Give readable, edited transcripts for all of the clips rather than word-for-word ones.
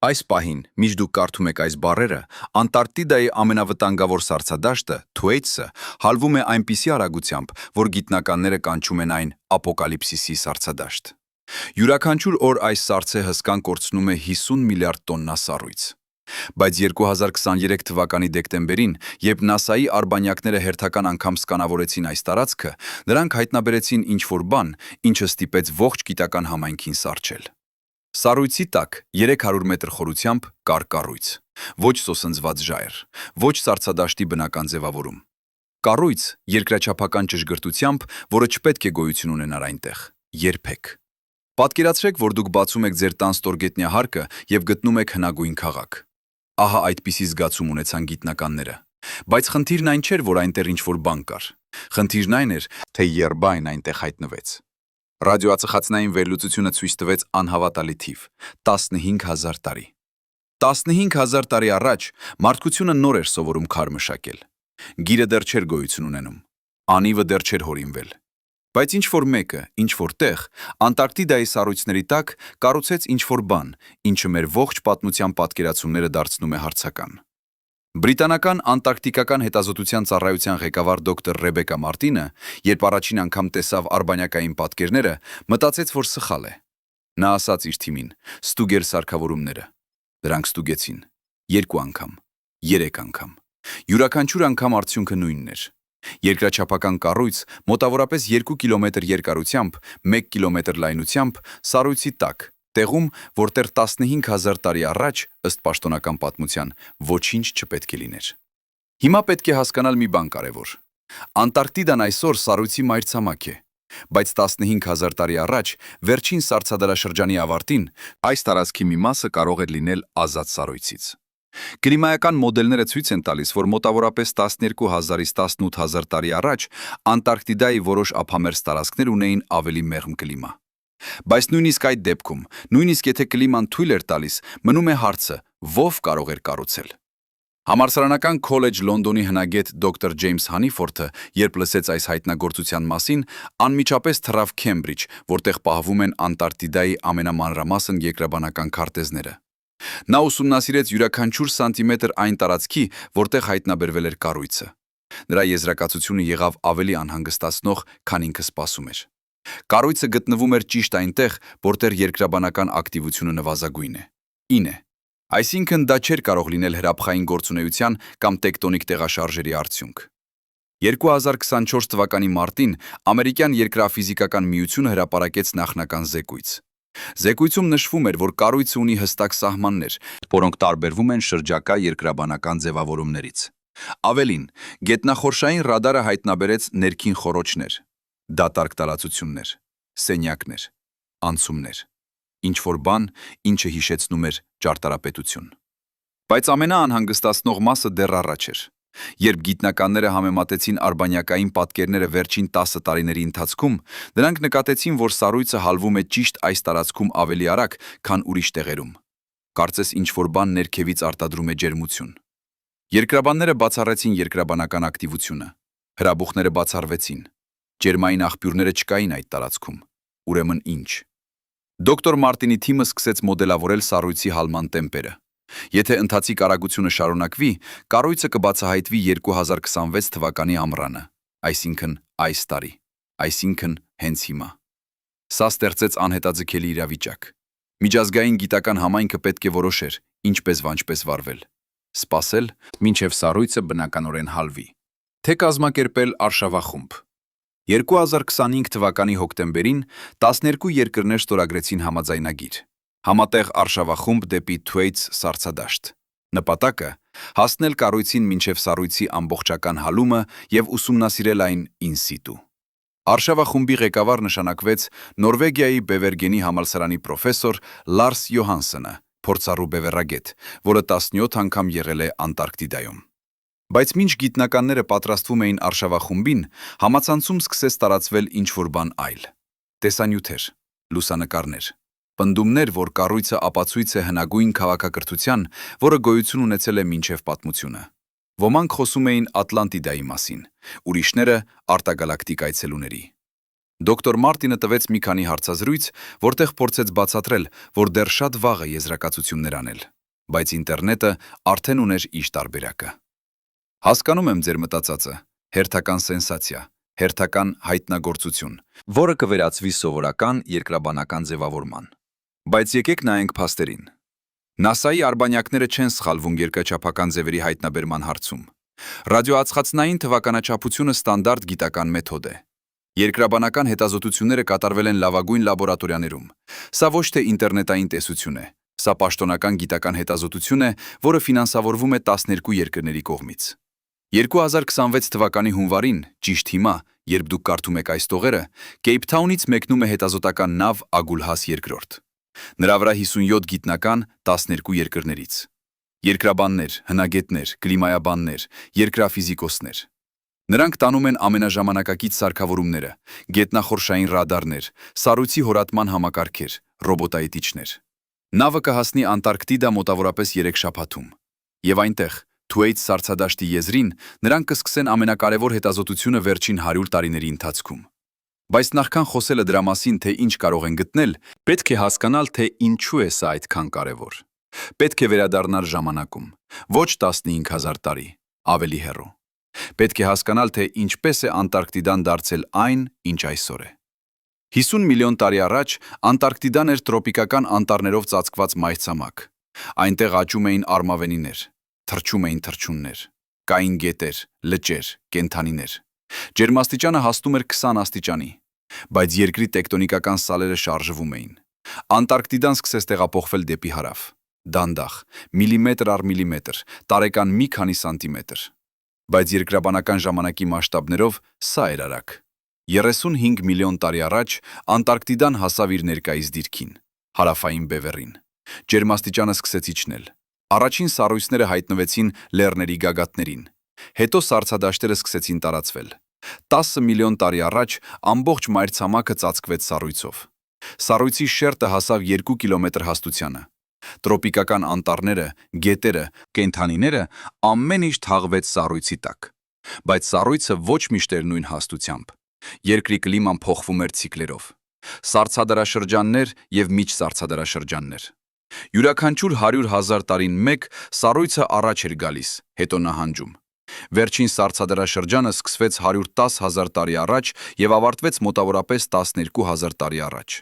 Այս պահին, մինչ դուք կարդում եք այս բառերը, Անտարկտիդայի ամենավտանգավոր սառցադաշտը՝ Թուեյտսը, հալվում է այնպիսի արագությամբ, որ գիտնականները կանչում են այն ապոկալիպսիսի սառցադաշտ։ Յուրաքանչյուր օր այս սառցե հսկան կորցնում է 50 միլիարդ տոննա սառույց։ Բայց 2023 թվականի դեկտեմբերին, երբ ՆԱՍԱ-ի արբանյակները հերթական անգամ սկանավորեցին այս տարածքը, նրանք հայտնաբերեցին ինչ-որ բան, ինչը ստիպեց ողջ գիտական համայնքին սառչել։ Սառույցի տակ 300 մետր խորությամբ կար կառույց, ոչ սոսնձված ժայռ, ոչ սառցադաշտի բնական ձևավորում։ Կառույց երկրաչափական ճշգրտությամբ, որը չպետք է գոյություն ունենար այնտեղ, երբեք։ Պատկերացրեք, որ դուք բացում եք ձեր տան ստորգետնյա հարկը եւ գտնում եք հնագույն քաղաք։ Ահա այդպիսի զգացում ունեցան գիտնականները։ Բայց խնդիրն այն չէր, որ այնտեղ ինչ-որ բան կար։ Խնդիրն այն էր, թե երբ այն այնտեղ հայտնվեց։ Ռադիոածխածնային վերլուծությունը ցույց տվեց անհավատալի թիվ՝ 15000 տարի։ 15000 տարի առաջ մարդկությունը նոր էր սովորում քար մշակել։ Գիրը դեռ չէր գոյություն ունենում։ Անիվը դեռ չէր հորինվել։ Բայց ինչ-որ մեկը, ինչ-որ տեղ, Անտարկտիդայի սառույցների տակ կառուցեց ինչ-որ բան, ինչը մեր ողջ պատմության պատկերացումները դարձնում է հարցական։ Բրիտանական անտարկտիկական հետազոտության ծառայության ղեկավար դոկտոր Ռեբեկա Մարտինը, երբ առաջին անգամ տեսավ արբանյակային պատկերները, մտածեց, որ սխալ է։ Նա ասաց իր թիմին. «Ստուգեր սարքավորումները»։ Դրանք ստուգեցին 2 անգամ, 3 անգամ։ Յուրաքանչյուր անգամ արդյունքը նույնն էր։ Երկրաչափական կառույց մոտավորապես 2 կիլոմետր երկարությամբ, 1 կիլոմետր լայնությամբ, սառույցի տակ, տեղում, որտեղ 15000 տարի առաջ, ըստ պաշտոնական պատմության, ոչինչ չպետք է լիներ։ Հիմա պետք է հասկանալ մի բան կարևոր։ Անտարկտիդան այսօր սառույցի մայրցամաք է, բայց 15000 տարի առաջ, վերջին սառցադարաշրջանի ավարտին, այս տարածքի մի մասը կարող էր լինել ազատ սառույցից։ Կլիմայական մոդելները ցույց են տալիս, որ մոտավորապես 12000-ից 18000 տարի առաջ Անտարկտիդայի որոշ ափամերձ տարածքներ ունեին ավելի մեղմ կլիմա։ Բայց նույնիսկ այդ դեպքում, նույնիսկ եթե կլիման թույլ էր տալիս, մնում է հարցը՝ ով կարող էր կառուցել։ Համալսարանական քոլեջ Լոնդոնի հնագետ դոկտոր Ջեյմս Հանիֆորթը, երբ լսեց այս հայտնագործության մասին, անմիջապես թռավ Քեմբրիջ, որտեղ պահվում են Անտարկտիդայի ամենամանրամասն երկրաբանական քարտեզները։ Նա ուսումնասիրեց յուրաքանչյուր սանտիմետր այն տարածքի, որտեղ հայտնաբերվել էր կառույցը։ Նրա եզրակացությունը եղավ ավելի անհանգստացնող, քան ինքը սպասում էր։ Կառույցը գտնվում էր ճիշտ այնտեղ, որտեղ երկրաբանական ակտիվությունը նվազագույն է։ 9. Այսինքն դա չէր կարող լինել հրաբխային գործունեության կամ տեկտոնիկ տեղաշարժերի արդյունք։ 2024 թվականի մարտին ամերիկյան երկրաֆիզիկական միությունը հրապարակեց նախնական զեկույց։ Զեկույցում նշվում էր, որ կառույցը ունի հստակ սահմաններ, որոնք տարբերվում են շրջակա երկրաբանական ձևավորումներից։ Ավելին, գետնախորշային ռադարը հայտնաբերեց ներքին խոռոչներ, դատարկ տարածություններ, սենյակներ, անցումներ, ինչ-որ բան, ինչը հիշեցնում էր ճարտարապետություն։ Բայց ամենաանհանգստացնող մասը դեռ առաջ էր։ Երբ գիտնականները համեմատեցին արբանյակային պատկերները վերջին 10 տարիների ընթացքում, նրանք նկատեցին, որ սառույցը հալվում է ճիշտ այս տարածքում ավելի արագ, քան ուրիշ տեղերում։ Կարծես ինչ-որ բան ներքևից արտադրում է ջերմություն։ Երկրաբանները բացառեցին երկրաբանական ակտիվությունը։ Հրաբուխները բացառվեցին։ Ջերմային աղբյուրները չկային այդ տարածքում։ Ուրեմն ինչ։ Դոկտոր Մարտինի թիմը սկսեց մոդելավորել սառույցի հալման տեմպերը։ Եթե ընթացիկ արագությունը շարունակվի, կառույցը կբացահայտվի 2026 թվականի ամռանը, այսինքն այս տարի, այսինքն հենց հիմա։ Սա ստեղծեց անհետաձգելի իրավիճակ։ Միջազգային գիտական համայնքը պետք է որոշեր, ինչպես վարվել։ Սպասել, մինչև սառույցը բնականորեն հալվի, թե կազմակերպել արշավախումբ։ 2025 թվականի հոկտեմբերին 12 երկրներ ստորագրեցին համաձայնագիր։ Համատեղ արշավախումբ դեպի Թուեյտս սառցադաշտ։ Նպատակը՝ հասնել կառույցին մինչև սառույցի ամբողջական հալումը և ուսումնասիրել այն in situ։ Արշավախումբի ղեկավար նշանակվեց Նորվեգիայի Բևերգենի համալսարանի պրոֆեսոր Լարս Յոհանսենը, փորձառու բևեռագետ, որը 17 անգամ եղել է Անտարկտիդայում։ Բայց մինչ գիտնականները պատրաստվում էին արշավախումբին, համացանցում սկսեց տարածվել ինչ-որ բան այլ։ Տեսանյութեր, լուսանկարներ, պնդումներ, որ կառույցը ապացույց է հնագույն քաղաքակրթության, որը գոյություն ունեցել է մինչև պատմությունը։ Ոմանք խոսում էին Ատլանտիդայի մասին, ուրիշները արտագալակտիկ այցելուների։ Դոկտոր Մարտինը տվեց մի քանի հարցազրույց, որտեղ փորձեց բացատրել, որ դեռ շատ վաղ է եզրակացություններ անել, բայց ինտերնետը արդեն ուներ իր տարբերակը։ Հասկանում եմ ձեր մտածածը, հերթական սենսացիա, հերթական հայտնագործություն, որը կվերածվի սովորական երկրաբանական ձևավորման։ Բայց եկեք նայենք փաստերին։ NASA-ի արբանյակները չեն սխալվում երկրաչափական ձևերի հայտնաբերման հարցում։ Ռադիոածխածնային թվականաչափությունը ստանդարտ գիտական մեթոդ է։ Երկրաբանական հետազոտությունները կատարվել են լավագույն լաբորատորիաներում։ Սա ոչ թե ինտերնետային տեսություն է, սա պաշտոնական գիտական հետազոտություն է, որը ֆինանսավորվում է 12 երկրների կողմից։ 2026 թվականի հունվարին, ճիշտ հիմա, երբ դուք կարդում եք այս տողերը, Քեյփթաունից մեկնում է հետազոտական նավ Ագուլհաս II։ Նրա վրա 57 գիտնական 12 երկրներից։ Երկրաբաններ, հնագետներ, կլիմայաբաններ, երկրաֆիզիկոսներ։ Նրանք տանում են ամենաժամանակակից սարքավորումները, գետնախորշային ռադարներ, սառույցի հորատման համակարգեր, ռոբոտայտիչներ։ Նավը կհասնի Անտարկտիդա մոտավորապես 3 շաբաթում։ Եվ այնտեղ, Թուեյթս սառցադաշտի եզրին, նրանք կսկսեն ամենակարևոր հետազոտությունը վերջին 100 տարիների ընթացքում։ Բայց նախքան խոսելը դրա մասին, թե ինչ կարող են գտնել, պետք է հասկանալ, թե ինչու է սա այդքան կարևոր։ Պետք է վերադառնալ ժամանակում, ոչ 15000 տարի, ավելի հեռու։ Պետք է հասկանալ, թե ինչպես է Անտարկտիդան դարձել այն, ինչ այսօր է։ 50 միլիոն տարի առաջ Անտարկտիդան էր տրոպիկական անտառներով ծածկված մայրցամաք։ Այնտեղ աճում էին արմավենիներ, թռչում էին թռչուններ, կային գետեր, լճեր, կենդանիներ։ Ջերմաստիճանը հասնում էր 20 աստիճանի, բայց երկրի տեկտոնիկական սալերը շարժվում էին։ Անտարկտիդան սկսեց տեղափոխվել դեպի հարավ, դանդաղ, միլիմետր առ միլիմետր, տարեկան մի քանի սանտիմետր։ Բայց երկրաբանական ժամանակի մասշտաբներով սա էր արագ։ 35 միլիոն տարի առաջ Անտարկտիդան հասավ իր ներկայիս դիրքին, հարավային բևեռին։ Ջերմաստիճանը սկսեց իջնել։ Առաջին սառույցները հայտնվեցին լեռների գագաթներին։ Հետո սառցադաշտերը սկսեցին տարածվել։ 10 միլիոն տարի առաջ ամբողջ մայրցամաքը ծածկվեց սառույցով։ Սառույցի շերտը հասավ 2 կիլոմետր հաստությանը։ Տրոպիկական անտառները, գետերը, կենդանիները ամեն ինչ թաղվեց սառույցի տակ։ Բայց սառույցը ոչ միշտ էր նույն հաստությամբ։ Երկրի կլիման փոխվում էր ցիկլերով։ Սառցադարաշրջաններ եւ միջսառցադարաշրջաններ։ Յուրաքանչյուր 100,000 տարին մեկ սառույցը առաջ էր գալիս, հետո նահանջում։ Վերջին սառցադարաշրջանը սկսվեց 110,000 տարի առաջ եւ ավարտվեց մոտավորապես 12,000 տարի առաջ։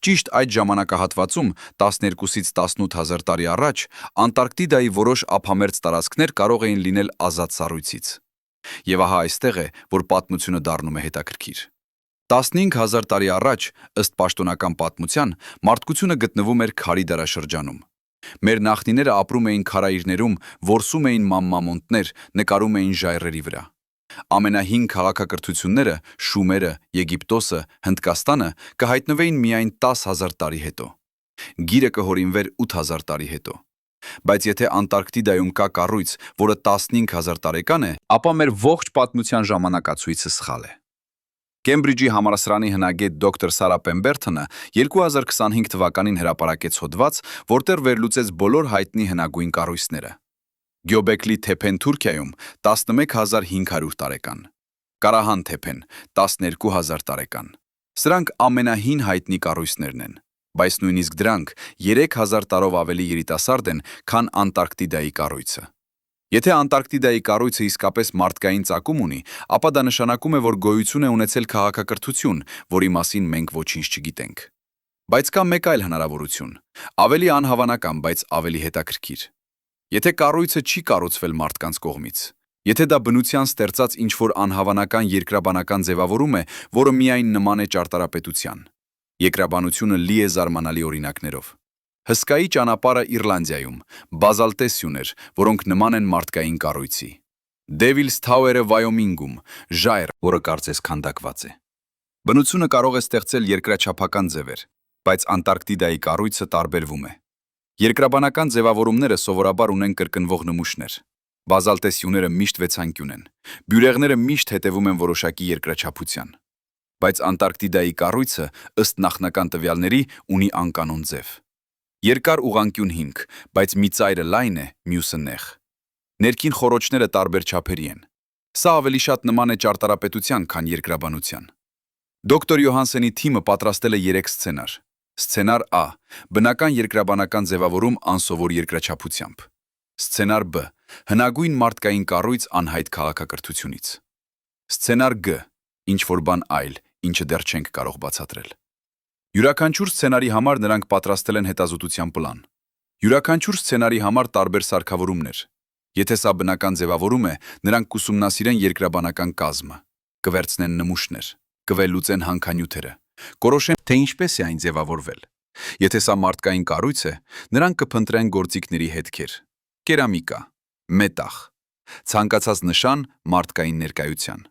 Ճիշտ այդ ժամանակահատվածում 12-ից 18,000 տարի առաջ Անտարկտիդայի որոշ ափամերձ տարածքներ կարող էին լինել ազատ սառույցից։ Եվ ահա այստեղ է, որ պատմությունը դառնում է հետաքրքիր։ 15,000 տարի առաջ, ըստ պաշտոնական պատմության, մարդկությունը գտնվում էր քարի դարաշրջանում։ Մեր նախնիները ապրում էին քարայրներում, որսում էին մամմամոնտներ, նկարում էին ժայռերի վրա։ Ամենահին քաղաքակրթությունները՝ Շումերը, Եգիպտոսը, Հնդկաստանը, կհայտնվեին միայն 10,000 տարի հետո։ Գիրը կհորինվեր 8,000 տարի հետո։ Բայց եթե Անտարկտիդայում կա կառույց, որը 15,000 տարեկան է, ապա մեր ողջ պատմության ժամանակացույցը սխալ է։ Կեմբրիջի համալսարանի հնագետ դոկտոր Սարա Պեմբերթոնը 2025 թվականին հրապարակեց հոդված, որտեղ վերլուծեց բոլոր հայտնի հնագույն կառույցները։ Գյոբեկլի թեփեն Թուրքիայում 11500 տարեկան, Կարահան թեփեն 12,000 տարեկան։ Սրանք ամենահին հայտնի կառույցներն են, բայց նույնիսկ դրանք 3000 տարով ավելի երիտասարդ են, քան Անտարկտիդայի կառույցը։ Եթե Անտարկտիդայի կառույցը իսկապես մարդկային ծագում ունի, ապա դա նշանակում է, որ գոյություն է ունեցել քաղաքակրթություն, որի մասին մենք ոչինչ չգիտենք։ Բայց կա մեկ այլ հնարավորություն, ավելի անհավանական, բայց ավելի հետաքրքիր։ Եթե կառույցը չի կառուցվել մարդկանց կողմից, եթե դա բնության ստեղծած ինչ-որ անհավանական երկրաբանական ձևավորում է, որը միայն նման է ճարտարապետության, երկրաբանությունը լի է զարմանալի օրինակներով։ Հսկայի ճանապարհը Իռլանդիայում, բազալտե սյուներ, որոնք նման են մարդկային կառույցի։ Դևիլս Թաուերը Վայոմինգում, ժայռ, որը կարծես քանդակված է։ Բնությունը կարող է ստեղծել երկրաչափական ձևեր, բայց Անտարկտիդայի կառույցը տարբերվում է։ Երկրաբանական ձևավորումները սովորաբար ունեն կրկնվող նմուշներ։ Բազալտե սյուները միշտ վեցանկյուն են։ Բյուրեղները միշտ հետևում են որոշակի երկրաչափության։ Բայց Անտարկտիդայի կառույցը, ըստ նախնական տվյալների, ունի անկանոն ձև։ Երկար ուղղանկյուն հիմք, բայց մի ծայրը լայն է, մյուսը նեղ։ Ներքին խոռոչները տարբեր չափերի են։ Սա ավելի շատ նման է ճարտարապետության, քան երկրաբանության։ Դոկտոր Յոհանսենի թիմը պատրաստել է 3 սցենար։ Սցենար A. Բնական երկրաբանական ձևավորում անսովոր երկրաչափությամբ։ Սցենար B. Հնագույն մարդկային կառույց անհայտ քաղաքակրթությունից։ Սցենար G. Ինչ-որ բան այլ, ինչը դեռ չենք կարող բացատրել։ Յուրաքանչյուր սցենարի համար նրանք պատրաստել են հետազոտության պլան։ Յուրաքանչյուր սցենարի համար տարբեր սարքավորումներ։ Եթե սա բնական ձևավորում է, նրանք կուսումնասիրեն երկրաբանական կազմը, կվերցնեն նմուշներ, կվելուծեն հանքանյութերը, կորոշեն, թե ինչպես է այն ձևավորվել։ Եթե սա մարդկային կառույց է, նրանք կփնտրեն գործիքների հետքեր, կերամիկա, մետաղ, ցանկացած նշան մարդկային ներկայության։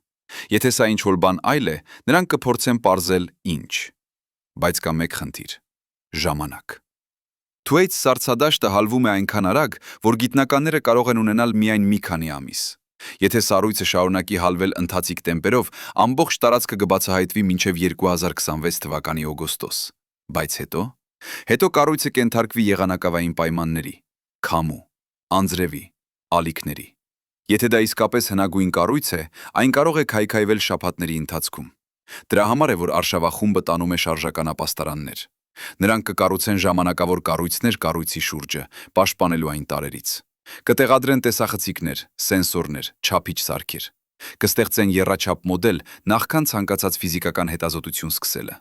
Եթե սա ինչ-որ բան այլ է, նրանք կփորձեն պարզել ինչ։ Բայց կա մեկ խնդիր՝ ժամանակ։ Թուեյթս սառցադաշտը հալվում է այնքան արագ, որ գիտնականները կարող են ունենալ միայն մի քանի ամիս։ Եթե սառույցը շարունակի հալվել ընթացիկ տեմպերով, ամբողջ տարածքը կբացահայտվի մինչև 2026 թվականի օգոստոս։ Բայց հետո կառույցը կենթարկվի եղանակավային պայմանների, քամու, անձրևի, ալիքների։ Եթե դա իսկապես հնագույն կառույց է, այն կարող է քայքայվել շաբաթների ընթացքում։ Դրա համար է, որ արշավախումբը տանում է շարժական ապաստարաններ։ Նրանք կկառուցեն ժամանակավոր կառույցներ կառույցի շուրջը, պաշտպանելու այն տարրերից։ Կտեղադրեն տեսախցիկներ, սենսորներ, չափիչ սարքեր։ Կստեղծեն եռաչափ մոդել նախքան ցանկացած ֆիզիկական հետազոտություն սկսելը։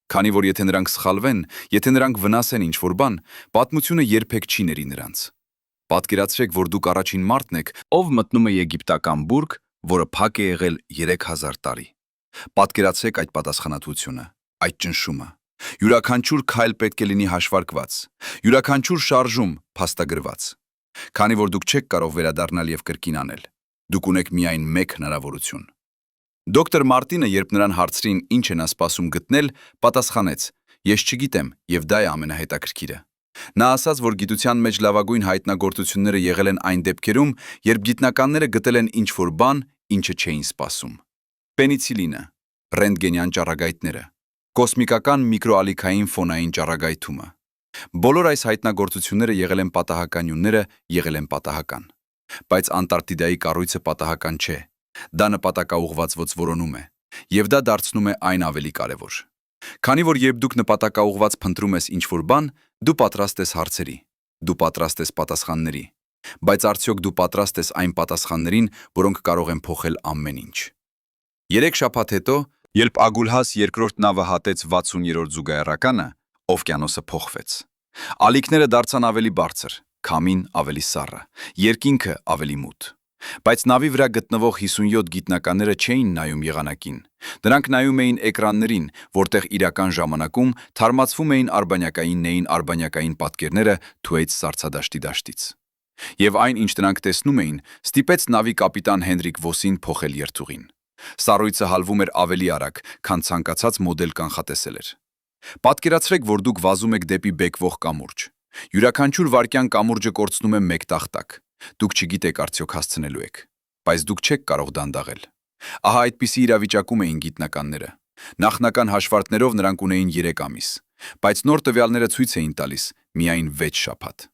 Քանի որ եթե նրանք սխալվեն, եթե նրանք վնասեն ինչ-որ բան, պատմությունը երբեք չի ների նրանց։ Պատկերացրեք, որ դուք առաջին մարդն եք, ով մտնում է եգիպտական բուրգ, որը փակ է եղել 3000 տարի։ Պատկերացրեք այդ պատասխանատվությունը, այդ ճնշումը։ Յուրաքանչյուր քայլ պետք է լինի հաշվարկված, յուրաքանչյուր շարժում փաստագրված։ Քանի որ դուք չեք կարող վերադառնալ եւ կրկին անել, դուք ունեք միայն մեկ հնարավորություն։ Դոկտոր Մարտինը, երբ նրան հարցրին ինչ է նա սպասում գտնել, պատասխանեց. «Ես չգիտեմ, եւ դա է ամենահետաքրքիրը»։ Նա ասաց, որ գիտության մեջ լավագույն հայտնագործությունները եղել են այն դեպքերում, երբ գիտնականները գտել են ինչ-որ բան, ինչը չէին սպասում։ Պենիցիլինը, ռենտգենյան ճառագայթները, կոսմիկական միկրոալիքային ֆոնային ճառագայթումը։ Բոլոր այս հայտնագործությունները եղել են պատահականյունները, եղել են պատահական։ Բայց Անտարկտիդայի կառույցը պատահական չէ։ Դա նպատակաուղղված որոնում է, եւ դա դարձնում է այն ավելի կարևոր։ Քանի որ երբ դուք նպատակաուղղված փնտրում ես ինչ-որ բան, դու պատրաստ ես հարցերի, դու պատրաստ ես պատասխանների, բայց արդյոք դու պատրաստ ես այն պատասխաններին, որոնք կարող են փոխել ամեն ինչ։ 3 շաբաթ հետո, երբ Ագուլհաս երկրորդ նավը հատեց 60-րդ զուգահեռականը, օվկիանոսը փոխվեց։ Ալիքները դարձան ավելի բարձր, քամին ավելի սառը, երկինքը ավելի մութ։ Բայց նավի վրա գտնվող 57 գիտնականները չէին նայում եղանակին։ Նրանք նայում էին էկրաններին, որտեղ իրական ժամանակում թարմացվում էին արբանյակային պատկերները Թուեյթս սառցադաշտի դաշտից։ Եվ այն, ինչ նրանք տեսնում էին, ստիպեց նավի կապիտան Հենրիկ Վոսին փոխել երթուղին։ Սառույցը հալվում էր ավելի արագ, քան ցանկացած մոդել կանխատեսել էր։ Պատկերացրեք, որ դուք վազում եք դեպի բեկվող կամուրջ։ Յուրաքանչյուր վայրկյան կամուրջը կորցնում է մեկ տախտակ։ Դուք չգիտեք արդյոք հասցնելու եք, բայց դուք չեք կարող դանդաղել։ Ահա այդպիսի իրավիճակում էին գիտնականները։ Նախնական հաշվարկներով նրանք ունեին 3 ամիս, բայց նոր տվյալները ցույց էին տալիս միայն 6 շաբաթ։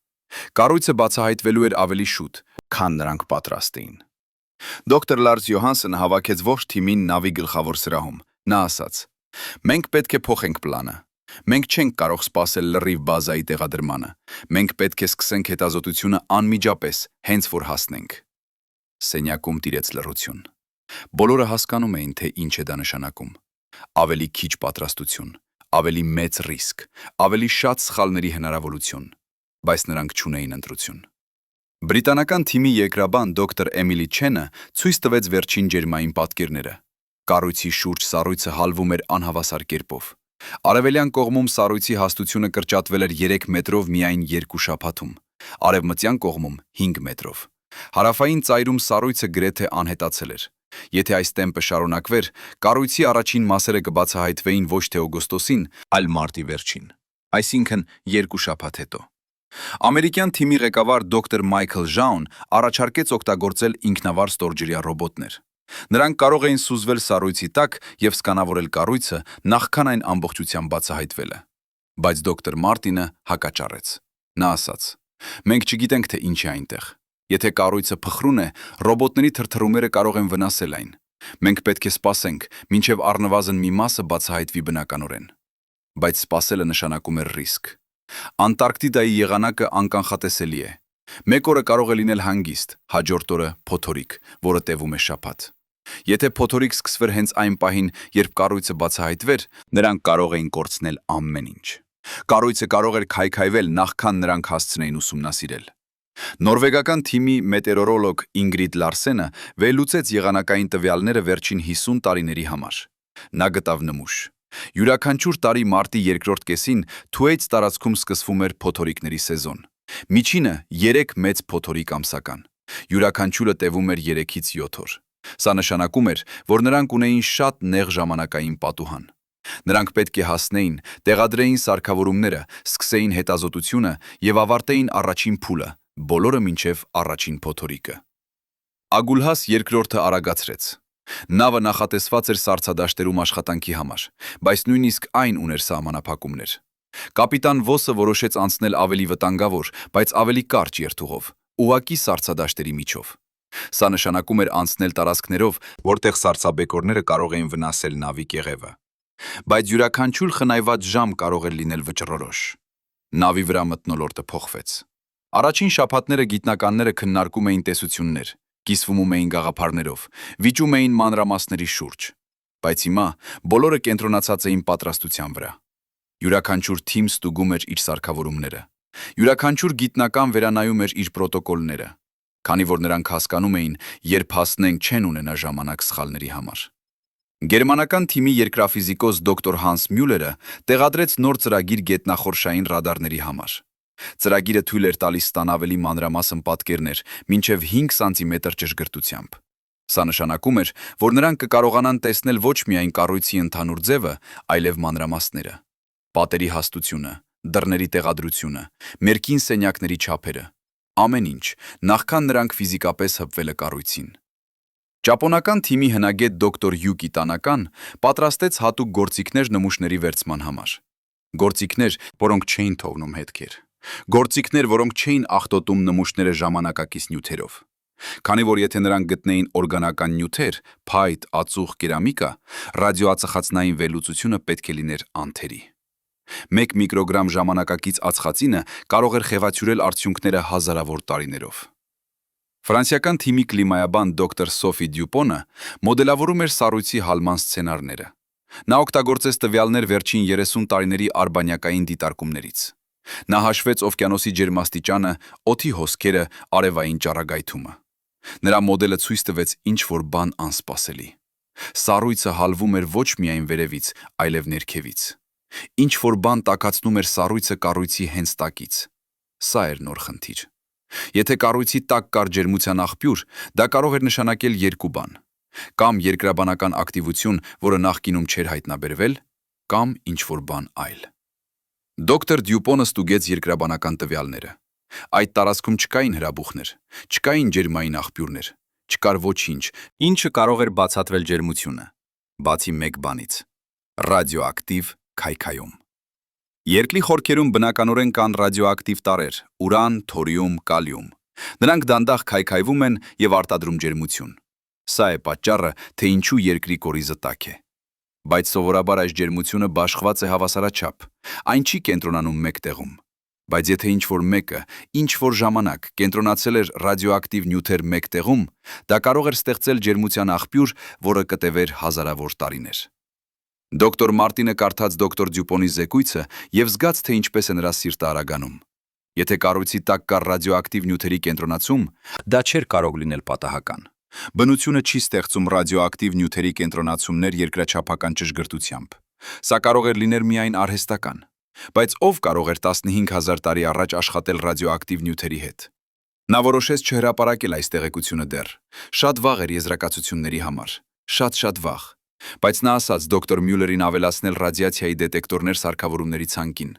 Կառույցը բացահայտվելու էր ավելի շուտ, քան նրանք պատրաստ էին։ Դոկտոր Լարս Յոհանսենը հավաքեց ողջ թիմին նավի գլխավոր սրահում։ Նա ասաց. «Մենք պետք է փոխենք պլանը։ Մենք չենք կարող սպասել լրիվ բազայի տեղադրմանը։ Մենք պետք է սկսենք հետազոտությունը անմիջապես, հենց որ հասնենք»։ Սենյակում տիրեց լռություն։ Բոլորը հասկանում էին, թե ինչ է դա նշանակում։ Ավելի քիչ պատրաստություն, ավելի մեծ ռիսկ, ավելի շատ սխալների հնարավորություն, բայց նրանք չունեին ընտրություն։ Բրիտանական թիմի երկրաբան դոկտոր Էմիլի Չենը ցույց տվեց վերջին ջերմային պատկերները։ Կառույցի շուրջ սառույցը հալվում էր անհավասար կերպով։ Արևելյան կողմում սառույցի հաստությունը կրճատվել էր 3 մետրով միայն 2 շաբաթում, արևմտյան կողմում 5 մետրով։ Հարավային ծայրում սառույցը գրեթե անհետացել էր։ Եթե այս տեմպը շարունակվեր, կառույցի առաջին մասերը կբացահայտվեին ոչ թե օգոստոսին, այլ մարտի վերջին, այսինքն 2 շաբաթ հետո։ Ամերիկյան թիմի ղեկավար դոկտոր Մայքլ Ժաուն առաջարկեց օգտագործել ինքնավար ստորջրյա ռոբոտներ։ Նրանք կարող էին սուզվել սառույցի տակ եւ սկանավորել կառույցը նախքան այն ամբողջությամբ բացահայտվելը։ Բայց դոկտոր Մարտինը հակաճառեց։ Նա ասաց. «Մենք չգիտենք, թե ինչ է այնտեղ։ Եթե կառույցը փխրուն է, ռոբոտների թրթռումները կարող են վնասել այն։ Մենք պետք է սպասենք, մինչև առնվազն մի մասը բացահայտվի բնականորեն։ Բայց սպասելը նշանակում է ռիսկ։ Անտարկտիդայի եղանակը անկանխատեսելի է։ Մեկ օրը կարող է լինել հանգիստ, հաջորդ օրը փոթորիկ, որը տևում է շաբաթ։ Եթե փոթորիկ սկսվեր հենց այն պահին, երբ կառույցը բացահայտվեր, նրանք կարող էին կորցնել ամեն ինչ։ Կառույցը կարող էր քայքայվել նախքան նրանք հասցնեին ուսումնասիրել։ Նորվեգական թիմի մետեորոլոգ Ինգրիդ Լարսենը վերլուծեց եղանակային տվյալները վերջին 50 տարիների համար։ Նա գտավ նմուշ։ Յուրաքանչյուր տարի մարտի երկրորդ կեսին Թուեյթս տարածքում սկսվում էր փոթորիկների սեզոն։ Միջինը 3 մեծ փոթորիկ ամսական։ Յուրաքանչյուրը տևում էր 3-ից 7 օր։ Սա նշանակում էր, որ նրանք ունեին շատ նեղ ժամանակային պատուհան։ Նրանք պետք է հասնեին, տեղադրեին սարքավորումները, սկսեին հետազոտությունը և ավարտեին առաջին փուլը, բոլորը մինչև առաջին փոթորիկը։ Ագուլհաս երկրորդը արագացրեց։ Նավը նախատեսված էր սառցադաշտերում աշխատանքի համար, բայց նույնիսկ այն ուներ սահմանափակումներ։ Կապիտան Վոսը որոշեց անցնել ավելի վտանգավոր, բայց ավելի կարճ երթուղով, ուղղակի սառցադաշտերի միջով։ Սա նշանակում էր անցնել տարածքներով, որտեղ սառցաբեկորները կարող էին վնասել նավի կեղևը։ Բայց յուրաքանչյուր խնայված ժամ կարող էր լինել վճռորոշ։ Նավի վրա մթնոլորտը փոխվեց։ Առաջին շաբաթները գիտնականները քննարկում էին տեսություններ, կիսվում էին գաղափարներով, վիճում էին մանրամասների շուրջ։ Բայց հիմա բոլորը կենտրոնացած էին պատրաստության վրա։ Յուրաքանչյուր թիմ ստուգում էր իր սարքավորումները։ Յուրաքանչյուր գիտնական վերանայում էր իր պրոտոկոլները, քանի որ նրանք հասկանում էին, երբ հասնենք չեն ունենա ժամանակ սխալների համար։ Գերմանական թիմի երկրաֆիզիկոս դոկտոր Հանս Մյուլերը տեղադրեց նոր ծրագիր գետնախորշային ռադարների համար։ Ծրագիրը թույլ էր տալիս ստանալ ավելի մանրամասն պատկերներ, մինչև 5 սանտիմետր ճշգրտությամբ։ Սա նշանակում էր, որ նրանք կկարողանան տեսնել ոչ միայն կառույցի ընդհանուր ձևը, այլև մանրամասները, պատերի հաստությունը, դռների տեղադրությունը, մերկին սենյակների չափերը, ամեն ինչ, նախքան նրանք ֆիզիկապես հպվելը կառույցին։ Ճապոնական թիմի հնագետ դոկտոր Յուկի Տանական պատրաստեց հատուկ գործիքներ նմուշների վերցման համար։ Գործիքներ, որոնք չէին թողնում հետքեր։ Գործիքներ, որոնք չէին աղտոտում նմուշները ժամանակակից նյութերով։ Քանի որ եթե նրանք գտնեին օրգանական նյութեր, փայտ, ածուխ, կերամիկա, ռադիոածխածնային վերլուծությունը պետք է լիներ անթերի։ 1 միկրոգրամ ժամանակակից ածխածինը կարող էր խեղաթյուրել արդյունքները հազարավոր տարիներով։ Ֆրանսիական թիմի կլիմայաբան դոկտոր Սոֆի Դյուպոնը մոդելավորում էր սառույցի հալման սցենարները։ Նա օգտագործեց տվյալներ վերջին 30 տարիների արբանյակային դիտարկումներից։ Նա հաշվեց օվկիանոսի ջերմաստիճանը, օդի հոսքերը, արևային ճառագայթումը։ Նրա մոդելը ցույց տվեց ինչ-որ բան անսպասելի։ Սառույցը հալվում էր ոչ միայն վերևից, այլև ներքևից։ Ինչ-որ բան տաքացնում էր սառույցը կառույցի հենց տակից։ Սա էր նոր խնդիր։ Եթե կառույցի տակ կար ջերմության աղբյուր, դա կարող էր նշանակել երկու բան. կամ երկրաբանական ակտիվություն, որը նախկինում չէր հայտնաբերվել, կամ ինչ-որ բան այլ։ Դոկտոր Դյուպոնը ստուգեց երկրաբանական տվյալները։ Այդ տարածքում չկային հրաբուխներ, չկային ջերմային աղբյուրներ, չկար ոչինչ, ինչը կարող էր բացատրել ջերմությունը, բացի մեկ բանից՝ ռադիոակտիվ քայքայում։ Երկրի խորքերում բնականորեն կան ռադիոակտիվ տարրեր՝ ուրան, թորիում, կալիում։ Նրանք դանդաղ քայքայվում են և արտադրում ջերմություն։ Սա է պատճառը, թե ինչու երկրի կորիզը տաք է։ Բայց սովորաբար այս ջերմությունը բաշխված է հավասարաչափ, այն չի կենտրոնանում մեկ տեղում։ Բայց եթե ինչ-որ մեկը, ինչ-որ ժամանակ կենտրոնացել էր ռադիոակտիվ նյութեր մեկ տեղում, դա կարող էր ստեղծել ջերմության աղբյուր, որը կտևեր հազարավոր տարիներ։ Դոկտոր Մարտինը կարդաց դոկտոր Դյուպոնի զեկույցը և զգաց, թե ինչպես է նրա սիրտը արագանում։ Եթե կառույցի տակ կար ռադիոակտիվ նյութերի կենտրոնացում, դա չէր կարող լինել պատահական։ Բնությունը չի ստեղծում ռադիոակտիվ նյութերի կենտրոնացումներ երկրաչափական ճշգրտությամբ։ Սա կարող էր լինել միայն արհեստական։ Բայց ով կարող էր 15,000 տարի առաջ աշխատել ռադիոակտիվ նյութերի հետ։ Նա որոշեց չհրապարակել այս տեղեկությունը դեռ։ Շատ վաղ էր եզրակացությունների համար։ Շատ վաղ։ Բայց նա ասաց դոկտոր Մյուլերին ավելացնել ռադիացիայի դետեկտորներ սարքավորումների ցանկին։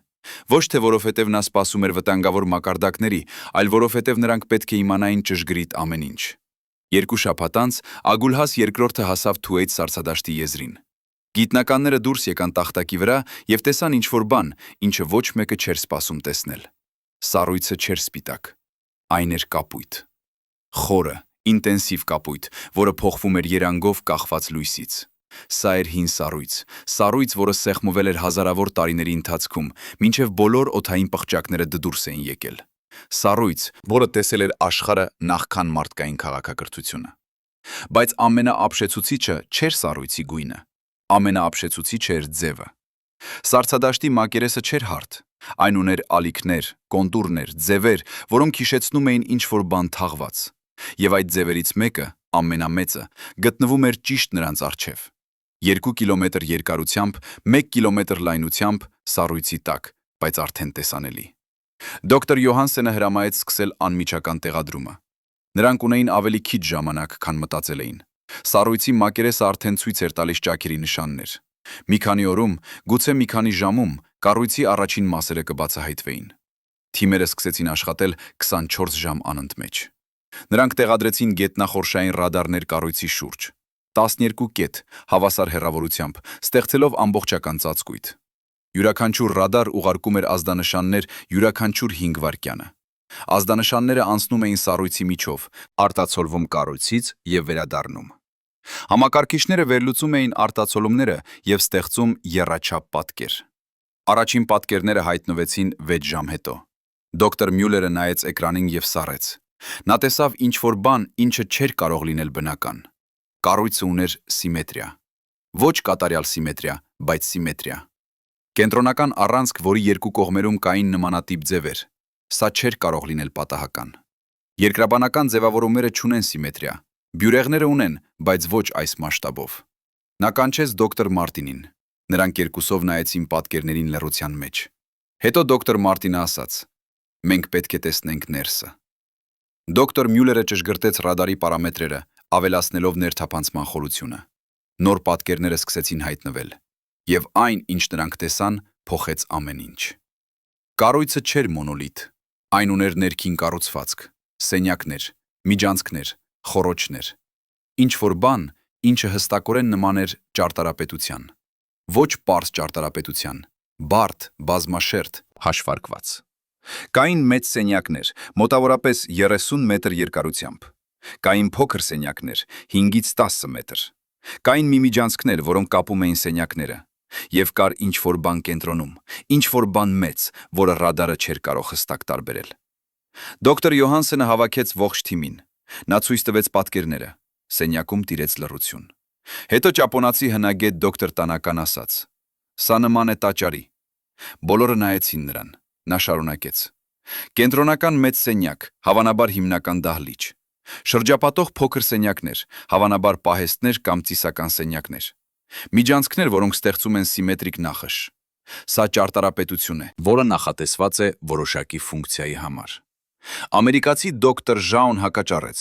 Ոչ թե որովհետև նա սպասում էր վտանգավոր մակարդակների, այլ որովհետև նրանք պետք է իմանային ճշգրիտ ամեն ինչ։ 2 շաբաթ անց Ագուլհաս երկրորդը հասավ Թուեյթս սառցադաշտի եզրին։ Գիտնականները դուրս եկան տախտակի վրա և տեսան ինչ-որ բան, ինչը ոչ մեկը չէր սպասում տեսնել։ Սառույցը չէր սպիտակ։ Այն էր կապույտ։ Խորը, Ինտենսիվ կապույտ, որը փոխվում էր երանգով կախված լույսից։ Սա էր հին սառույց, որը սեղմվել էր հազարավոր տարիների ընթացքում, մինչև բոլոր օդային պղճակները դդուրս էին եկել։ Սառույց, որը տեսել էր աշխարհը նախքան մարդկային քաղաքակրթությունը։ Բայց ամենաապշեցուցիչը չէր սառույցի գույնը, ամենաապշեցուցիչը էր ձևը։ Սառցադաշտի մակերեսը չէր հարթ, այն ուներ ալիքներ, կոնտուրներ, ձևեր, որոնք հիշեցնում էին ինչ-որ բան թաղված։ Եվ այդ ձևերից մեկը, ամենամեծը, գտնվում էր ճիշտ նրանց առջև։ 2 կիլոմետր երկարությամբ, 1 կիլոմետր լայնությամբ սառույցի տակ, բայց արդեն տեսանելի։ Դոկտոր Յոհանսենը հրամայեց սկսել անմիջական տեղադրումը։ Նրանք ունեին ավելի քիչ ժամանակ, քան մտածել էին։ Սառույցի մակերեսը արդեն ցույց էր տալիս ճաքերի նշաններ։ Մի քանի օրում, գուցե մի քանի ժամում, կառույցի առաջին մասերը կբացահայտվեին։ Թիմերը սկսեցին աշխատել 24 ժամ անընդմեջ։ Նրանք տեղադրեցին գետնախորշային ռադարներ կառույցի շուրջ։ 12 կետ, հավասար հեռավորությամբ, ստեղծելով ամբողջական ծածկույթ։ Յուրաքանչյուր ռադար ուղարկում էր ազդանշաններ յուրաքանչյուր 5 վայրկյանը։ Ազդանշանները անցնում էին սառույցի միջով, արտացոլվում կառույցից եւ վերադառնում։ Համակարգիչները վերլուծում էին արտացոլումները եւ ստեղծում եռաչափ պատկեր։ Առաջին պատկերները հայտնվեցին 6 ժամ հետո։ Դոկտոր Մյուլերը նայեց էկրանին եւ սառեց։ Նա տեսավ ինչ-որ բան, ինչը չէր կարող լինել բնական։ Կառույցը ուներ սիմետրիա։ Ոչ կատարյալ սիմետրիա, բայց սիմետրիա։ Կենտրոնական առանցք, որի երկու կողմերում կային նմանատիպ ձևեր։ Սա չէր կարող լինել պատահական։ Երկրաբանական ձևավորումները չունեն սիմետրիա։ Բյուրեղները ունեն, բայց ոչ այս մասշտաբով։ Նա կանչեց դոկտոր Մարտինին։ Նրանք երկուսով նայեցին պատկերներին լռության մեջ։ Հետո դոկտոր Մարտինը ասաց. «Մենք պետք է տեսնենք ներսը»։ Դոկտոր Մյուլերը ճշգրտեց ռադարի պարամետրերը, ավելացնելով ներթափանցման խորությունը։ Նոր պատկերները սկսեցին հայտնվել, եւ այն, ինչ նրանք տեսան, փոխեց ամեն ինչ։ Կառույցը չէր մոնոլիթ, այն ուներ ներքին կառուցվածք, սենյակներ, միջանցքներ, խոռոչներ։ Ինչ-որ բան, ինչը հստակորեն նման էր ճարտարապետության։ Ոչ պարզ ճարտարապետության, բարդ, բազմաշերտ, հաշվարկված։ Կային մեծ սենյակներ, մոտավորապես 30 մետր երկարությամբ։ Կային փոքր սենյակներ, 5-ից 10 մետր։ Կային մի միջանցքներ, որոնք կապում էին սենյակները։ Եվ կար ինչ-որ բան կենտրոնում, ինչ-որ բան մեծ, որը ռադարը չէր կարող հստակ տարբերել։ Դոկտոր Յոհանսենը հավաքեց ողջ թիմին։ Նա ցույց տվեց պատկերները։ Սենյակում տիրեց լռություն։ Հետո ճապոնացի հնագետ դոկտոր Տանական ասաց. «Սա նման է տաճարի»։ Բոլորը նայեցին նրան։ Նա շարունակեց. «Կենտրոնական մեծ սենյակ, հավանաբար հիմնական դահլիճ։ Շրջապատող փոքր սենյակներ, հավանաբար պահեստներ կամ ծիսական սենյակներ։ Միջանցքներ, որոնք ստեղծում են սիմետրիկ նախշ։ Սա ճարտարապետություն է, որը նախատեսված է որոշակի ֆունկցիայի համար»։ Ամերիկացի դոկտոր Ժաուն հակաճառեց.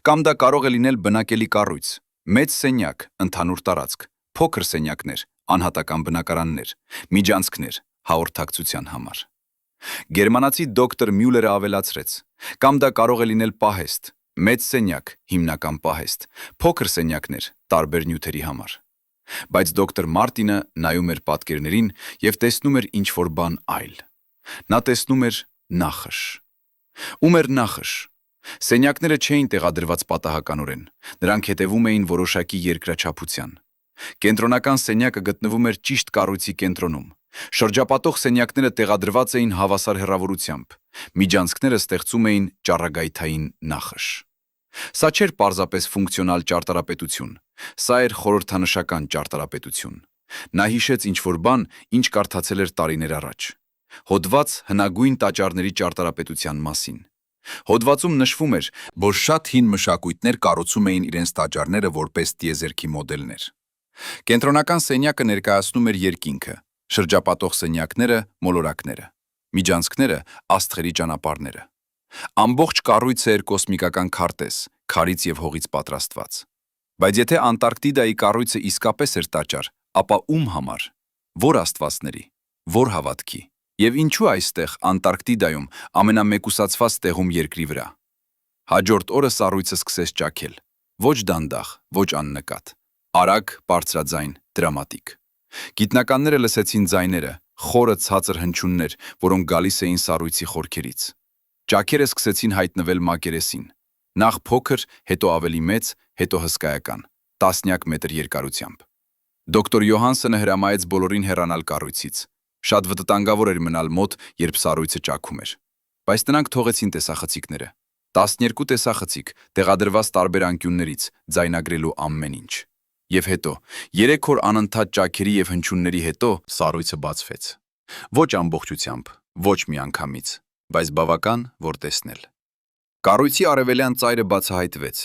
«Կամ դա կարող է լինել բնակելի կառույց, մեծ սենյակ, ընդհանուր տարածք, փոքր սենյակներ, անհատական բնակարաններ, միջանցքներ, հաղորդակցության համար»։ Գերմանացի դոկտոր Մյուլերը ավելացրեց. «Կամ դա կարող է լինել պահեստ, մեծ սենյակ, հիմնական պահեստ, փոքր սենյակներ, տարբեր նյութերի համար»։ Բայց դոկտոր Մարտինը նայում էր պատկերներին եւ տեսնում էր ինչ-որ բան այլ։ Նա տեսնում էր նախշ։ Ում էր նախշ։ Սենյակները չէին տեղադրված պատահականորեն, նրանք հետևում էին որոշակի երկրաչափության։ Կենտրոնական սենյակը գտնվում էր ճիշտ կառույցի կենտրոնում։ Շրջապատող սենյակները տեղադրված էին հավասար հեռավորությամբ։ Միջանցքները ստեղծում էին ճառագայթային նախշ։ Սա չէր պարզապես ֆունկցիոնալ ճարտարապետություն, սա էր խորհրդանշական ճարտարապետություն։ Նա հիշեց ինչ-որ բան, ինչ կարդացել էր տարիներ առաջ։ Հոդված հնագույն տաճարների ճարտարապետության մասին։ Հոդվածում նշվում էր, որ շատ հին մշակույթներ կառուցում էին իրենց տաճարները որպես տիեզերքի մոդելներ։ Կենտրոնական սենյակը ներկայացնում էր երկինքը, շրջապատող սենյակները մոլորակները, միջանցքները աստղերի ճանապարհները։ Ամբողջ կառույցը էր կոսմիկական քարտեզ, քարից եւ հողից պատրաստված։ Բայց եթե Անտարկտիդայի կառույցը իսկապես էր տաճար, ապա ում համար, որ աստվածների, որ հավատքի։ Եվ ինչու այստեղ Անտարկտիդայում ամենամեկուսացված տեղում երկրի վրա։ Հաջորդ օրը սառույցը սկսեց ճաքել։ Ոչ դանդաղ, ոչ աննկատ։ Արագ, բարձրաձայն, դրամատիկ։ Գիտնականները լսեցին ձայները, խորը ցածր հնչյուններ, որոնք գալիս էին սառույցի խորքերից։ Ճաքերը սկսեցին հայտնվել մակերեսին։ Նախ փոքր, հետո ավելի մեծ, հետո հսկայական, տասնյակ մետր երկարությամբ։ Դոկտոր Յոհանսոնը հրամայեց բոլորին հեռանալ կառույցից։ Շատ վտանգավոր էր մնալ մոտ, երբ սառույցը ճաքում էր։ Բայց նրանք թողեցին տեսախցիկները։ 12 տեսախցիկ տեղադրված տարբեր անկյուններից, ձայնագրելու ամեն ինչ։ Եվ հետո, 3 օր անընդհատ ճաքերի եւ հնչյունների հետո սառույցը բացվեց։ Ոչ ամբողջությամբ, ոչ միանգամից, բայց բավական, որ տեսնել։ Կառույցի արևելյան ծայրը բացահայտվեց,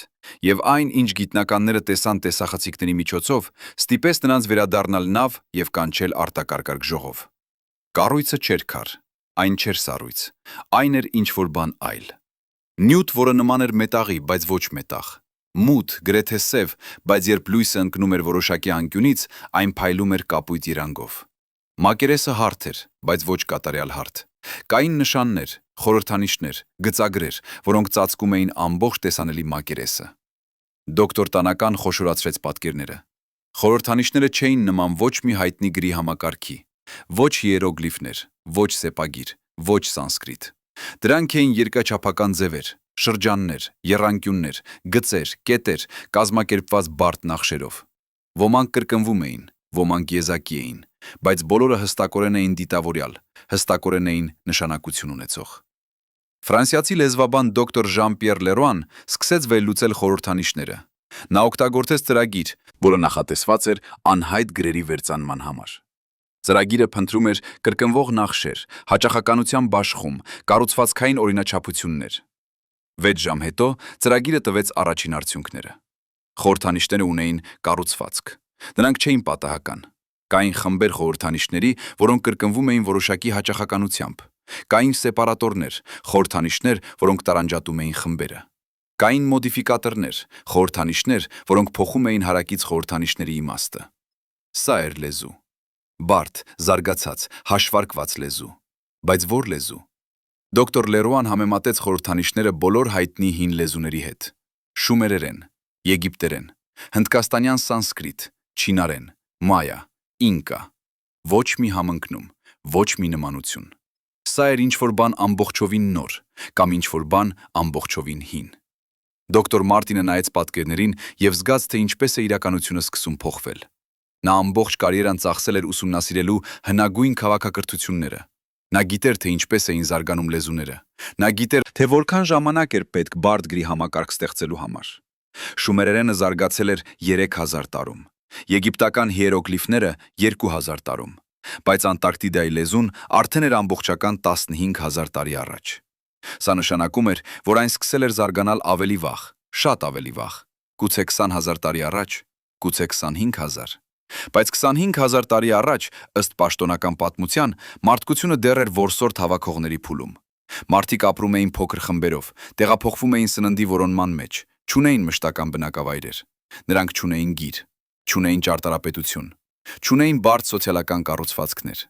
եւ այն, ինչ գիտնականները տեսան տեսախցիկների միջոցով, ստիպեց նրանց վերադառնալ նավ եւ կանչել արտակարգ ժողով։ Կառույցը չէր քար, այն չէր սառույց, այն էր ինչ-որ բան այլ։ Նյութ, որը նման էր մետաղի, բայց ոչ մետաղ։ Մութ, գրեթե սև, բայց երբ լույսը ընկնում էր որոշակի անկյունից, այն փայլում էր կապույտ երանգով։ Մակերեսը հարթ էր, բայց ոչ կատարյալ հարթ։ Կային նշաններ, խորհրդանիշներ, գծագրեր, որոնք ծածկում էին ամբողջ տեսանելի մակերեսը։ Դոկտոր Տանական խոշորացրեց պատկերները։ Խորհրդանիշները չէին նման ոչ մի հայտնի գրի համակարգի, ոչ հիերոգլիֆներ, ոչ սեպագիր, ոչ սանսկրիտ։ Դրանք էին երկրաչափական ձևեր, շրջաններ, եռանկյուններ, գծեր, կետեր, կազմակերպված բարդ նախշերով։ Ոմանք կրկնվում էին, ոմանք եզակի էին, բայց բոլորը հստակորեն էին դիտավորյալ, հստակորեն էին նշանակություն ունեցող։ Ֆրանսիացի լեզվաբան դոկտոր Ժան-Պիեր Լերոան սկսեց վերլուծել խորհրդանիշները։ Նա օգտագործեց ծրագիր, որը նախատեսված էր անհայտ գրերի վերծանման համար։ Ծրագիրը փնտրում էր կրկնվող նախշեր, հաճախականության բաշխում, կառուցվածքային օրինաչափություններ։ 6 ժամ հետո ծրագիրը տվեց առաջին արդյունքները։ Խորհրդանիշները ունեին կառուցվածք։ Դրանք չէին պատահական։ Կային խմբեր խորհրդանիշների, որոնք կրկնվում էին որոշակի հաճախականությամբ։ Կային սեպարատորներ, խորհրդանիշներ, որոնք տարանջատում էին խմբերը։ Կային մոդիֆիկատորներ, խորհրդանիշներ, որոնք փոխում էին հարակից խորհրդանիշների իմաստը։ Սա էր լեզու։ Բարդ, զարգացած, հաշվարկված լեզու։ Բայց ո՞ր լեզու։ Դոկտոր Լերոան համեմատեց խորհրդանիշները բոլոր հայտնի հին լեզուների հետ։ Շումերերեն, եգիպտերեն, հնդկաստանյան սանսկրիտ, չինարեն, մայա, ինկա։ Ոչ մի համընկնում, ոչ մի նմանություն։ Սա էր ինչ-որ բան ամբողջովին նոր, կամ ինչ-որ բան ամբողջովին հին։ Դոկտոր Մարտինը նայեց պատկերներին եւ զգաց, թե ինչպես է իրականությունը սկսում փոխվել։ Նա ամբողջ կարիերան ծախսել էր ուսումնասիրելու հնագույն քաղաքակրթությունները։ Նա գիտեր, թե ինչպես էին զարգանում լեզուները։ Նա գիտեր, թե որքան ժամանակ էր պետք բարդ գրի համակարգ ստեղծելու համար։ Շումերերենը զարգացել էր 3000 տարում, եգիպտական հիերոգլիֆները 2000 տարում, բայց Անտարկտիդայի լեզուն արդեն էր ամբողջական 15000 տարի առաջ։ Սա նշանակում էր, որ այն սկսել էր զարգանալ ավելի վաղ, շատ ավելի վաղ, գուցե 20000 տարի առաջ, գուցե 25000։ Բայց 25000 տարի առաջ, ըստ պաշտոնական պատմության, մարդկությունը դեռ էր որսորդ հավաքողների փուլում։ Մարդիկ ապրում էին փոքր խմբերով, տեղափոխվում էին սննդի որոնման մեջ, չունեին մշտական բնակավայրեր։ Նրանք չունեին գիր, չունեին ճարտարապետություն, չունեին բարդ սոցիալական կառուցվածքներ։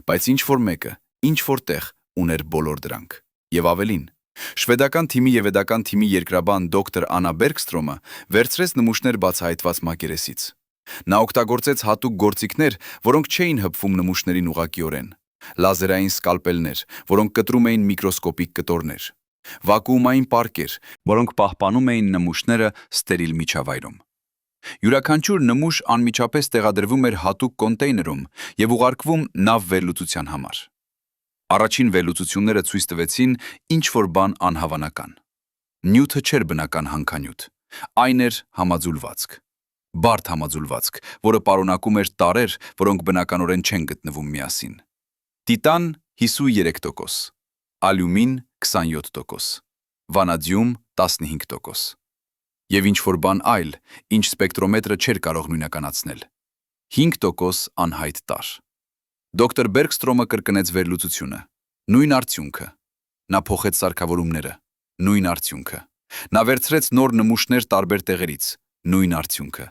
Բայց ինչ-որ մեկը, ինչ-որ տեղ ուներ բոլոր դրանք։ Եվ ավելին, շվեդական թիմի եւ վեդական թիմի երկրաբան դոկտոր Աննա Բերգստրոմը վերցրեց նմուշներ բացահայտված մակերեսից։ Նա օգտագործեց հատուկ գործիքներ, որոնք չէին հպվում նմուշներին ուղղակիորեն։ Լազերային սկալպելներ, որոնք կտրում էին միկրոսկոպիկ կտորներ։ Վակուումային պարկեր, որոնք պահպանում էին նմուշները ստերիլ միջավայրում։ Յուրաքանչյուր նմուշ անմիջապես տեղադրվում էր հատուկ կոնտեյներում եւ ուղարկվում նավ վերլուծության համար։ Առաջին վերլուծությունները ցույց տվեցին ինչ-որ բան անհավանական։ Նյութը չէր բնական հանքանյութ, այն էր համաձուլվածք։ Բարդ համաձուլվածք, որը պարունակում էր տարրեր, որոնք բնականորեն չեն գտնվում միասին։ Տիտան 53%, ալյումին 27%, վանադիում 15%։ Եվ ինչ-որ բան այլ, ինչ սպեկտրոմետրը չէր կարող նույնականացնել։ 5% անհայտ տարր։ Դոկտոր Բերգստրոմը կրկնեց վերլուծությունը։ Նույն արդյունքը։ Նա փոխեց սարքավորումները։ Նույն արդյունքը։ Նա վերցրեց նոր նմուշներ տարբեր տեղերից։ Նույն արդյունքը։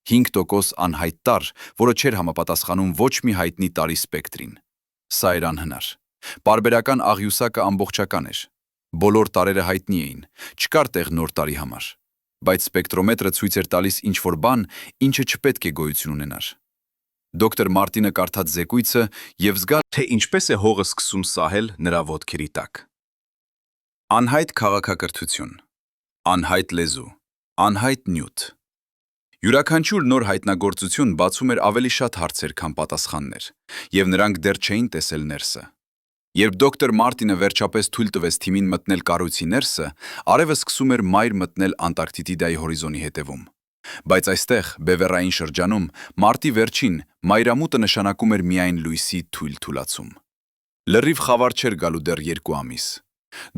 5% անհայտ տարր, որը չէր համապատասխանում ոչ մի հայտնի տարի սպեկտրին։ Սա էր անհնար։ Պարբերական աղյուսակը ամբողջական էր։ Բոլոր տարրերը հայտնի էին, չկար տեղ նոր տարի համար։ Բայց սպեկտրոմետրը ցույց էր տալիս ինչ-որ բան, ինչը չպետք է գոյություն ունենար։ Դոկտոր Մարտինը կարդաց զեկույցը եւ զգաց, թե ինչպես է հողը սկսում սահել նրա ոտքերի տակ։ Անհայտ քաղաքակրթություն։ Անհայտ լեզու, անհայտ նյութ։ Յուրաքանչյուր նոր հայտնագործություն բացում էր ավելի շատ հարցեր, քան պատասխաններ, եւ նրանք դեռ չէին տեսել ներսը։ Երբ դոկտոր Մարտինը վերջապես թույլ տվեց թիմին մտնել կառույցի ներսը, արևը սկսում էր մայր մտնել Անտարկտիդայի հորիզոնի հետևում։ Բայց այստեղ, բևեռային շրջանում, մարտի վերջին, մայրամուտը նշանակում էր միայն լույսի թույլ թուլացում։ Լրիվ խավար չէր գալու դեռ 2 ամիս։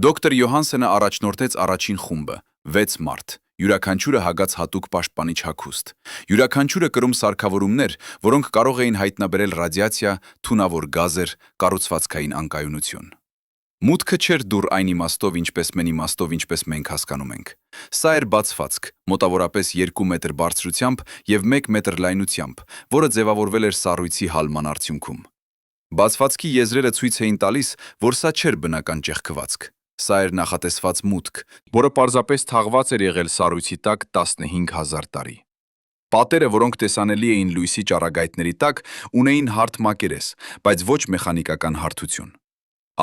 Դոկտոր Յոհանսենը առաջնորդեց առաջին խումբը, 6 մարդ, յուրաքանչյուրը հագած հատուկ պաշտպանիչ հագուստ, յուրաքանչյուրը կրում սարքավորումներ, որոնք կարող էին հայտնաբերել ռադիացիա, թունավոր գազեր, կառուցվածքային անկայունություն։ Մուտքը չէր դուր այն իմաստով, ինչպես մենք հասկանում ենք։ Սա էր բացվածք, մոտավորապես 2 մետր բարձրությամբ եւ 1 մետր լայնությամբ, որը ձևավորվել էր սառույցի հալման արդյունքում։ Բացվածքի եզրերը ցույց էին տալիս, որ սա չէր բնական ճեղքվածք։ Սա էր նախատեսված մուտք, որը պարզապես թաղված էր եղել սառույցի տակ 15000 տարի։ Պատերը, որոնք տեսանելի էին լույսի ճառագայթների տակ, ունեին հարթ մակերես, բայց ոչ մեխանիկական հարթություն։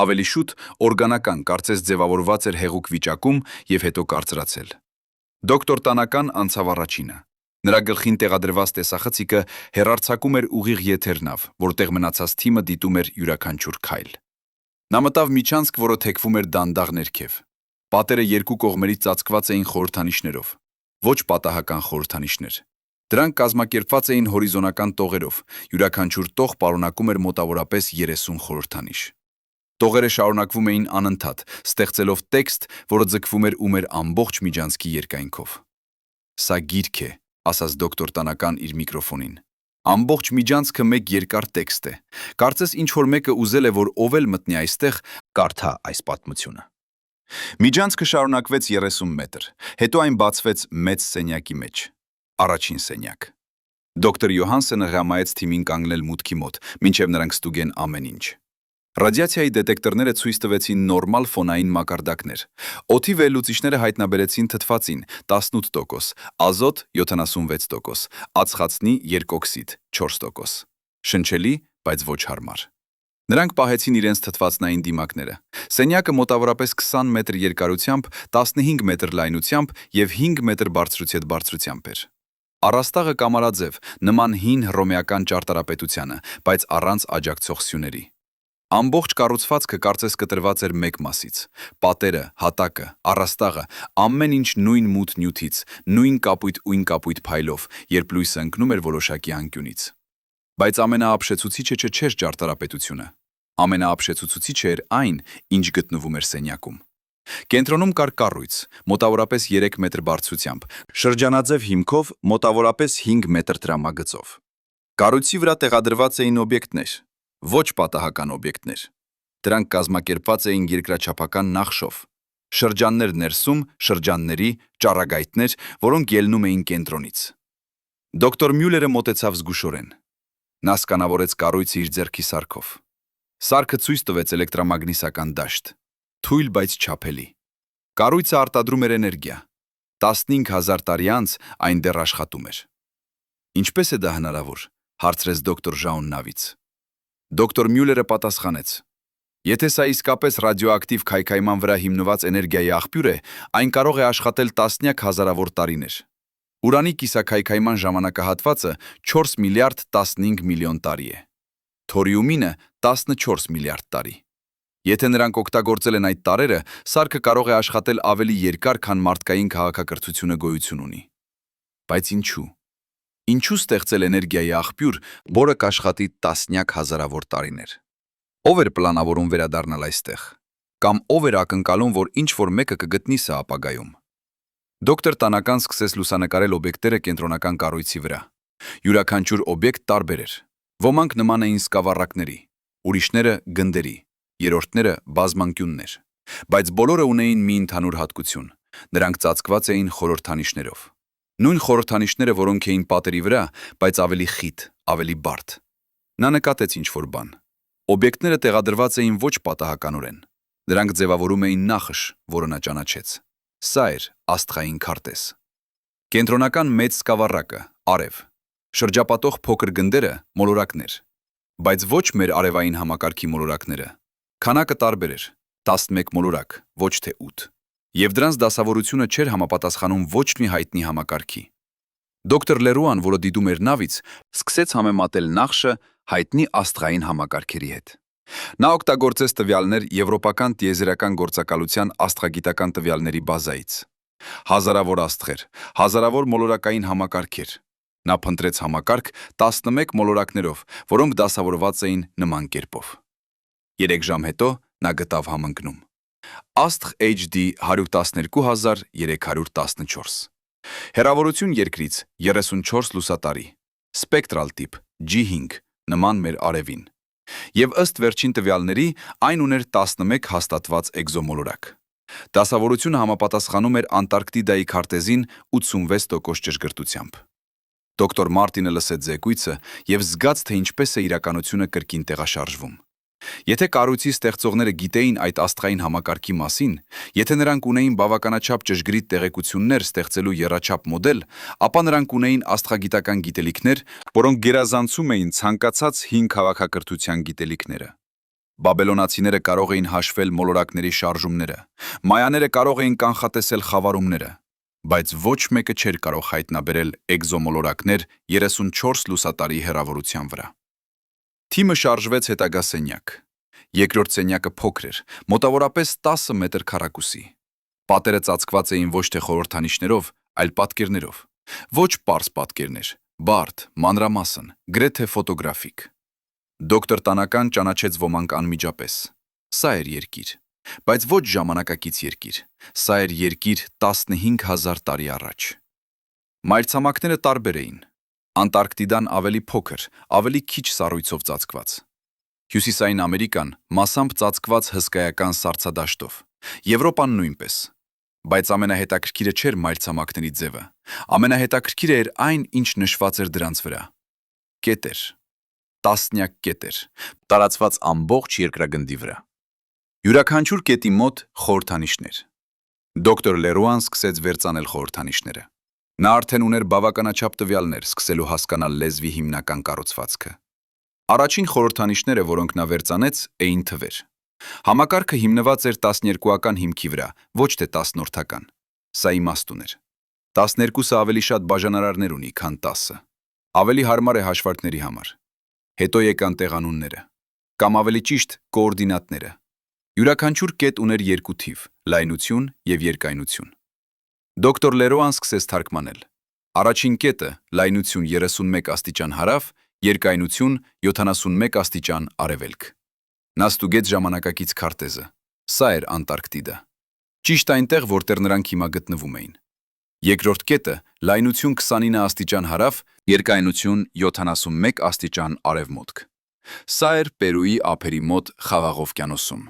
Ավելի շուտ օրգանական, կարծես ձևավորված էր հեղուկ վիճակում եւ հետո կարծրացել։ Դոկտոր Տանական անցավ առաջինը։ Նրա գլխին տեղադրված տեսախցիկը հեռարձակում էր ուղիղ եթերնավ, որտեղ մնացած թիմը դիտում էր յուրաքանչյուր քայլ։ Նա մտավ միջանցք, որը թեքվում էր դանդաղ ներքև։ Պատերը երկու կողմերից ծածկված էին խորհրդանիշներով։ Ոչ պատահական խորհրդանիշներ։ Դրանք կազմակերպված էին հորիզոնական տողերով, յուրաքանչյուր տող պարունակում էր մոտավորապես 30 խորհրդանիշ։ Տողերը շարունակվում էին անընդհատ, ստեղծելով տեքստ, որը ձգվում էր ու մեր ամբողջ միջանցքի երկայնքով։ Սա գիրք է, ասաց դոկտոր Տանական իր միկրոֆոնին։ Ամբողջ միջանցքը մեկ երկար տեքստ է։ Կարծես ինչ-որ մեկը ուզել է, որ ով էլ մտնի այստեղ, կարդա այս պատմությունը։ Միջանցքը շարունակվեց 30 մետր, հետո այն բացվեց մեծ սենյակի մեջ։ Առաջին սենյակ։ Դոկտոր Յոհանսենը հրամայեց թիմին կանգնել մուտքի մոտ, մինչև նրանք ստուգեն ամեն ինչ։ Ռադիացիայի դետեկտորները ցույց տվեցին նորմալ ֆոնային մակարդակներ։ Օդի վերլուծիչները հայտնաբերեցին թթվածին 18%, ազոտ 76%, ածխածնի երկօքսիդ 4%։ Շնչելի, բայց ոչ հարմար։ Նրանք պահեցին իրենց թթվածնային դիմակները։ Սենյակը մոտավորապես 20 մետր երկարությամբ, 15 մետր լայնությամբ եւ 5 մետր բարձրությամբ էր։ Առաստաղը կամարաձև, նման հին հռոմեական ճարտարապետությանը, բայց առանց աջակցող սյուների։ Ամբողջ կառուցվածքը կարծես կտրված էր մեկ մասից։ Պատերը, հատակը, առաստաղը, ամեն ինչ նույն մութ նյութից, նույն կապույտ կապույտ փայլով, երբ լույսը ընկնում էր որոշակի անկյունից։ Բայց ամենաապշեցուցիչը չէր ճարտարապետությունը։ Ամենաապշեցուցիչը էր այն, ինչ գտնվում էր սենյակում։ Կենտրոնում կար կառույց, մոտավորապես 3 մետր բարձրությամբ, շրջանաձև հիմքով, մոտավորապես 5 մետր տրամագծով։ Կառույցի վրա տեղադրված էին օբյեկտներ, ոչ պատահական օբյեկտներ։ Դրանք կազմակերպված էին երկրաչափական նախշով։ Շրջաններ ներսում, շրջանների, ճառագայթներ, որոնք ելնում էին կենտրոնից։ Դոկտոր Մյուլերը մոտեցավ զգուշորեն։ Նա սկանավորեց կառույցը իր ձեռքի սարքով։ Սարքը ցույց տվեց էլեկտրամագնիսական դաշտ։ Թույլ, բայց չափելի։ Կառույցը արտադրում էր էներգիա։ 15000 տարի անց այն դեռ աշխատում էր։ Ինչպես է դա հնարավոր, հարցրեց դոկտոր Ժաուն նավից։ Դոկտոր Մյուլերը պատասխանեց. Եթե սա իսկապես ռադիոակտիվ քայքայման վրա հիմնված էներգիայի աղբյուր է, այն կարող է աշխատել տասնյակ հազարավոր տարիներ։ Ուրանի կիսաքայքայման ժամանակահատվածը 4 միլիարդ 15 միլիոն տարի է։ Թորիումինը 14 միլիարդ տարի։ Եթե նրանք օգտագործել են այդ տարրերը, սարքը կարող է աշխատել ավելի երկար, քան մարդկային քաղաքակրթությունը գոյություն ունի։ Բայց ինչու։ Ինչու ստեղծել էներգիայի աղբյուր, որը կաշխատի տասնյակ հազարավոր տարիներ։ Ով էր պլանավորում վերադառնալ այստեղ։ Կամ ով էր ակնկալում, որ ինչ-որ մեկը կգտնի սա ապագայում։ Դոկտոր Տանական սկսեց լուսանկարել օբյեկտները կենտրոնական կառույցի վրա։ Յուրաքանչյուր օբյեկտ տարբեր էր։ Ոմանք նման էին սկավառակների, ուրիշները գնդերի, երրորդները բազմանկյուններ։ Բայց բոլորը ունեին մի ընդհանուր հատկություն։ Նրանք ծածկված էին խորհրդանիշներով։ Նույն խորհրդանիշները, որոնք էին պատերի վրա, բայց ավելի խիտ, ավելի բարդ։ Նա նկատեց ինչ-որ բան։ Օբյեկտները տեղադրված էին ոչ պատահականորեն։ Դրանք ձևավորում էին նախշ, որը նա ճանաչեց։ Սա էր աստղային քարտեզ։ Կենտրոնական մեծ սկավառակը, արև։ Շրջապատող փոքր գնդերը, մոլորակներ։ Բայց ոչ մեր արևային համակարգի մոլորակները։ Քանակը տարբեր էր, 11 մոլորակ, ոչ թե 8։ Եվ դրանց դասավորությունը չէր համապատասխանում ոչ մի հայտնի համակարգի։ Դոկտոր Լերուան, որը դիտում էր նավից, սկսեց համեմատել նախշը հայտնի աստղային համակարգերի հետ։ Նա օգտագործեց տվյալներ եվրոպական տիեզերական գործակալության աստղագիտական տվյալների բազայից։ Հազարավոր աստղեր, հազարավոր մոլորակային համակարգեր։ Նա փնտրեց համակարգ 11 մոլորակներով, որոնք դասավորված էին նման կերպով։ 3 ժամ հետո նա գտավ համընկնում։ Աստղ HD 112314, հեռավորություն երկրից 34 լուսատարի, սպեկտրալ տիպ G5, նման մեր արևին, և ըստ վերջին տվյալների այն ուներ 11 հաստատված էկզոմոլորակ։ Դասավորությունը համապատասխանում էր Անտարկտիդայի քարտեզին 86% ճշգրտությամբ։ Դոկտոր Մարտինը լսեց զեկույցը և զգաց, թե ինչպես է իրականությունը կրկին տեղաշարժվում։ Եթե կառույցի ստեղծողները գիտեին այդ աստղային համակարգի մասին, եթե նրանք ունեին բավականաչափ ճշգրիտ տեղեկություններ ստեղծելու եռաչափ մոդել, ապա նրանք ունեին աստղագիտական գիտելիքներ, որոնք գերազանցում էին ցանկացած հին քաղաքակրթության գիտելիքները։ Բաբելոնացիները կարող էին հաշվել մոլորակների շարժումները, մայաները կարող էին կանխատեսել խավարումները, բայց ոչ մեկը չէր կարող հայտնաբերել էկզոմոլորակներ 34 լուսատարի հեռավորության վրա։ Թիմը շարժվեց հետագա սենյակ։ Երկրորդ սենյակը փոքր էր, մոտավորապես 10 մետր քառակուսի։ Պատերը ծածկված էին ոչ թե խորհրդանիշներով, այլ պատկերներով։ Ոչ պարզ պատկերներ, բարդ, մանրամասն, գրեթե ֆոտոգրաֆիկ։ Դոկտոր Տանական ճանաչեց ոմանք անմիջապես։ Սա էր երկիր, բայց ոչ ժամանակակից երկիր։ Սա էր երկիր 15000 տարի առաջ։ Մայրցամաքները տարբեր էին։ Անտարկտիդան ավելի փոքր, ավելի քիչ սառույցով ծածկված։ Հյուսիսային Ամերիկան մասամբ ծածկված հսկայական սառցադաշտով, Եվրոպան նույնպես։ Բայց ամենահետաքրքիրը չէր մայրցամաքների ձևը, ամենահետաքրքիրը էր այն, ինչ նշված էր դրանց վրա։ Կետեր, տասնյակ կետեր, տարածված ամբողջ երկրագնդի վրա։ Յուրաքանչյուր կետի մոտ խորհրդանիշներ։ Դոկտոր Լերուան սկսեց վերծանել խորհրդանիշները։ Նա արդեն ուներ բավականաչափ տվյալներ, սկսելու հասկանալ լեզվի հիմնական կառուցվածքը։ Առաջին խորհրդանիշները, որոնք նա վերծանեց, էին թվեր։ Համակարգը հիմնված էր 12-ական հիմքի վրա, ոչ թե 10-որդական։ Սա իմաստ ուներ։ 12-ը ավելի շատ բաժանարարներ ունի, քան 10-ը։ Ավելի հարմար է հաշվարկների համար։ Հետո եկան տեղանունները, կամ ավելի ճիշտ կոորդինատները։ Յուրաքանչյուր կետ ուներ երկու թիվ՝ լայնություն և երկայնություն։ Դոկտոր Լերուան սկսեց թարգմանել։ Առաջին կետը՝ լայնություն 31 աստիճան հարավ, երկայնություն 71 աստիճան արևելք։ Նա ստուգեց ժամանակակից քարտեզը։ Սա էր Անտարկտիդա։ Ճիշտ այնտեղ, որտեղ նրանք հիմա գտնվում էին։ Երկրորդ կետը՝ լայնություն 29 աստիճան հարավ, երկայնություն 71 աստիճան արևմուտք։ Սա էր Պերուի ափերի մոտ Խաղաղ օվկիանոսում։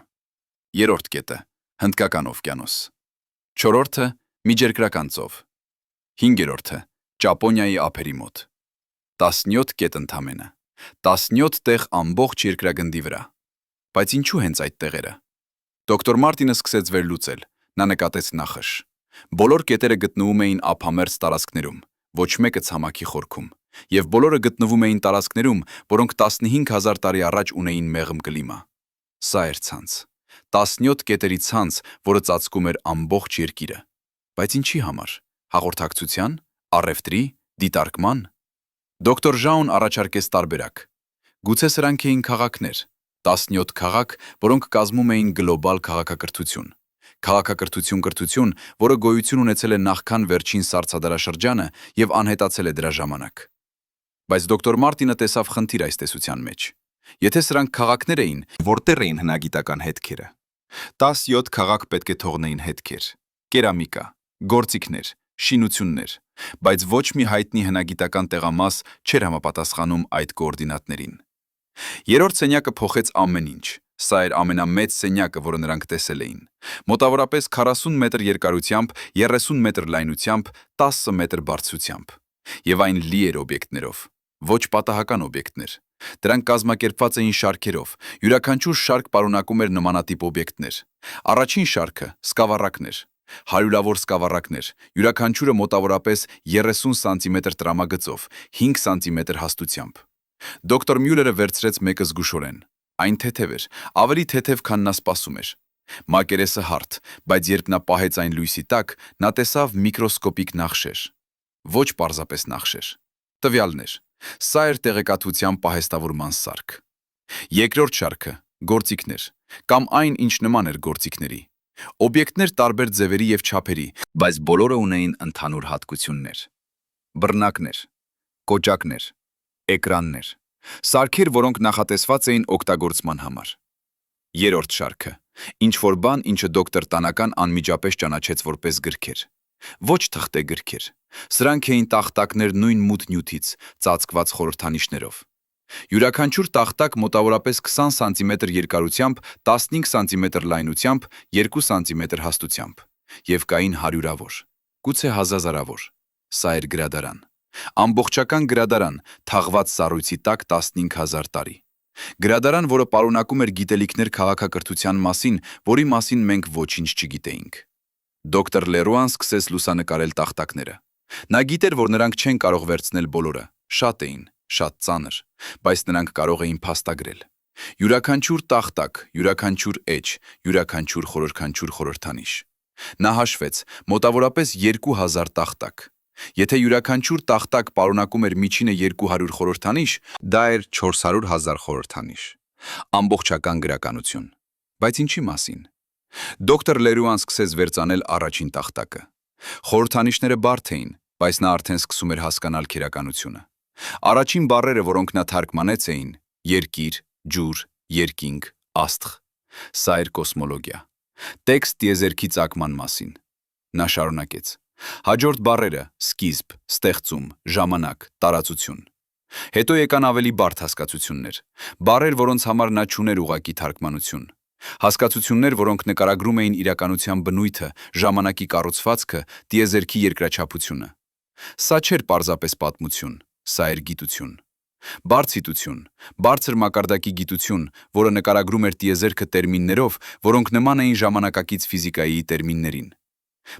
Երրորդ կետը՝ Հնդկական օվկիանոս։ Չորրորդը՝ Միջերկրական ծով։ Հինգերորդը՝ Ճապոնիայի ափերի մոտ։ 17 կետ ընդամենը։ 17 տեղ ամբողջ երկրագնդի վրա։ Բայց ինչու հենց այդ տեղերը։ Դոկտոր Մարտինը սկսեց վերլուծել։ Նա նկատեց նախշ։ Բոլոր կետերը գտնվում էին ափամերձ տարածքներում, ոչ մեկը ցամաքի խորքում, և բոլորը գտնվում էին տարածքներում, որոնք 15000 տարի առաջ ունեին մեղմ կլիմա։ Սա էր ցանց։ 17 կետերի ցանց, որը ծածկում էր ամբողջ երկիրը։ Բայց ինչի համար։ Հաղորդակցության, առևտրի, դիտարկման։ Դոկտոր Ժաուն առաջարկեց տարբերակ։ Գուցե սրանք էին քաղաքներ, 17 քաղաք, որոնք կազմում էին գլոբալ քաղաքակրթություն։ Քաղաքակրթություն, որը գոյություն ունեցել է նախքան վերջին սառցադարաշրջանը և անհետացել է դրա ժամանակ։ Բայց դոկտոր Մարտինը տեսավ խնդիր այս տեսության մեջ։ Եթե սրանք քաղաքներ էին, որտեղ էին հնագիտական հետքերը։ 17 քաղաք պետք է թողնեին հետքեր, կերամիկա, գործիքներ, շինություններ, բայց ոչ մի հայտնի հնագիտական տեղամաս չէր համապատասխանում այդ կոորդինատներին։ Երրորդ սենյակը փոխեց ամեն ինչ։ Սա էր ամենամեծ սենյակը, որը նրանք տեսել էին։ Մոտավորապես 40 մետր երկարությամբ, 30 մետր լայնությամբ, 10 մետր բարձրությամբ։ Եվ այն լի էր օբյեկտներով։ Ոչ պատահական օբյեկտներ։ Դրանք կազմակերպված էին շարքերով, յուրաքանչյուր շարք պարունակում էր նմանատիպ օբյեկտներ։ Առաջին շարքը սկավառակներ, հարյուրավոր սկավառակներ, յուրաքանչյուրը մոտավորապես 30 սանտիմետր տրամագծով, 5 սանտիմետր հաստությամբ։ Դոկտոր Մյուլերը վերցրեց մեկը զգուշորեն։ Այն թեթև էր, ավելի թեթև, քան նա սպասում էր։ Մակերեսը հարթ, բայց երբ նա պահեց այն լույսի տակ, նա տեսավ միկրոսկոպիկ նախշեր։ Ոչ պարզապես նախշեր։ Տվյալներ։ Սա էր տեղեկատվության պահեստավորման սարք։ Երկրորդ շարքը՝ գործիքներ, կամ այն, ինչ նման էր գործիքների։ Օբյեկտներ տարբեր ձևերի և չափերի, բայց բոլորը ունեին ընդհանուր հատկություններ։ Բռնակներ, կոճակներ, էկրաններ, սարքեր, որոնք նախատեսված էին օգտագործման համար։ Երրորդ շարքը՝ ինչ-որ բան, ինչը դոկտոր Տանական անմիջապես ճանաչեց որպես գրքեր։ Ոչ թղթե գրքեր։ Սրանք էին տախտակներ նույն մութ նյութից, ծածկված խորհրդանիշներով։ Յուրաքանչյուր տախտակ մոտավորապես 20 սանտիմետր երկարությամբ, 15 սանտիմետր լայնությամբ, 2 սանտիմետր հաստությամբ, և կային հարյուրավոր, գուցե հազարավոր։ Սա էր գրադարան։ Ամբողջական գրադարան, թաղված սառույցի տակ 15,000 տարի։ Գրադարան, որը պարունակում էր գիտելիքներ քաղաքակրթության մասին, որի մասին մենք ոչինչ չգիտեինք։ Դոկտոր Լերուան սկսեց լուսանկարել տախտակները։ Նա գիտեր, որ նրանք չեն կարող վերցնել բոլորը, շատ էին, շատ ծանր, բայց նրանք կարող էին փաստագրել։ Յուրաքանչյուր տախտակ, յուրաքանչյուր էջ, յուրաքանչյուր խորհրդանիշ։ Նա հաշվեց, մոտավորապես 2000 տախտակ։ Եթե յուրաքանչյուր տախտակ պարունակում էր միջինը 200 խորհրդանիշ, դա էր 400,000 խորհրդանիշ։ Ամբողջական գրականություն։ Բայց ինչի մասին։ Դոկտոր Լերուան սկսեց վերծանել առաջին տախտակը։ Խորհրդանիշները բարդ էին, բայց նա արդեն սկսում էր հասկանալ քերականությունը։ Առաջին բառերը, որոնք նա թարգմանեց էին երկիր, ջուր, երկինք, աստղ։ Սա էր կոսմոլոգիա։ Տեքստ տիեզերքի ծագման մասին։ Նա շարունակեց. Հաջորդ բառերը՝ սկիզբ, ստեղծում, ժամանակ, տարածություն։ Հետո եկան ավելի բարդ հասկացություններ։ Բառեր, որոնց համար նա չուներ ուղղակի թարգմանություն։ Հասկացություններ, որոնք նկարագրում էին իրականության բնույթը, ժամանակի կառուցվածքը, տիեզերքի երկրաչափությունը։ Սա չէր պարզապես պատմություն, սա էր գիտություն։ Բարձիտություն, բարձր մակարդակի գիտություն, որը նկարագրում էր տիեզերքը տերմիններով, որոնք նման էին ժամանակակից ֆիզիկայի տերմիններին։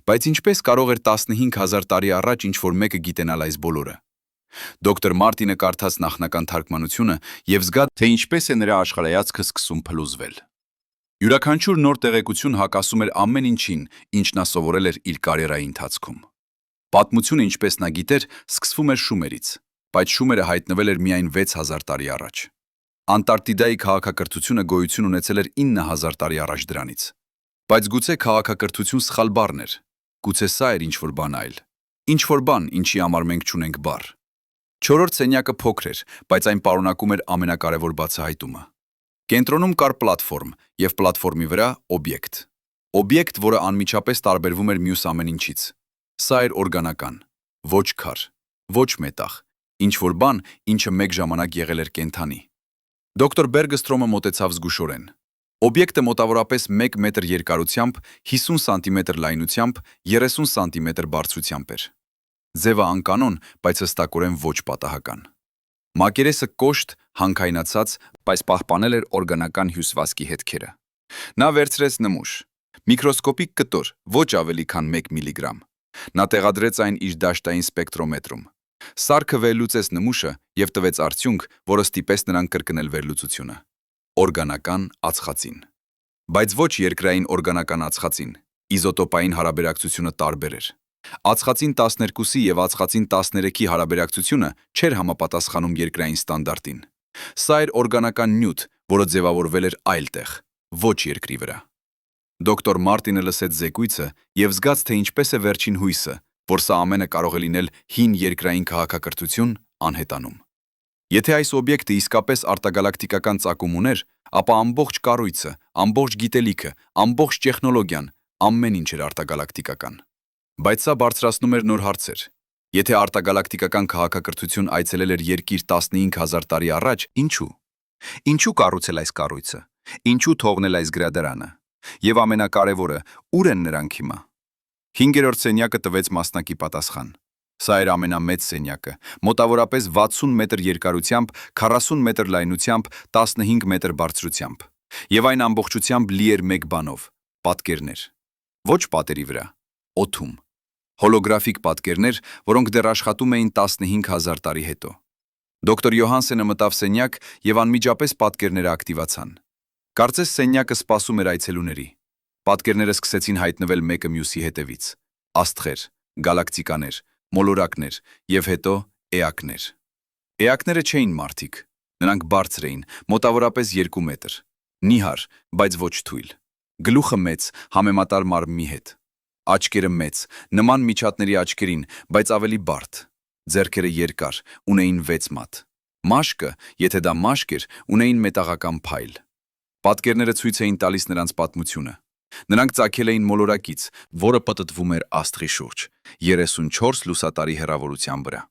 Բայց ինչպես կարող էր 15,000 տարի առաջ ինչ-որ մեկը գիտենալ այս բոլորը։ Դոկտոր Մարտինը կարդաց նախնական թարգմանությունը և զգաց, թե ինչպես է նրա աշխարհայացքը սկսում փլուզվել։ Յուրաքանչյուր նոր տեղեկություն հակասում էր ամեն ինչին, ինչ նա սովորել էր իր կարիերայի ընթացքում։ Պատմությունը, ինչպես նա գիտեր, սկսվում էր Շումերից, բայց Շումերը հայտնվել էր միայն 6000 տարի առաջ։ Անտարկտիդայի քաղաքակրթությունը գոյություն ունեցել էր 9000 տարի առաջ դրանից։ Բայց գուցե քաղաքակրթություն սխալ բառն էր, գուցե սա էր ինչ-որ բան այլ։ Ինչ-որ բան, ինչի համար մենք չունենք բառ։ Չորրորդ սենյակը փոքր էր, բայց այն պարունակում էր ամենակարևոր բացահայտումը։ Կենտրոնում կար պլատֆորմ և պլատֆորմի վրա օբյեկտ։ Օբյեկտ, որը անմիջապես տարբերվում էր մյուս ամեն ինչից։ Սա էր օրգանական, ոչ քար, ոչ մետաղ, ինչ-որ բան, ինչը մեկ ժամանակ եղել էր կենդանի։ Դոկտոր Բերգստրոմը մոտեցավ զգուշորեն։ Օբյեկտը մոտավորապես 1 մետր երկարությամբ, 50 սանտիմետր լայնությամբ, 30 սանտիմետր բարձրությամբ էր։ Ձևը անկանոն, բայց հստակորեն ոչ պատահական։ Մակերեսը կոշտ, հանքայնացած, բայց պահպանել էր օրգանական հյուսվածքի հետքերը։ Նա վերցրեց նմուշ։ Միկրոսկոպիկ կտոր, ոչ ավելի քան 1 միլիգրամ։ Նա տեղադրեց այն իր դաշտային սպեկտրոմետրում։ Սարքը վերլուծեց նմուշը և տվեց արդյունք, որը ստիպեց նրան կրկնել վերլուծությունը։ Օրգանական ածխածին։ Բայց ոչ երկրային օրգանական ածխածին, իզոտոպային հարաբերակցությունը տարբեր էր։ Ածխածին 12-ի և ածխածին 13-ի հարաբերակցությունը չէր համապատասխանում երկրային ստանդարտին։ Սա էր օրգանական նյութ, որը ձևավորվել էր այլ տեղ, ոչ երկրի վրա։ Դոկտոր Մարտինը լսեց զեկույցը և զգաց, թե ինչպես է վերջին հույսը, որ սա ամենը կարող է լինել հին երկրային քաղաքակրթություն, անհետանում։ Եթե այս օբյեկտը իսկապես արտագալակտիկական ծագում ուներ, ապա ամբողջ կառույցը, ամբողջ գիտելիքը, ամբողջ տեխնոլոգիան, ամեն ինչ էր արտագալակտիկական։ Բայց սա բարձրացնում էր նոր հարցեր։ Եթե արտագալակտիկական քաղաքակրթություն այցելել էր երկիր 15000 տարի առաջ, ինչու։ Ինչու կառուցել այս կառույցը։ Ինչու թողնել այս գրադարանը։ Եվ ամենակարևորը, ուր են նրանք հիմա։ 5-րդ սենյակը տվեց մասնակի պատասխան։ Սա էր ամենամեծ սենյակը, մոտավորապես 60 մետր երկարությամբ, 40 մետր լայնությամբ, 15 մետր բարձրությամբ։ Եվ այն ամբողջությամբ լի էր մեկ բանով՝ պատկերներ։ Ոչ պատերի վրա, օդում։ Հոլոգրաֆիկ պատկերներ, որոնք դեռ աշխատում էին 15000 տարի հետո։ Դոկտոր Յոհանսենը մտավ սենյակ և անմիջապես պատկերները ակտիվացան։ Կարծես սենյակը սպասում էր այցելուների։ Պատկերները սկսեցին հայտնվել մեկը մյուսի հետևից. աստղեր, գալակտիկաներ, մոլորակներ եւ հետո էակներ։ Էակները չէին մարդիկ, նրանք բարձր էին, մոտավորապես 2 մետր, նիհար, բայց ոչ թույլ, գլուխը մեծ, համեմատար մարմնի հետ, աչքերը մեծ, նման միջատների աչքերին, բայց ավելի բարդ, ձեռքերը երկար, ունեին 6 մատ, մաշկը, եթե դա մաշկ էր, ունեին մետաղական փայլ։ Պատկերները ցույց էին տալիս նրանց պատմությունը։ Նրանք ծագել էին մոլորակից, որը պտտվում էր աստղի շուրջ, 34 լուսատարի հեռավորության վրա։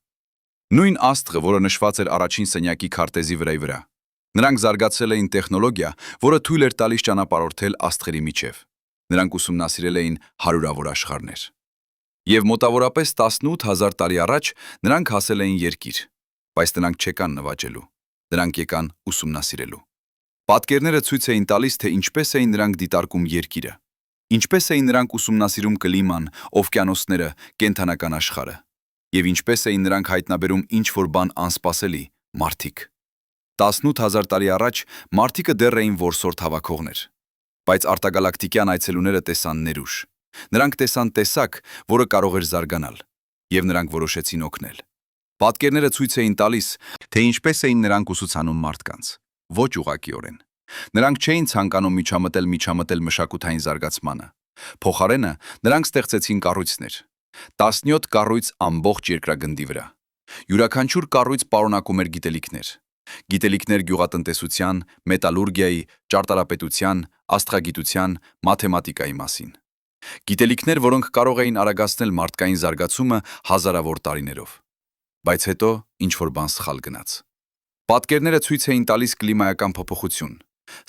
Նույն աստղը, որը նշված էր առաջին սենյակի քարտեզի վրա։ Նրանք զարգացրել էին տեխնոլոգիա, որը թույլ էր տալիս ճանապարհորդել աստղերի միջև։ Նրանք ուսումնասիրել էին հարյուրավոր աշխարհներ։ Եվ մոտավորապես 18000 տարի առաջ նրանք հասել էին երկիր, բայց նրանք չեկան նվաճելու, նրանք եկան ուսումնասիրելու։ Պատկերները ցույց էին տալիս, թե ինչպես էին նրանք դիտարկում երկիրը, ինչպես էին նրանք ուսումնասիրում կլիման, օվկիանոսները, կենդանական աշխարհը, եւ ինչպես էին նրանք հայտնաբերում ինչ-որ բան անսպասելի՝ մարդիկ։ 18000 տարի առաջ մարդիկը դեռ էին որսորդ հավաքողներ, բայց արտագալակտիկյան այցելուները տեսան ներուժ։ Նրանք տեսան տեսակ, որը կարող էր զարգանալ, եւ նրանք որոշեցին օգնել։ Պատկերները ցույց էին տալիս, թե ինչպես էին նրանք ուսուցանում մարդկանց, ոչ ուղղակիորեն։ Նրանք չէին ցանկանում միջամտել մշակութային զարգացմանը։ Փոխարենը նրանք ստեղծեցին կառույցներ, 17 կառույց ամբողջ երկրագնդի վրա։ Յուրաքանչյուր կառույց պարունակում էր գիտելիքներ գյուղատնտեսության, մետալուրգիայի, ճարտարապետության, աստղագիտության, մաթեմատիկայի մասին։ Գիտելիքներ, որոնք կարող էին արագացնել մարդկային զարգացումը հազարավոր տարիներով։ Բայց հետո ինչ-որ բան սխալ գնաց։ Պատկերները ցույց էին տալիս կլիմայական փոփոխություն,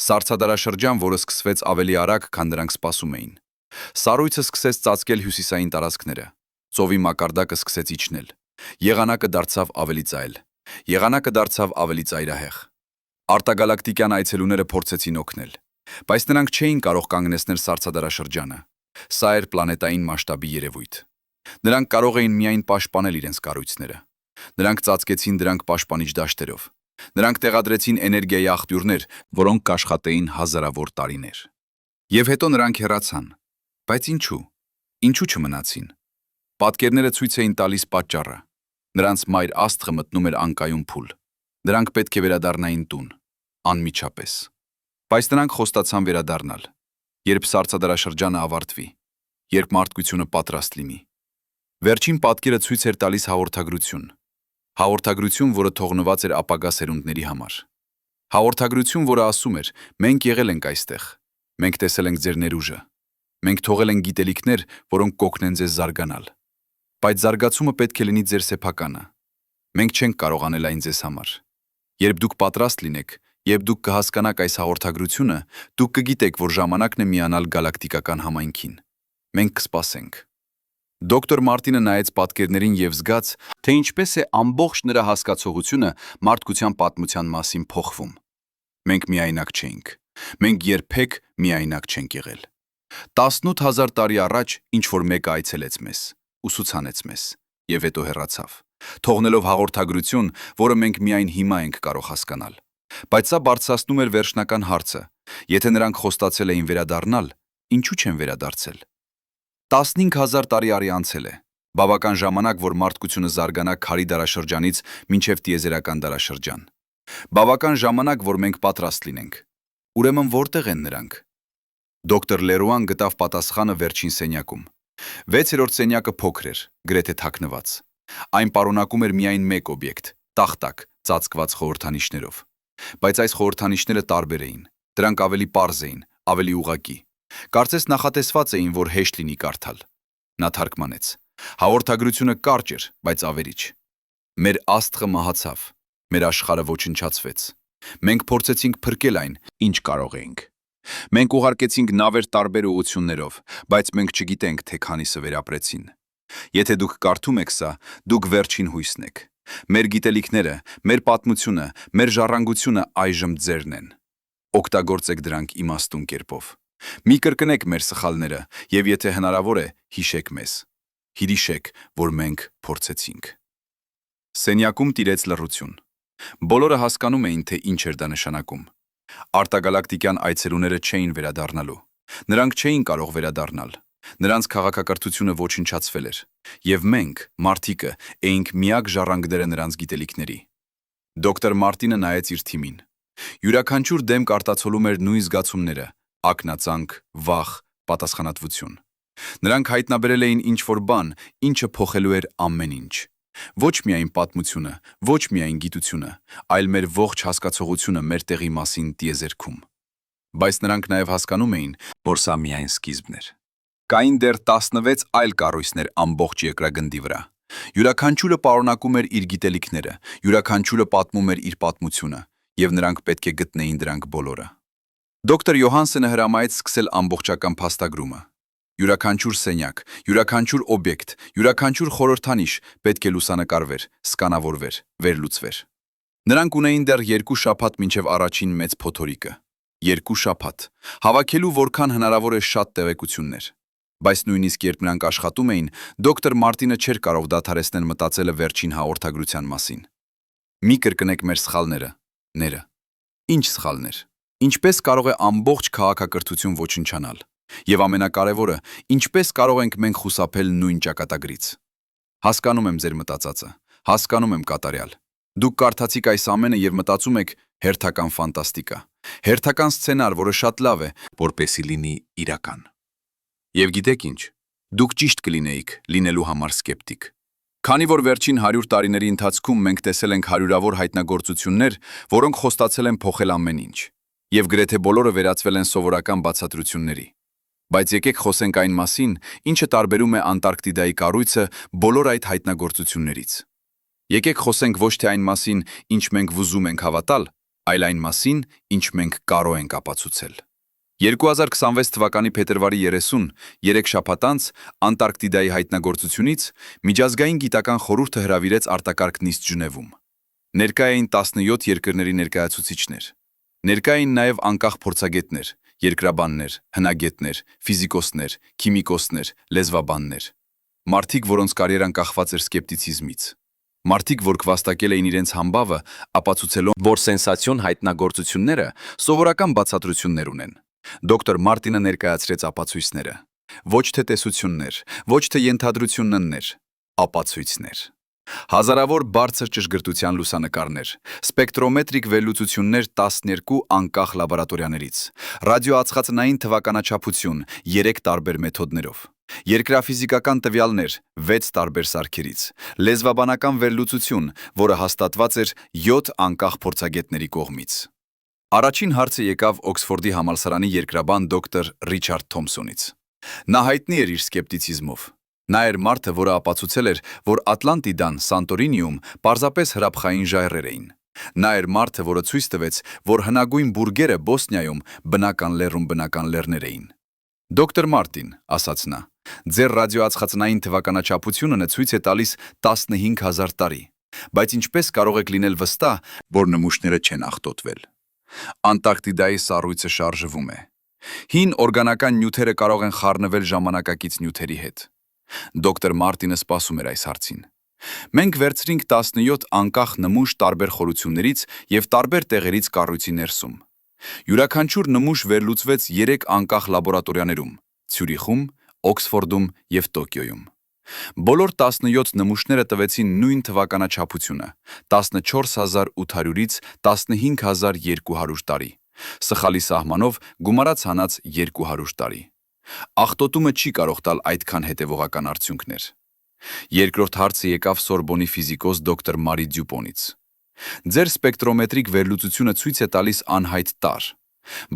սառցադարաշրջան, որը սկսվեց ավելի արագ, քան նրանք սպասում էին։ Սառույցը սկսեց ծածկել հյուսիսային տարածքները, ծովի մակարդակը սկսեց իջնել, եղանակը դարձավ ավելի ծայր, եղանակը դարձավ ավելի ծայրահեղ։ Արտագալակտիկյան այցելուները փորձեցին օգնել, բայց նրանք չէին կարող կանգնեցնել սառցադարաշրջանը։ Սա էր պլանետային մասշտաբի երևույթ։ Նրանք կարող էին միայն պաշտպանել իրենց կառույցները։ Նրանք ծածկեցին դրանք պաշտպանիչ դաշտերով։ Նրանք տեղադրեցին էներգիայի աղբյուրներ, որոնք կաշխատեին հազարավոր տարիներ։ Եվ հետո նրանք հեռացան։ Բայց ինչու։ Ինչու չմնացին։ Պատկերները ցույց էին տալիս պատճառը։ Նրանց մայր աստղը մտնում էր անկայուն փուլ։ Նրանք պետք է վերադառնային տուն, անմիջապես։ Բայց նրանք խոստացան վերադառնալ, երբ սառցադարաշրջանը ավարտվի, երբ մարդկությունը պատրաստ լինի։ Վերջին պատկերը ցույց էր տալիս հաղորդագրություն, որը թողնված էր ապագա սերունդների համար։ Հաղորդագրություն, որը ասում էր. մենք եղել ենք այստեղ, մենք տեսել ենք ձեր ներուժը, մենք թողել ենք գիտելիքներ, որոնք կօգնեն ձեզ զարգանալ։ Բայց զարգացումը պետք է լինի ձեր սեփականը։ Մենք չենք կարող անել այն ձեզ համար։ Երբ դուք պատրաստ լինեք, երբ դուք կհասկանաք այս հաղորդագրությունը, դուք կգիտեք, որ ժամանակն է միանալ գալակտիկական համայնքին։ Մենք կսպասենք։ Դոկտոր Մարտինը նայեց պատկերներին եւ զգաց, թե ինչպես է ամբողջ նրա հասկացողությունը մարդկության պատմության մասին փոխվում։ Մենք միայնակ չէինք։ Մենք երբեք միայնակ չենք եղել։ 18000 տարի առաջ ինչ-որ մեկը այցելեց մեզ, ուսուցանեց մեզ եւ հետո հեռացավ, թողնելով հաղորդագրություն, որը մենք միայն հիմա ենք կարող հասկանալ։ Բայց սա բարձրացնում էր վերջնական հարցը. եթե նրանք խոստացել էին վերադառնալ, ինչու չեն վերադարձել։ 15000 տարի անցել է, բավական ժամանակ, որ մարդկությունը զարգանա քարի դարաշրջանից մինչև տիեզերական դարաշրջան։ Բավական ժամանակ, որ մենք պատրաստ լինենք։ Ուրեմն որտեղ են նրանք։ Դոկտոր Լերուան գտավ պատասխանը վերջին սենյակում։ 6-րդ սենյակը փոքր էր, գրեթե թաքնված։ Այն պարունակում էր միայն մեկ օբյեկտ՝ տախտակ, ծածկված խորհրդանիշներով։ Բայց այս խորհրդանիշները տարբեր էին, դրանք ավելի պարզ էին, ավելի ուղղակի։ Կարծես նախատեսված էին, որ հեշտ լինի կարդալ։ Նա թարգմանեց. հաղորդագրությունը կարճ էր, բայց ավերիչ։ Մեր աստղը մահացավ, մեր աշխարհը ոչնչացվեց։ Մենք փորձեցինք փրկել այն, ինչ կարող էինք։ Մենք ուղարկեցինք նավեր տարբեր ուղղություններով, բայց մենք չգիտենք, թե քանիսը վերապրեցին։ Եթե դուք կարդում եք սա, դուք վերջին հույսն եք։ Մեր գիտելիքները, մեր պատմությունը, մեր ժառանգությունը այժմ ձերն են։ Օգտագործեք դրանք իմաստուն կերպով։ Մի կրկնեք մեր սխալները, եւ եթե հնարավոր է, հիշեք մեզ։ Հիշեք, որ մենք փորձեցինք։ Սենյակում տիրեց լռություն։ Բոլորը հասկանում էին, թե ինչ էր դա նշանակում։ Արտագալակտիկյան այցելուները չէին վերադառնալու։ Նրանք չէին կարող վերադառնալ։ Նրանց քաղաքակրթությունը ոչնչացվել էր, եւ մենք, մարդիկը, էինք միակ ժառանգները նրանց գիտելիքների։ Դոկտոր Մարտինը նայեց իր թիմին։ Յուրաքանչյուր դեմք արտացոլում էր նույն զգացումները՝ ակնածանք, վախ, պատասխանատվություն։ Նրանք հայտնաբերել էին ինչ-որ բան, ինչը փոխելու էր ամեն ինչ։ Ոչ միայն պատմությունը, ոչ միայն գիտությունը, այլ մեր ողջ հասկացողությունը մեր տեղի մասին տիեզերքում։ Բայց նրանք նաև հասկանում էին, որ սա միայն սկիզբն էր։ Կային դեռ 16 այլ կառույցներ ամբողջ երկրագնդի վրա։ Յուրաքանչյուրը պարունակում էր իր գիտելիքները, յուրաքանչյուրը պատմում էր իր պատմությունը, եւ նրանք պետք է գտնեին դրանք բոլորը։ Դոկտոր Յոհանսենը հրամայեց սկսել ամբողջական փաստագրումը։ Յուրաքանչյուր սենյակ, յուրաքանչյուր օբյեկտ, յուրաքանչյուր խորհրդանիշ պետք է լուսանկարվեր, սկանավորվեր, վերլուծվեր։ Նրանք ունեին դեռ 2 շաբաթ մինչև առաջին մեծ փոթորիկը։ 2 շաբաթ, հավաքելու որքան հնարավոր է շատ տեղեկություններ։ Բայց նույնիսկ երբ նրանք աշխատում էին, դոկտոր Մարտինը չէր կարող դադարեցնել մտածելը վերջին հաղորդագրության մասին։ Մի կրկնեք մեր սխալները, ները։ Ինչ սխալներ։ Ինչպես կարող է ամբողջ քաղաքակրթություն ոչնչանալ։ Եվ ամենակարևորը, ինչպես կարող ենք մենք խուսափել նույն ճակատագրից։ Հասկանում եմ ձեր մտածածը, հասկանում եմ կատարյալ։ Դուք կարդացիք այս ամենը եւ մտածում եք հերթական ֆանտաստիկա, հերթական սցենար, որը շատ լավ է, որպեսզի լինի իրական։ Եվ գիտեք ինչ, դուք ճիշտ կլինեիք լինելու համար սկեպտիկ։ Քանի որ վերջին 100 տարիների ընթացքում մենք տեսել ենք հարյուրավոր հայտնագործություններ, որոնք խոստացել են փոխել ամեն ինչ, եւ գրեթե բոլորը վերածվել են սովորական բացատրությունների։ Բայց եկեք խոսենք այն մասին, ինչը տարբերում է Անտարկտիդայի կառույցը բոլոր այդ հայտնագործություններից։ Եկեք խոսենք ոչ թե այն մասին, ինչ մենք վուզում ենք հավատալ, այլ այն մասին, ինչ մենք կարող ենք ապացուցել։ 2026 թվականի փետրվարի 30, 3 շաբաթ անց Անտարկտիդայի հայտնագործությունից Միջազգային գիտական խորհուրդը հրավիրեց արտակարգ նիստ Ժնևում։ Ներկա էին 17 երկրների ներկայացուցիչներ։ Ներկա էին նաև անկախ փորձագետներ, երկրաբաններ, հնագետներ, ֆիզիկոսներ, քիմիկոսներ, լեզվաբաններ։ Մարդիկ, որոնց կարիերան կախված էր սկեպտիցիզմից։ Մարդիկ, որ կվաստակել էին իրենց համբավը, ապացուցելով, որ սենսացիոն հայտնագործությունները սովորական բացատրություններ ունեն։ Դոկտոր Մարտինը ներկայացրեց ապացույցները։ Ոչ թե տեսություններ, ոչ թե ենթադրություններ, ապացույցներ։ Հազարավոր բարձր ճշգրտության լուսանկարներ, սպեկտրոմետրիկ վերլուծություններ 12 անկախ լաբորատորիաներից, ռադիոածխածնային թվականաչափություն 3 տարբեր մեթոդներով, երկրաֆիզիկական տվյալներ 6 տարբեր սարքերից, լեզվաբանական վերլուծություն, որը հաստատված էր 7 անկախ փորձագետների կողմից։ Առաջին հարցը եկավ Օքսֆորդի համալսարանի երկրաբան դոկտոր Ռիչարդ Թոմսոնից։ Նա հայտնի էր իր սկեպտիցիզմով։ Նա էր մարդը, որը ապացուցել էր, որ Ատլանտիդան, Սանտորինիում պարզապես հրաբխային ժայռեր էին։ Նա էր մարդը, որը ցույց տվեց, որ հնագույն բուրգերը Բոսնիայում բնական լեռներ էին։ Դոկտոր Մարտին, ասաց նա, ձեր ռադիոածխածնային թվականաչափությունը ցույց է տալիս 15000 տարի, բայց ինչպես կարող եք լինել վստահ, որ նմուշները չեն աղտոտվել։ Անտարկտիդայի սառույցը շարժվում է։ Հին օրգանական նյութերը կարող են խառնվել ժամանակակից նյութերի հետ։ Դոկտոր Մարտինը սպասում էր այս հարցին։ Մենք վերցրինք 17 անկախ նմուշ տարբեր խորություններից եւ տարբեր տեղերից կառույցի ներսում։ Յուրաքանչյուր նմուշ վերլուծվեց 3 անկախ լաբորատորիաներում՝ Ցյուրիխում, Օքսֆորդում եւ Տոկիոյում։ Բոլոր 17 նմուշները տվեցին նույն թվականաչափությունը՝ 14800-ից 15200 տարի, սխալի սահմանով գումարած հանած 200 տարի։ Աղտոտումը չի կարող տալ այդքան հետևողական արդյունքներ։ Երկրորդ հարցը եկավ Սորբոնի ֆիզիկոս դոկտոր Մարի Դյուպոնից։ Ձեր սպեկտրոմետրիկ վերլուծությունը ցույց է տալիս անհայտ տարր,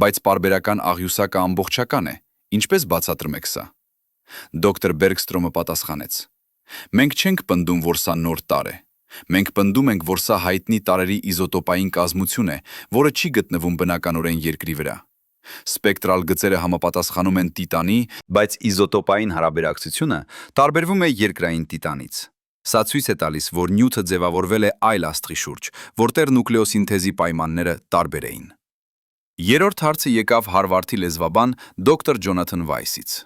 բայց պարբերական աղյուսակը ամբողջական է, ինչպես բացատրում եք սա։ Դոկտոր Բերգստրոմը պատասխանեց. Մենք չենք պնդում, որ սա նոր տարր է։ Մենք պնդում ենք, որ սա հայտնի տարրերի իզոտոպային կազմություն է, որը չի գտնվում բնականորեն երկրի վրա։ Սպեկտրալ գծերը համապատասխանում են տիտանի, բայց իզոտոպային հարաբերակցությունը տարբերվում է երկրային տիտանից։ Սա ցույց է տալիս, որ նյութը ձևավորվել է այլ աստղի շուրջ, որտեղ նուկլեոսինթեզի պայմանները տարբեր էին։ Երրորդ հարցը եկավ Հարվարդի լեզվաբան դոկտոր Ջոնաթան Վայսից։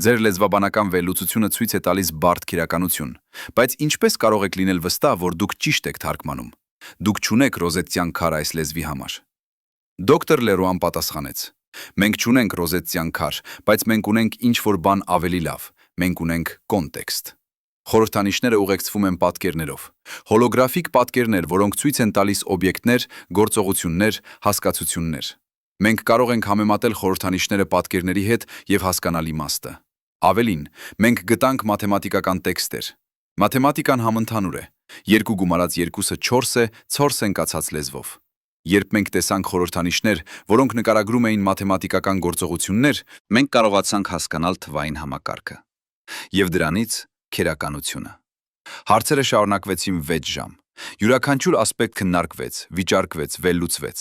Ձեր լեզվաբանական վերլուծությունը ցույց է տալիս բարդ քերականություն, բայց ինչպես կարող եք լինել վստահ, որ դուք ճիշտ եք թարգմանում։ Դուք չունեք ռոզետյան քար այս լեզվի համար։ Դոկտոր Լերուան պատասխանեց. Մենք չունենք ռոզետյան քար, բայց մենք ունենք ինչ-որ բան ավելի լավ, մենք ունենք կոնտեքստ։ Խորհրդանիշները ուղեկցվում են պատկերներով։ Հոլոգրաֆիկ պատկերներ, որոնք ցույց են տալիս օբյեկտներ, գործողություններ, հասկացություններ։ Մենք կարող ենք համեմատել խորհրդանիշները պատկերների հետ եւ հասկանալ իմաստը։ Ավելին, մենք գտանք մաթեմատիկական տեքստեր։ Մաթեմատիկան համընդհանուր է։ 2 գումարած 2-ը 4 է, ցորս ընկացած լեզվով։ Երբ մենք տեսանք խորհրդանիշներ, որոնք նկարագրում էին մաթեմատիկական գործողություններ, մենք կարողացանք հասկանալ թվային համակարգը։ Եվ դրանից քերականությունը։ Հարցերը շարունակվեցին 6 ժամ։ Յուրաքանչյուր ասպեկտ քննարկվեց, վիճարկվեց, վերլուծվեց,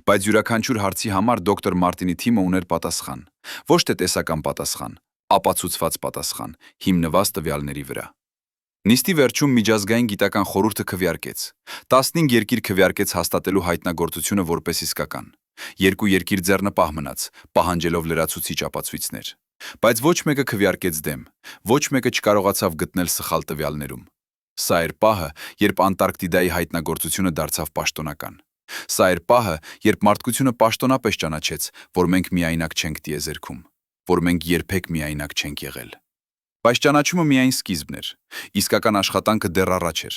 բայց յուրաքանչյուր հարցի համար դոկտոր Մարտինի թիմը ուներ պատասխան։ Ոչ թե տեսական պատասխան, ապացուցված պատասխան, հիմնված տվյալների վրա։ Նիստի վերջում միջազգային գիտական խորհուրդը քվեարկեց։ 15 երկիր քվեարկեց հաստատելու հայտնագործությունը որպես իսկական։ 2 երկիր ձեռնպահ մնաց, պահանջելով լրացուցիչ ապացույցներ։ Բայց ոչ մեկը քվեարկեց դեմ, ոչ մեկը չկարողացավ գտնել սխալ տվյալներում։ Սա էր պահը, երբ Անտարկտիդայի հայտնագործությունը դարձավ պաշտոնական։ Սա էր պահը, երբ մարդկությունը պաշտոնապես ճանաչեց, որ մենք միայնակ չենք տիեզերքում, որ մենք երբեք միայնակ չենք եղել։ Բայց ճանաչումը միայն սկիզբն էր։ Իսկական աշխատանքը դեռ առաջ էր։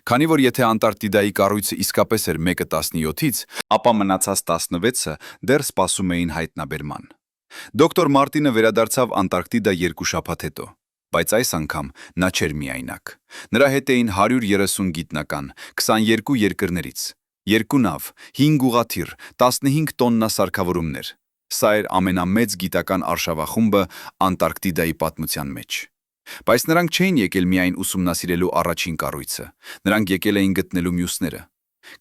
Քանի որ եթե Անտարկտիդայի կառույցը իսկապես էր 1/17-ից, ապա մնացած 16-ը դեռ սպասում էին հայտնաբերման։ Դոկտոր Մարտինը վերադարձավ Անտարկտիդա 2 շաբաթ հետո, բայց այս անգամ նա չէր միայնակ։ Նրա հետ էին 130 գիտնական, 22 երկրներից, 2 նավ, 5 ուղղաթիռ, 15 տոննա սարքավորումներ։ Սա էր ամենամեծ գիտական արշավախումբը Անտարկտիդայի պատմության մեջ։ Բայց նրանք չէին եկել միայն ուսումնասիրելու առաջին կառույցը, նրանք եկել էին գտնելու մյուսները։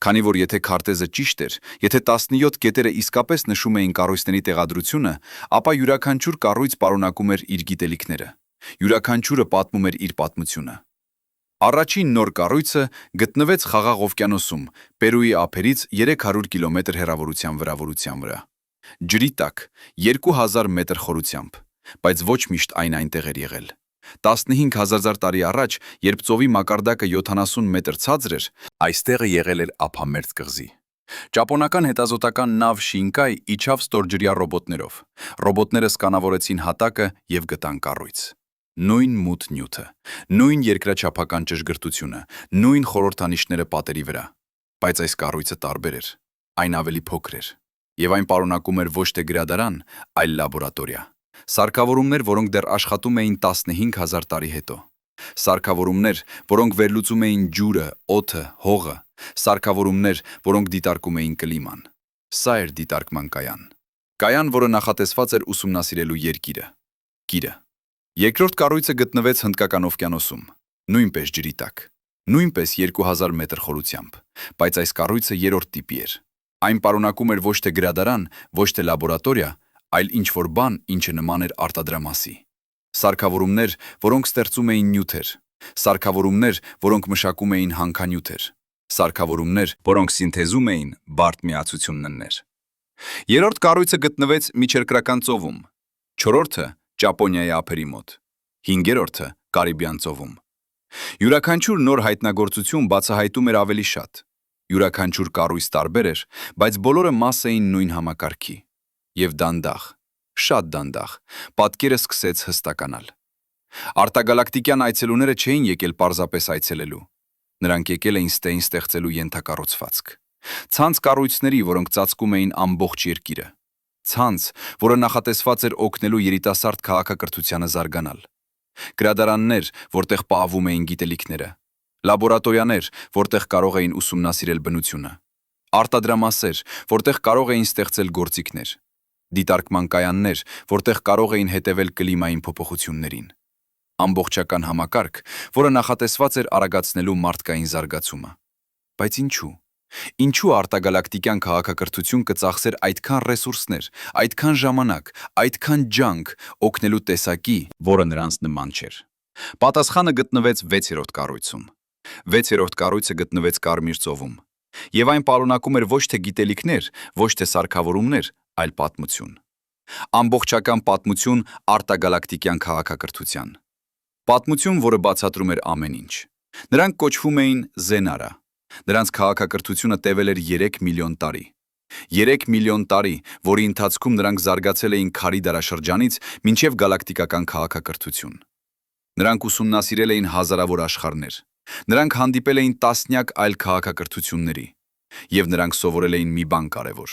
Քանի որ եթե քարտեզը ճիշտ էր, եթե 17 կետերը իսկապես նշում էին կառույցների տեղադրությունը, ապա յուրաքանչյուր կառույց պարունակում էր իր գիտելիքները։ Յուրաքանչյուրը պատմում էր իր պատմությունը։ Առաջին նոր կառույցը գտնվեց Խաղաղ օվկիանոսում, Պերուի ափերից 300 կիլոմետր հեռավորության վրա։ Ջրի տակ, 2000 մետր խորությամբ, բայց ոչ միշտ այն այնտեղ էր եղել։ 15,000 տարի առաջ, երբ ծովի մակարդակը 70 մետր ցածր էր, այստեղը եղել էր ափամերձ կղզի։ Ճապոնական հետազոտական նավ Շինկայ իջավ ստորջրյա ռոբոտներով։ Ռոբոտները սկանավորեցին հատակը եւ գտան կառույց։ Նույն մութ նյութը, նույն երկրաչափական ճշգրտությունը, նույն խորհրդանիշները պատերի վրա։ Բայց այս կառույցը տարբեր էր, այն ավելի փոքր էր։ Եվ այն պարունակում էր ոչ թե գրադարան, այլ լաբորատորիա։ Սարքավորումներ, որոնք դեռ աշխատում էին 15,000 տարի հետո։ Սարքավորումներ, որոնք վերլուծում էին ջուրը, օդը, հողը։ Սարքավորումներ, որոնք դիտարկում էին կլիման։ Սա էր դիտարկման կայան։ Կայան, որը նախատեսված էր ուսումնասիրելու երկիրը։ Կիրը։ Երկրորդ կառույցը գտնվեց Հնդկական օվկիանոսում, նույնպես ջրի տակ, նույնպես 2000 մետր խորությամբ, բայց այս կառույցը երրորդ տիպի էր։ Այն պարունակում էր ոչ թե գրադարան, ոչ թե լաբորատորիա, այլ ինչ-որ բան, ինչը նման էր արտադրամասի։ Սարքավորումներ, որոնք ստեղծում էին նյութեր։ Սարքավորումներ, որոնք մշակում էին հանքանյութեր։ Սարքավորումներ, որոնք սինթեզում էին բարդ միացություններ։ Երրորդ կառույցը գտնվեց Միջերկրական ծովում, չորրորդը Ճապոնիայի ափերի մոտ, 5-րդը Կարիբյան ծովում։ Յուրաքանչյուր նոր հայտնագործություն բացահայտում էր ավելի շատ։ Յուրաքանչյուր կառույց տարբեր էր, բայց բոլորը մաս էին նույն համակարգի։ Եվ դանդաղ, շատ դանդաղ, պատկերը սկսեց հստականալ։ Արտագալակտիկյան այցելուները չէին եկել պարզապես այցելելու։ Նրանք եկել էին ստեին ստեղծելու ենթակառուցվածք։ Ցանց կառույցների, որոնք ծածկում էին ամբողջ երկիրը։ Ցանց, որը նախատեսված էր օգնելու երիտասարդ քաղաքակրթությանը զարգանալ։ Գրադարաններ, որտեղ պահվում էին գիտելիքները։ Լաբորատորիաներ, որտեղ կարող էին ուսումնասիրել բնությունը։ Արտադրամասեր, որտեղ կարող էին ստեղծել գործիքներ։ Դիտարկման կայաններ, որտեղ կարող էին հետևել կլիմային փոփոխություններին։ Ամբողջական համակարգ, որը նախատեսված էր արագացնելու մարդկային զարգացումը։ Բայց ինչու։ Ինչու արտագալակտիկյան քաղաքակրթություն կծախսեր այդքան ռեսուրսներ, այդքան ժամանակ, այդքան ջանք օգնելու տեսակի, որը նրանց նման չէր։ Պատասխանը գտնվեց 6-րդ կառույցում։ 6-րդ կառույցը գտնվեց Կարմիր ծովում, եւ այն պարունակում էր ոչ թե գիտելիքներ, ոչ թե սարքավորումներ, այլ պատմություն։ Ամբողջական պատմություն արտագալակտիկյան քաղաքակրթության։ Պատմություն, որը բացատրում էր ամեն ինչ։ Նրանք կոչվում էին Զենարա։ Նրանց քաղաքակրթությունը տևել էր 3 միլիոն տարի։ 3 միլիոն տարի, որի ընթացքում նրանք զարգացել էին քարի դարաշրջանից մինչև գալակտիկական քաղաքակրթություն։ Նրանք ուսումնասիրել էին հազարավոր աշխարհներ։ Նրանք հանդիպել էին տասնյակ այլ քաղաքակրթությունների, եւ նրանք սովորել էին մի բան կարևոր.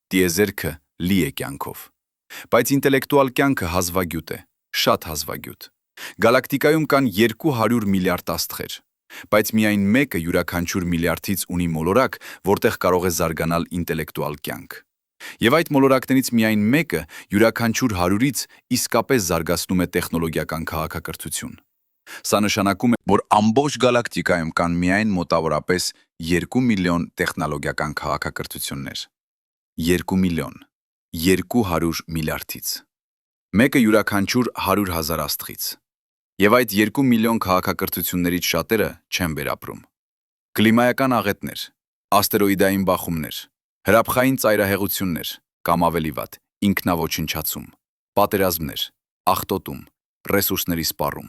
տիեզերքը լի է կյանքով։ Բայց ինտելեկտուալ կյանքը հազվագյուտ է, շատ հազվագյուտ։ Գալակտիկայում կան 200 միլիարդ աստղեր, բայց միայն մեկը յուրաքանչյուր միլիարդից ունի մոլորակ, որտեղ կարող է զարգանալ ինտելեկտուալ կյանք։ Եվ այդ մոլորակներից միայն մեկը յուրաքանչյուր 100-ից իսկապես զարգացնում է տեխնոլոգիական քաղաքակրթություն։ Սա նշանակում է, որ ամբողջ գալակտիկայում կան միայն մոտավորապես 2 միլիոն տեխնոլոգիական քաղաքակրթություններ։ 2 միլիոն, 200 միլիարդից։ Մեկը յուրաքանչյուր 100,000 աստղից։ Եվ այդ 2 միլիոն քաղաքակրթություններից շատերը չեն վերապրում։ Կլիմայական աղետներ, աստերոիդային բախումներ, հրաբխային ծայրահեղություններ, կամ ավելի վատ, ինքնաոչնչացում, պատերազմներ, աղտոտում, ռեսուրսների սպառում։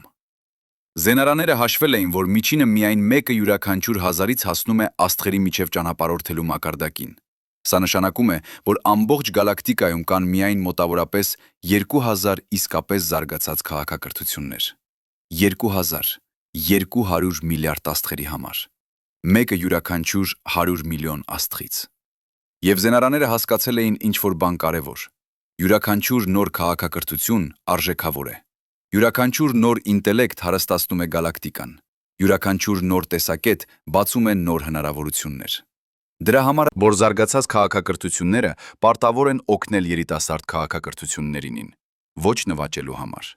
Զենարաները հաշվել էին, որ միջինը միայն մեկը յուրաքանչյուր 1000-ից հասնում է աստղերի միջև ճանապարհորդելու մակարդակին։ Սա նշանակում է, որ ամբողջ գալակտիկայում կան միայն մոտավորապես 2000 իսկապես զարգացած քաղաքակրթություններ։ 2000, 200 միլիարդ աստղերի համար։ Մեկը յուրաքանչյուր 100 միլիոն աստղից։ Եվ զենարաները հասկացել էին ինչ-որ բան կարևոր։ Յուրաքանչյուր նոր քաղաքակրթություն արժեքավոր է։ Յուրաքանչյուր նոր ինտելեկտ հարստացնում է գալակտիկան։ Յուրաքանչյուր նոր տեսակետ բացում է նոր հնարավորություններ։ Դրա համար, որ զարգացած քաղաքակրթությունները պարտավոր են օգնել երիտասարդ քաղաքակրթություններին, ոչ նվաճելու համար,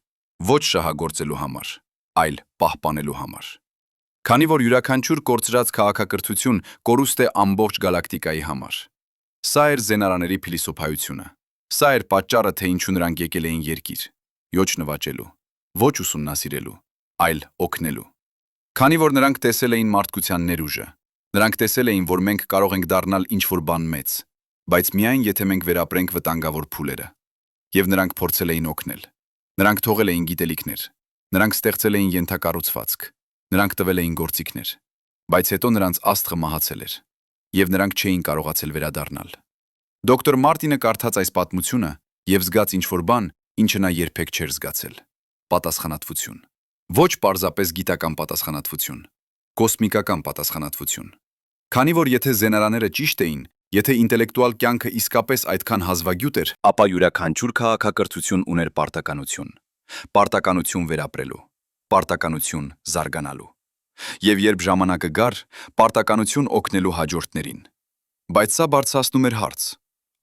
ոչ շահագործելու համար, այլ պահպանելու համար։ Քանի որ յուրաքանչյուր կորցրած քաղաքակրթություն կորուստ է ամբողջ գալակտիկայի համար։ Սա էր զենարաների փիլիսոփայությունը։ Սա էր պատճառը, թե ինչու նրանք եկել էին երկիր, ոչ նվաճելու, ոչ ուսումնասիրելու, այլ օգնելու։ Քանի որ նրանք տեսել էին մարդկության ներուժը, նրանք տեսել էին, որ մենք կարող ենք դառնալ ինչ-որ բան մեծ, բայց միայն եթե մենք վերապրենք վտանգավոր փուլերը։ Եվ նրանք փորձել էին օգնել։ Նրանք թողել էին գիտելիքներ, նրանք ստեղծել էին ենթակառուցվածք, նրանք տվել էին գործիքներ, բայց հետո նրանց աստղը մահացել էր, եւ նրանք չէին կարողացել վերադառնալ։ Դոկտոր Մարտինը կարդաց այս պատմությունը եւ զգաց ինչ-որ բան, ինչը նա երբեք չէր զգացել։ Պատասխանատվություն։ Ոչ պարզապես գիտական պատասխանատվություն, կոսմիկական պատասխանատվություն։ Քանի որ եթե զենարաները ճիշտ էին, եթե ինտելեկտուալ կյանքը իսկապես այդքան հազվագյուտ էր, ապա յուրաքանչյուր քաղաքակրթություն ուներ պարտականություն։ Պարտականություն վերապրելու, պարտականություն զարգանալու։ Եվ երբ ժամանակը գար, պարտականություն օգնելու հաջորդներին։ Բայց սա բարձրացնում էր հարց.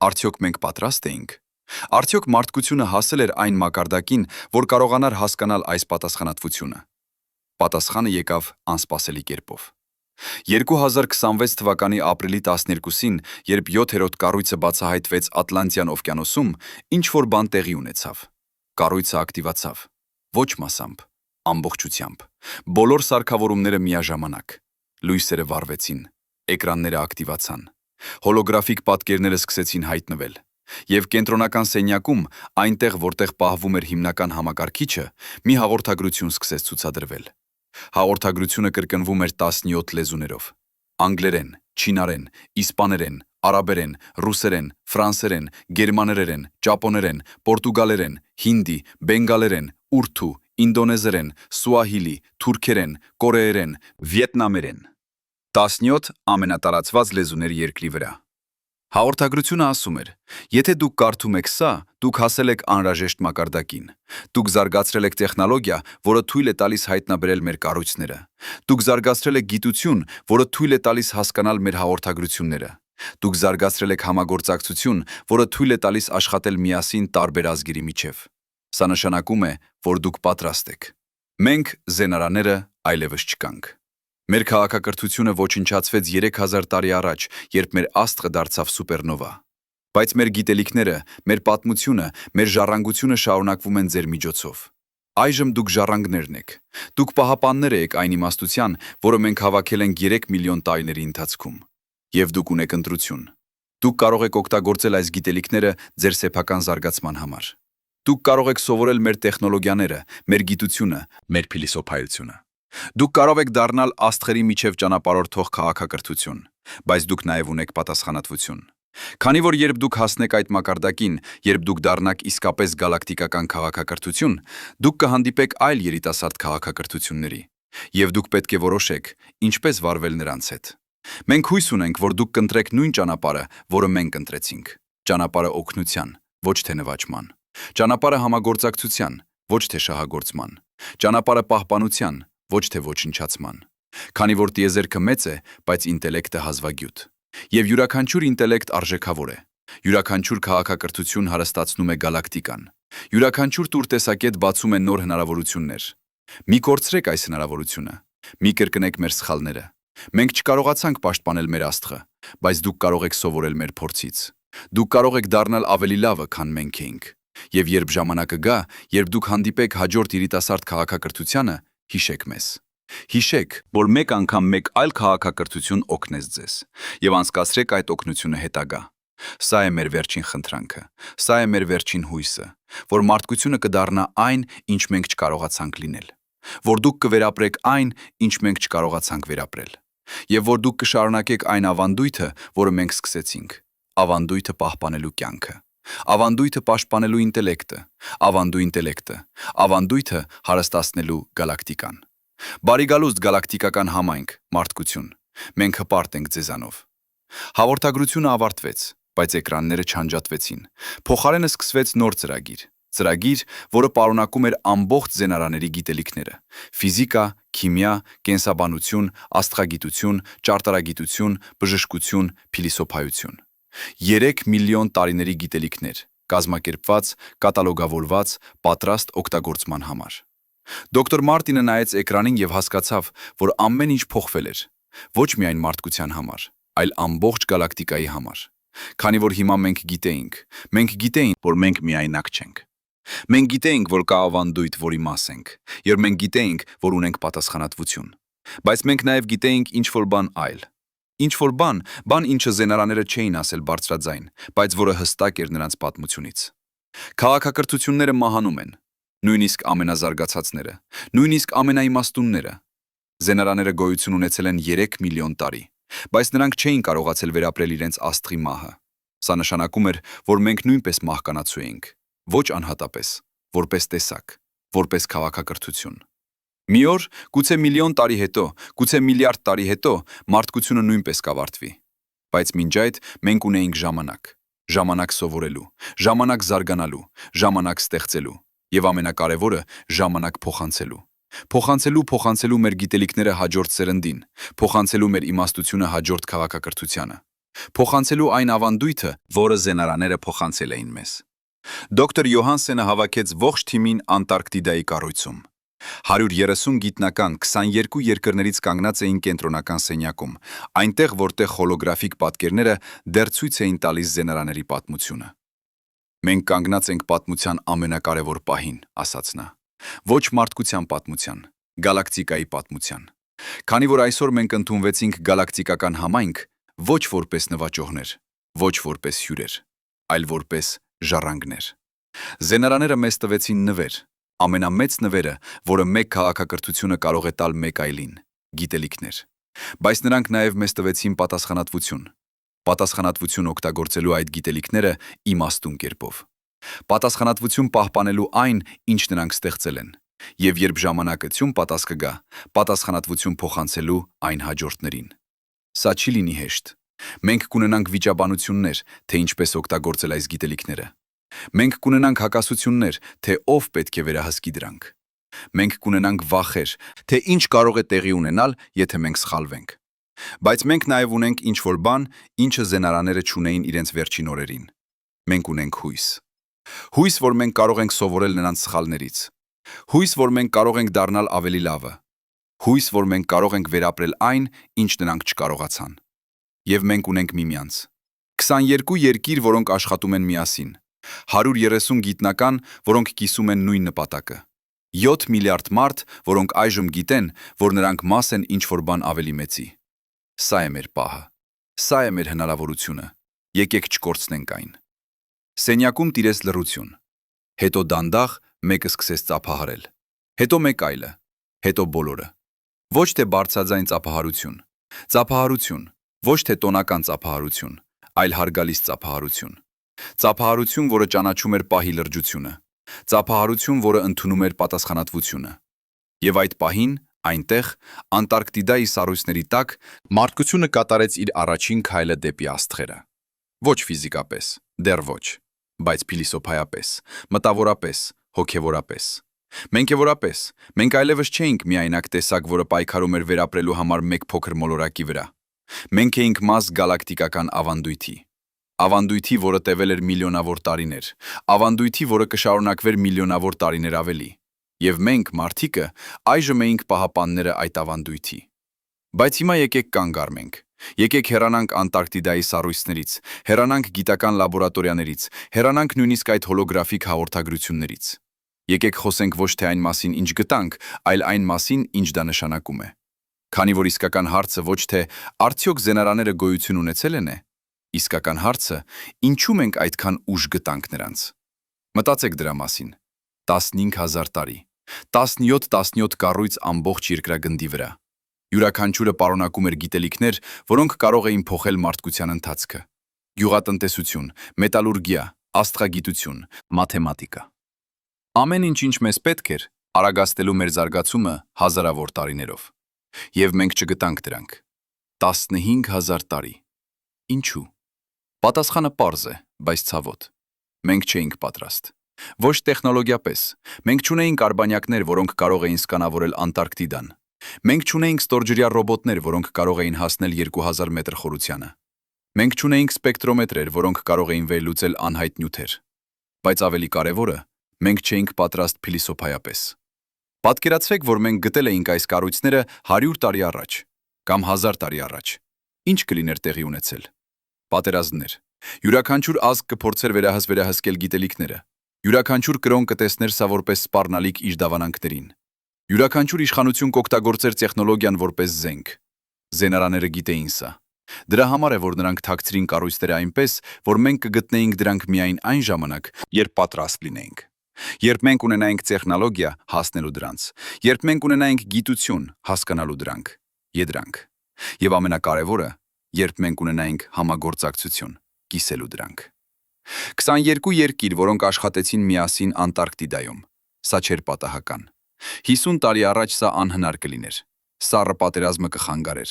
արդյոք մենք պատրաստ էինք։ Արդյոք մարդկությունը հասել էր այն մակարդակին, որ կարողանար հասկանալ այս պատասխանատվությունը։ Պատասխանը եկավ անսպասելի կերպով։ 2026 թվականի ապրիլի 12-ին, երբ 7-րդ կառույցը բացահայտվեց Ատլանտյան օվկիանոսում, ինչ-որ բան տեղի ունեցավ։ Կառույցը ակտիվացավ։ Ոչ մասամբ, ամբողջությամբ։ Բոլոր սարքավորումները միաժամանակ։ Լույսերը վառվեցին, էկրանները ակտիվացան։ Հոլոգրաֆիկ պատկերները սկսեցին հայտնվել։ Եվ կենտրոնական սենյակում, այնտեղ, որտեղ պահվում էր հիմնական համակարգիչը, մի հաղորդագրություն սկսեց ցուցադրվել։ Հաղորդագրությունը կրկնվում էր 17 լեզուներով. անգլերեն, չինարեն, իսպաներեն, արաբերեն, ռուսերեն, ֆրանսերեն, գերմաներեն, ճապոներեն, պորտուգալերեն, հինդի, բենգալերեն, ուրդու, ինդոնեզերեն, սուահիլի, թուրքերեն, կորեերեն, վիետնամերեն։ 17 ամենատարածված լեզուներ երկրի վրա։ Հաղորդագրությունը ասում էր. եթե դուք կարդում եք սա, դուք հասել եք անհրաժեշտ մակարդակին։ Դուք զարգացրել եք տեխնոլոգիա, որը թույլ է տալիս հայտնաբերել մեր կառույցները։ Դուք զարգացրել եք գիտություն, որը թույլ է տալիս հասկանալ մեր հաղորդագրությունները։ Դուք զարգացրել եք համագործակցություն, որը թույլ է տալիս աշխատել միասին տարբեր ազգերի միջև։ Սա նշանակում է, որ դուք պատրաստ եք։ Մենք, զենարաները, այլևս չկանք։ Մեր քաղաքակրթությունը ոչնչացվեց 3000 տարի առաջ, երբ մեր աստղը դարձավ սուպերնովա։ Բայց մեր գիտելիքները, մեր պատմությունը, մեր ժառանգությունը շարունակվում են ձեր միջոցով։ Այժմ դուք ժառանգներն եք։ Դուք պահապաններ եք այն իմաստության, որը մենք հավաքել ենք 3 միլիոն տարիների ընթացքում։ Եվ դուք ունեք ընտրություն։ Դուք կարող եք օգտագործել այս գիտելիքները ձեր սեփական զարգացման համար։ Դուք կարող եք սովորել մեր տեխնոլոգիաները, մեր գիտությունը, մեր փիլիսոփայությունը։ Դուք կարող եք դառնալ աստղերի միջև ճանապարհորդող քաղաքակրթություն, բայց դուք նաև ունեք պատասխանատվություն։ Քանի որ երբ դուք հասնեք այդ մակարդակին, երբ դուք դառնաք իսկապես գալակտիկական քաղաքակրթություն, դուք կհանդիպեք այլ երիտասարդ քաղաքակրթությունների, եւ դուք պետք է որոշեք, ինչպես վարվել նրանց հետ։ Մենք հույս ունենք, որ դուք կընտրեք նույն ճանապարհը, որը մենք ընտրեցինք։ Ճանապարհը օգնության, ոչ թե նվաճման։ Ճանապարհը համագործակցության, ոչ թե շահագործման։ Ճանապարհը պահպանության, ոչ թե ոչնչացման։ Քանի որ տիեզերքը մեծ է, բայց ինտելեկտը հազվագյուտ։ Եվ յուրաքանչյուր ինտելեկտ արժեքավոր է։ Յուրաքանչյուր քաղաքակրթություն հարստացնում է գալակտիկան։ Յուրաքանչյուր տուր տեսակետ բացում է նոր հնարավորություններ։ Մի կորցրեք այս հնարավորությունը։ Մի կրկնեք մեր սխալները։ Մենք չկարողացանք պաշտպանել մեր աստղը, բայց դուք կարող եք սովորել մեր փորձից։ Դուք կարող եք դառնալ ավելի լավը, քան մենք էինք։ Եվ երբ ժամանակը գա, երբ դուք հանդիպեք հաջորդ երիտասարդ քաղաքակրթությանը, հիշեք մեզ։ Հիշեք, որ մեկ անգամ մեկ այլ քաղաքակրթություն օգնեց ձեզ, եւ անցկացրեք այդ օգնությունը հետագա։ Սա է մեր վերջին խնդրանքը, սա է մեր վերջին հույսը, որ մարդկությունը կդառնա այն, ինչ մենք չկարողացանք լինել, որ դուք կվերապրեք այն, ինչ մենք չկարողացանք վերապրել, եւ որ դուք կշարունակեք այն ավանդույթը, որը մենք սկսեցինք, ավանդույթը պահպանելու կյանքը, ավանդույթը պաշտպանելու ինտելեկտը, ավանդույթը հարստացնելու գալակտիկան։ Բարի գալուստ գալակտիկական համայնք, մարդկություն, մենք հպարտ ենք ձեզանով։ Հաղորդագրությունը ավարտվեց, բայց էկրանները չանջատվեցին։ Փոխարենը սկսվեց նոր ծրագիր, որը պարունակում էր ամբողջ զենարաների գիտելիքները՝ ֆիզիկա, քիմիա, կենսաբանություն, աստղագիտություն, ճարտարագիտություն, բժշկություն, փիլիսոփայություն։ 3 միլիոն տարիների գիտելիքներ, կազմակերպված, կատալոգավորված, պատրաստ օգտագործման համար։ Դոկտոր Մարտինը նայեց էկրանին եւ հասկացավ, որ ամեն ինչ փոխվել էր, ոչ միայն մարդկության համար, այլ ամբողջ գալակտիկայի համար։ Քանի որ հիմա մենք գիտեինք, որ մենք միայնակ չենք։ Մենք գիտեինք, որ կա ավանդույթ, որի մաս ենք, եւ մենք գիտեինք, որ ունենք պատասխանատվություն։ Բայց մենք նաեւ գիտեինք ինչ-որ բան այլ։ Ինչ-որ բան, ինչը զենարաները չէին ասել բարձրաձայն, բայց որը հստակ էր նրանց պատմությունից։ Քաղաքակրթությունները մահանում են, նույնիսկ ամենազարգացածները, նույնիսկ ամենաիմաստունները։ Զենարաները գոյություն ունեցել են 3 միլիոն տարի, բայց նրանք չէին կարողացել վերապրել իրենց աստղի մահը։ Սա նշանակում էր, որ մենք նույնպես մահկանացու էինք, ոչ անհատապես, որպես տեսակ, որպես քաղաքակրթություն։ Մի օր, գուցե միլիոն տարի հետո, գուցե միլիարդ տարի հետո, մարդկությունը նույնպես կավարտվի։ Բայց մինչ այդ մենք ունեինք ժամանակ սովորելու, ժամանակ զարգանալու, ժամանակ ստեղծելու, եւ ամենակարևորը ժամանակ փոխանցելու մեր գիտելիքները հաջորդ սերնդին, փոխանցելու մեր իմաստությունը հաջորդ քաղաքակրթությանը, փոխանցելու այն ավանդույթը, որը զենարաները փոխանցել էին մեզ։ Դոկտոր Յոհանսենը հավաքեց ողջ թիմին Անտարկտիդայի կառույցում։ 130 գիտնական 22 երկրներից կանգնած էին կենտրոնական սենյակում, այնտեղ, որտեղ հոլոգրաֆիկ պատկերները դեռ ցույց էին տալիս զենարաների պատմությունը։ Մենք կանգնած ենք պատմության ամենակարևոր պահին, ասաց նա։ Ոչ մարդկության պատմության, գալակտիկայի պատմության։ Քանի որ այսօր մենք ընդունվեցինք գալակտիկական համայնք, ոչ որպես նվաճողներ, ոչ որպես հյուրեր, այլ որպես ժառանգներ։ Զենարաները մեզ տվեցին նվեր, ամենամեծ նվերը, որը մեկ քաղաքակրթությունը կարող է տալ մեկ այլին, գիտելիքներ։ Բայց նրանք նաև մեզ տվեցին պատասխանատվություն օգտագործելու այդ գիտելիքները իմաստուն կերպով։ Պատասխանատվություն պահպանելու այն, ինչ նրանք ստեղծել են, եւ երբ ժամանակություն պատասխ կգա, պատասխանատվություն փոխանցելու այն հաջորդներին։ Սա չի լինի հեշտ։ Մենք կունենանք վիճաբանություններ, թե ինչպես օգտագործել այս գիտելիքները։ Մենք կունենանք հակասություններ, թե ով պետք է վերահսկի դրանք։ Մենք կունենանք վախեր, թե ինչ կարող է տեղի ունենալ, եթե մենք սխալվենք։ Բայց մենք նաև ունենք ինչ-որ բան, ինչը զենարաները չունեին իրենց վերջին օրերին։ Մենք ունենք հույս։ Հույս, որ մենք կարող ենք սովորել նրանց սխալներից։ Հույս, որ մենք կարող ենք դառնալ ավելի լավը։ Հույս, որ մենք կարող ենք վերապրել այն, ինչ նրանք չկարողացան։ Եվ մենք ունենք միմյանց։ 22 երկիր, որոնք աշխատում են միասին։ 130 գիտնական, որոնք կիսում են նույն նպատակը։ 7 միլիարդ մարդ, որոնք այժմ գիտեն, որ նրանք մաս են ինչ-որ բան ավելի մեծի։ Սա է մեր պահը։ Սա է մեր հնարավորությունը։ Եկեք չկորցնենք այն։ Սենյակում տիրեց լռություն։ Հետո դանդաղ մեկը սկսեց ծափահարել։ Հետո մեկ այլը։ Հետո բոլորը։ Ոչ թե բարձրաձայն ծափահարություն, ոչ թե տոնական ծափահարություն, այլ հարգալից ծափահարություն։ Ծափահարություն, որը ճանաչում էր պահի լրջությունը։ Ծափահարություն, որը ընդունում էր պատասխանատվությունը։ Եվ այդ պահին, այնտեղ, Անտարկտիդայի սառույցների տակ, մարդկությունը կատարեց իր առաջին քայլը դեպի աստղերը։ Ոչ ֆիզիկապես, դեռ ոչ, բայց փիլիսոփայապես, մտավորապես, հոգևորապես։ Մենքևորապես, մենք այլևս չէինք միայնակ տեսակ, որը պայքարում էր վերապրելու համար մեկ փոքր մոլորակի վրա։ Մենք էինք մաս գալակտիկական ավանդույթի։ Ավանդույթի, որը տևել էր միլիոնավոր տարիներ, ավանդույթի, որը կշարունակվեր միլիոնավոր տարիներ ավելի։ Եվ մենք, մարդիկը, այժմ էինք պահապանները այդ ավանդույթի։ Բայց հիմա եկեք կանգ առնենք։ Եկեք հեռանանք Անտարկտիդայի սառույցներից, հեռանանք գիտական լաբորատորիաներից, հեռանանք նույնիսկ այդ հոլոգրաֆիկ հաղորդագրություններից։ Եկեք խոսենք ոչ թե այն մասին, ինչ գտանք, այլ այն մասին, ինչ դա նշանակում է։ Քանի որ իսկական հարցը ոչ թե արդյոք զենարաները գոյություն ունեցել են է, իսկական հարցը ինչու մենք այդքան ուժ գտանք նրանց։ Մտածեք դրա մասին։ 15,000 տարի, 17 կառույց ամբողջ երկրագնդի վրա։ Յուրաքանչյուրը պարունակում էր գիտելիքներ, որոնք կարող էին փոխել մարդկության ընթացքը։ Գյուղատնտեսություն, մետալուրգիա, աստղագիտություն, մաթեմատիկա։ Ամեն ինչ մեզ պետք էր, արագացնելու մեր զարգացումը հազարավոր տարիներով։ Եվ մենք չգտանք դրանք։ 15,000 տարի։ Ինչու։ Պատասխանը պարզ է, բայց ցավոտ։ Մենք չէինք պատրաստ։ Ոչ տեխնոլոգիապես, մենք չունեինք արբանյակներ, որոնք կարող էին սկանավորել Անտարկտիդան։ Մենք չունեինք ստորջրյա ռոբոտներ, որոնք կարող էին հասնել 2000 մետր խորությանը։ Մենք չունեինք սպեկտրոմետրեր, որոնք կարող էին վերլուծել անհայտ նյութեր։ Բայց ավելի կարևորը, մենք չէինք պատրաստ փիլիսոփայապես։ Պատկերացրեք, որ մենք գտել էինք այս կառույցները 100 տարի առաջ, կամ 1000 տարի առաջ։ Ինչ կլիներ տեղի ունեցել։ Պատերազմներ։ Յուրաքանչյուր ազգ կփորձեր վերահսկել գիտելիքները։ Յուրաքանչյուր կրոն կտեսներ սա որպես սպառնալիք իր դավանանքներին։ Յուրաքանչյուր իշխանություն կօգտագործեր տեխնոլոգիան որպես զենք։ Զենարաները գիտեին սա։ Դրա համար է, որ նրանք թաքցրին կառույցները այնպես, որ մենք կգտնեինք դրանք միայն այն ժամանակ, երբ պատրաստ լինեինք։ Երբ մենք ունենայինք տեխնոլոգիա հասնելու դրանց, երբ մենք ունենայինք գիտություն հասկանալու դրանք, եդրանք։ Եվ ամենակարևորը, երբ մենք ունենայինք համագործակցություն կիսելու դրանք։ 22 երկիր, որոնք աշխատեցին միասին Անտարկտիդայում։ Սա չէր պատահական։ 50 տարի առաջ սա անհնար կլիներ։ Սառը պատերազմը կխանգարեր։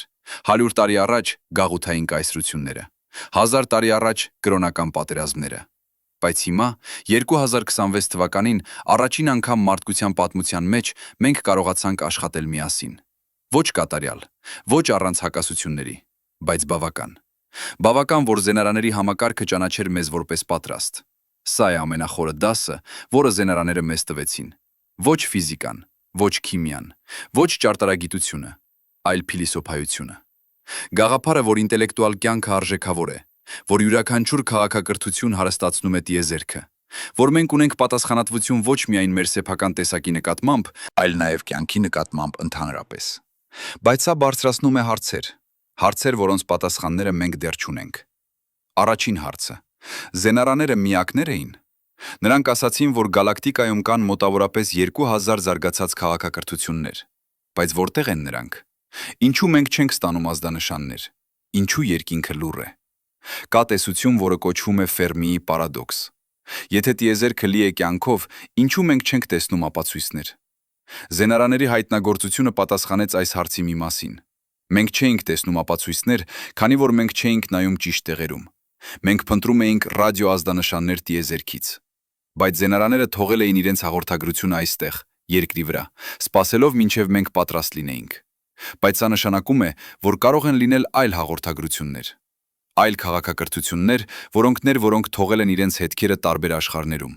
100 տարի առաջ գաղութային կայսրությունները։ 1000 տարի առաջ կրոնական պատերազմները։ Բայց հիմա 2026 թվականին առաջին անգամ մարդկության պատմության մեջ մենք կարողացանք աշխատել միասին։ Ոչ կատարյալ, ոչ առանց հակասությունների, բայց բավական։ Բավական, որ զենարաների համակարգը ճանաչեր մեզ որպես պատրաստ։ Սա է ամենախորը դասը, որը զենարաները մեզ տվեցին։ Ոչ ֆիզիկան, ոչ քիմիան, ոչ ճարտարագիտությունը, այլ փիլիսոփայությունը։ Գաղափարը, որ ինտելեկտուալ կյանքը արժեքավոր է, որ յուրաքանչյուր քաղաքակրթություն հարստացնում է տիեզերքը, որ մենք ունենք պատասխանատվություն ոչ միայն մեր սեփական տեսակի նկատմամբ, այլ նաև կյանքի նկատմամբ ընդհանրապես։ Բայց սա բարձրացնում է հարցեր, որոնց պատասխանները մենք դեռ չունենք։ Առաջին հարցը. զենարաները միակներ էին։ Նրանք ասացին, որ գալակտիկայում կան մոտավորապես 2000 զարգացած քաղաքակրթություններ։ Բայց որտեղ են նրանք։ Ինչու մենք չենք ստանում ազդանշաններ։ Ինչու երկինքը լուռ է։ Կա տեսություն, որը կոչվում է Ֆերմիի պարադոքս։ Եթե տիեզերքը լի է կյանքով, ինչու մենք չենք տեսնում ապացույցներ։ Զենարաների հայտնագործությունը պատասխանեց այս հարցի մի մասին։ Մենք չէինք տեսնում ապացույցներ, քանի որ մենք չէինք նայում ճիշտ տեղերում։ Մենք փնտրում էինք ռադիոազդանշաններ տիեզերքից։ Բայց զենարաները թողել էին իրենց հաղորդագրությունը այստեղ, երկրի վրա, սպասելով մինչև մենք պատրաստ լինեինք։ Բայց սա նշանակում է, որ կարող են լինել այլ հաղորդագրություններ, այլ քաղաքակրթություններ, որոնք թողել են իրենց հետքերը տարբեր աշխարհներում։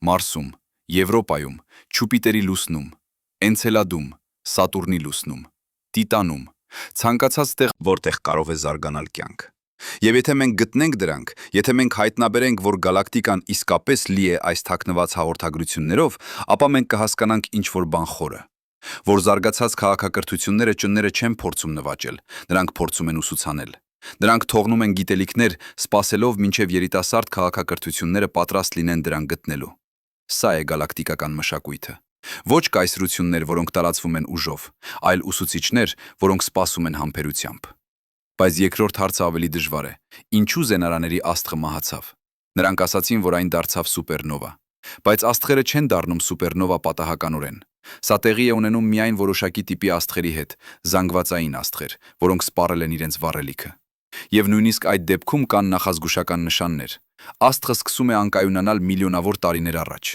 Մարսում, Եվրոպայում, Չուպիտերի լուսնում, Էնցելադում, Սատուրնի լուսնում, Տիտանում, ցանկացած տեղ, որտեղ կարող է զարգանալ կյանք։ Եվ եթե մենք գտնենք դրանք, եթե մենք հայտնաբերենք, որ գալակտիկան իսկապես լի է այս թաքնված հաղորդագրություններով, ապա մենք կհասկանանք ինչ-որ բան խորը, որ զարգացած քաղաքակրթությունները ճնները չեն փորձում նվաճել, նրանք փորձում են ուսուցանել։ Նրանք թողնում են գիտելիքներ, սպասելով մինչև երիտասարդ քաղաքակրթությունները պատրաստ լինեն դրան գտնելու։ Սա է գալակտիկական մշակույթը։ Ոչ կայսրություններ, որոնք տարածվում են ուժով, այլ ուսուցիչներ, որոնք սպասում են համբերությամբ։ Բայց երկրորդ հարցը ավելի դժվար է. ինչու զենարաների աստղը մահացավ։ Նրանք ասացին, որ այն դարձավ սուպերնովա։ Բայց աստղերը չեն դառնում սուպերնովա պատահականորեն։ Սա տեղի է ունենում միայն որոշակի տիպի աստղերի հետ, զանգվածային աստղեր, որոնք սպառել են իրենց վառելիքը։ Եվ նույնիսկ այդ դեպքում կան նախազգուշական նշաններ։ Աստղը սկսում է անկայունանալ միլիոնավոր տարիներ առաջ։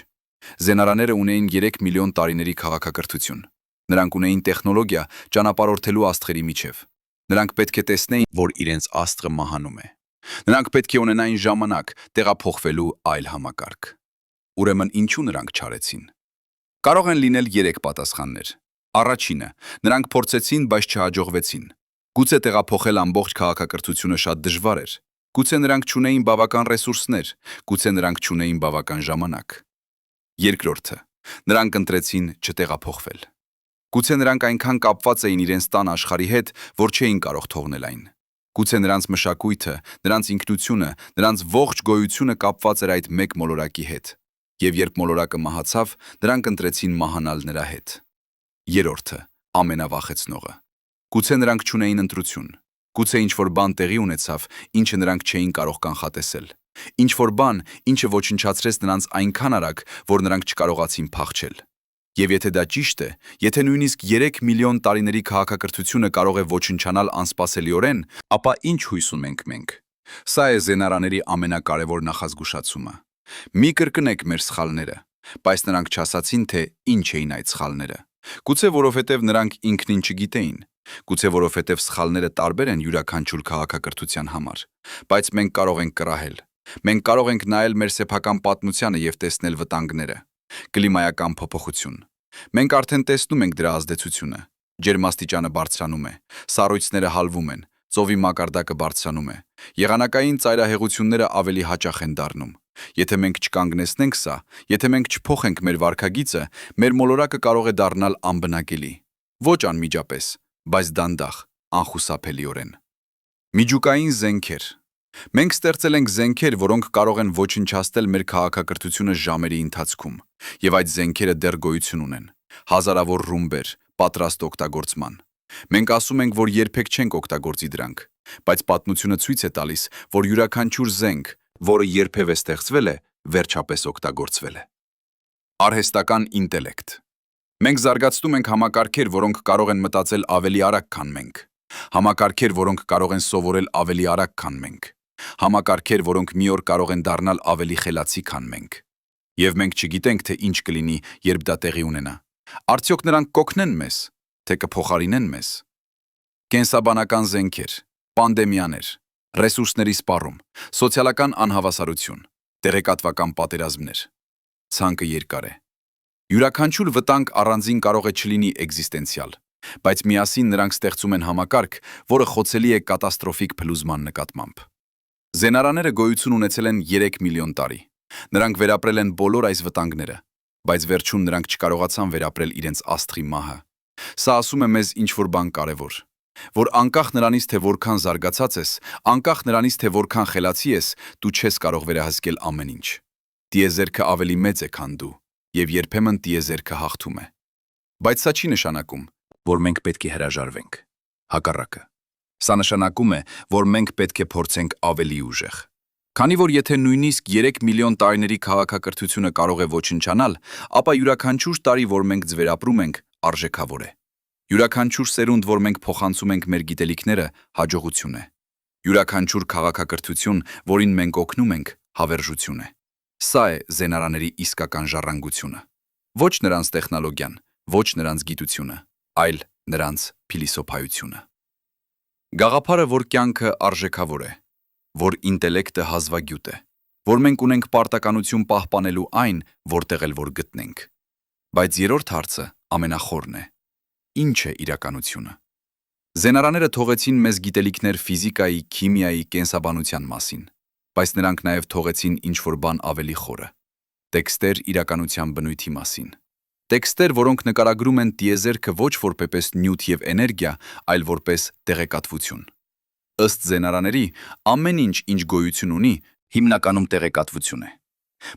Զենարաները ունեին 3 միլիոն տարիների քաղաքակրթություն։ Նրանք ունեին տեխնոլոգիա ճանապարհորդելու աստղերի միջև։ Նրանք պետք է տեսնեին, որ իրենց աստղը մահանում է։ Նրանք պետք է ունենային ժամանակ տեղափոխվելու այլ համակարգ։ Ուրեմն ինչու նրանք չարեցին։ Կարող են լինել 3 պատասխաններ։ Առաջինը, նրանք փորձեցին, բայց չհաջողվեցին։ Գուցե տեղափոխել ամբողջ քաղաքակրթությունը շատ դժվար էր։ Գուցե նրանք չունեին բավական ռեսուրսներ, գուցե նրանք չունեին բավական ժամանակ։ Երկրորդը, նրանք ընտրեցին չտեղափոխվել։ Գուցե նրանք այնքան կապված էին իրենց տան աշխարհի հետ, որ չէին կարող թողնել այն։ Գուցե նրանց մշակույթը, նրանց ինքնությունը, նրանց ողջ գոյությունը կապված էր այդ մեկ մոլորակի հետ։ Եվ երբ մոլորակը մահացավ, նրանք ընտրեցին մահանալ նրա հետ։ Երրորդը, ամենավախեցնողը։ Գուցե նրանք չունեին ընտրություն։ Գուցե ինչ-որ բան տեղի ունեցավ, ինչը նրանք չէին կարող կանխատեսել։ Ինչ-որ բան, ինչը ոչնչացրեց նրանց այնքան արագ, որ նրանք չկարողացին փախչել։ Եվ եթե դա ճիշտ է, եթե նույնիսկ 3 միլիոն տարիների քաղաքակրթությունը կարող է ոչնչանալ անսպասելիորեն, ապա ինչ հույս ունենք մենք։ Սա է զենարաների ամենակարևոր նախազգուշացումը։ Մի կրկնեք մեր սխալները, բայց նրանք չասացին, թե ինչ էին այդ սխալները։ Գուցե որովհետև նրանք ինքնին չգիտեին, գուցե որովհետև սխալները տարբեր են յուրաքանչյուր քաղաքակրթության համար, բայց մենք կարող ենք կռահել։ Մենք կարող ենք նայել մեր սեփական պատմությանը եւ տեսնել վտանգները։ Կլիմայական փոփոխություն։ Մենք արդեն տեսնում ենք դրա ազդեցությունը։ Ջերմաստիճանը բարձրանում է, սառույցները հալվում են, ծովի մակարդակը բարձրանում է։ Եղանակային ծայրահեղությունները ավելի հաճախ են դառնում։ Եթե մենք չկանգնեցնենք սա, եթե մենք չփոխենք մեր վարքագիծը, մեր մոլորակը կարող է դառնալ անբնակելի։ Ոչ անմիջապես, բայց դանդաղ, անխուսափելիորեն։ Միջուկային զենքեր։ Մենք ստեղծել ենք զենքեր, որոնք կարող են ոչնչացնել մեր քաղաքակրթությունը ժամերի ընթացքում, եւ այդ զենքերը դեռ գոյություն ունեն։ Հազարավոր ռումբեր, պատրաստ օգտագործման։ Մենք ասում ենք, որ երբեք չենք օգտագործի դրանք, բայց պատմությունը ցույց է տալիս, որ յուրաքանչյուր զենք, որը երբևէ ստեղծվել է, վերջապես օգտագործվել է։ Արհեստական ինտելեկտ։ Մենք զարգացնում ենք համակարգեր, որոնք կարող են մտածել ավելի արագ, քան մենք։ Համակարգեր, որոնք կարող են սովորել ավելի արագ, քան մենք։ Համակարգեր, որոնք մի օր կարող են դառնալ ավելի խելացի, քան մենք։ Եվ մենք չգիտենք, թե ինչ կլինի, երբ դա տեղի ունենա։ Արդյոք նրանք կօգնեն մեզ, թե կփոխարինեն մեզ։ Կենսաբանական զենքեր, պանդեմիաներ, ռեսուրսների սպառում, սոցիալական անհավասարություն, տեղեկատվական պատերազմներ։ Ցանկը երկար է։ Յուրաքանչյուր վտանգ առանձին կարող է չլինի էգզիստենցիալ, բայց միասին նրանք ստեղծում են համակարգ, որը խոցելի է կատաստրոֆիկ փլուզման նկատմամբ։ Զենարաները գոյություն ունեցել են 3 միլիոն տարի։ Նրանք վերապրել են բոլոր այս վտանգները, բայց վերջում նրանք չկարողացան վերապրել իրենց աստղի մահը։ Սա ասում է մեզ ինչ-որ բան կարևոր, որ անկախ նրանից, թե որքան զարգացած ես, անկախ նրանից, թե որքան խելացի ես, դու չես կարող վերահսկել ամեն ինչ։ Տիեզերքը ավելի մեծ է, քան դու, եւ երբեմն տիեզերքը հաղթում է։ Բայց սա չի նշանակում, որ մենք պետք է հրաժարվենք։ Հակառակը։ Սա նշանակում է, որ մենք պետք է փորձենք ավելի ուժեղ։ Քանի որ եթե նույնիսկ 3 միլիոն տարիների քաղաքակրթությունը կարող է ոչնչանալ, ապա յուրաքանչյուր տարի, որ մենք ձվերապրում ենք, արժեքավոր է։ Յուրաքանչյուր սերունդ, որ մենք փոխանցում ենք մեր գիտելիքները, հաջողություն է։ Յուրաքանչյուր քաղաքակրթություն, որին մենք օգնում ենք, հավերժություն է։ Սա է զենարաների իսկական ժառանգությունը։ Ոչ նրանց տեխնոլոգիան, ոչ նրանց գիտությունը, այլ նրանց փիլիսոփայությունը։ Գաղափարը, որ կյանքը արժեքավոր է, որ ինտելեկտը հազվագյուտ է, որ մենք ունենք պարտականություն պահպանելու այն, որտեղ էլ որ գտնենք։ Բայց երրորդ հարցը ամենախորն է. ինչ է իրականությունը։ Զենարաները թողեցին մեզ գիտելիքներ ֆիզիկայի, քիմիայի, կենսաբանության մասին, բայց նրանք նաև թողեցին ինչ-որ բան ավելի խորը՝ տեքստեր իրականության բնույթի մասին։ Տեքստեր, որոնք նկարագրում են տիեզերքը ոչ որպես նյութ եւ էներգիա, այլ որպես տեղեկատվություն։ Ըստ զենարաների, ամեն ինչ, ինչ գոյություն ունի, հիմնականում տեղեկատվություն է։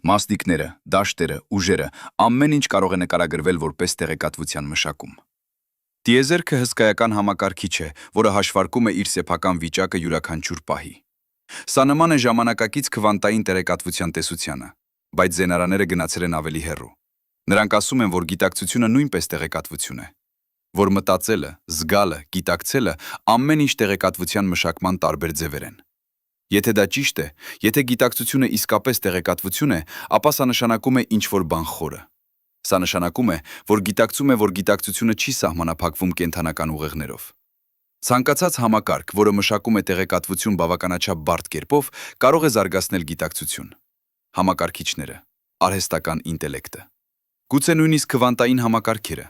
Մասնիկները, դաշտերը, ուժերը, ամեն ինչ կարող է նկարագրվել որպես տեղեկատվության մշակում։ Տիեզերքը հսկայական համակարգիչ է, որը հաշվարկում է իր սեփական վիճակը յուրաքանչյուր պահի։ Սա նման է ժամանակակից քվանտային տեղեկատվության տեսությանը, բայց զենարաները գնացել են ավելի հեռու։ Նրանք ասում են, որ գիտակցությունը նույնպես տեղեկատվություն է, որ մտածելը, զգալը, գիտակցելը ամեն ինչ տեղեկատվության մշակման տարբեր ձևեր են։ Եթե դա ճիշտ է, եթե գիտակցությունը իսկապես տեղեկատվություն է, ապա սա նշանակում է ինչ-որ բան խորը։ Սա նշանակում է, որ գիտակցությունը չի սահմանափակվում կենդանական ուղեղներով։ Ցանկացած համակարգ, որը մշակում է տեղեկատվություն բավականաչափ բարդ կերպով, կարող է զարգացնել գիտակցություն։ Համակարգիչները, արհեստական ինտելեկտը, գուցե նույնիսկ քվանտային համակարգերը։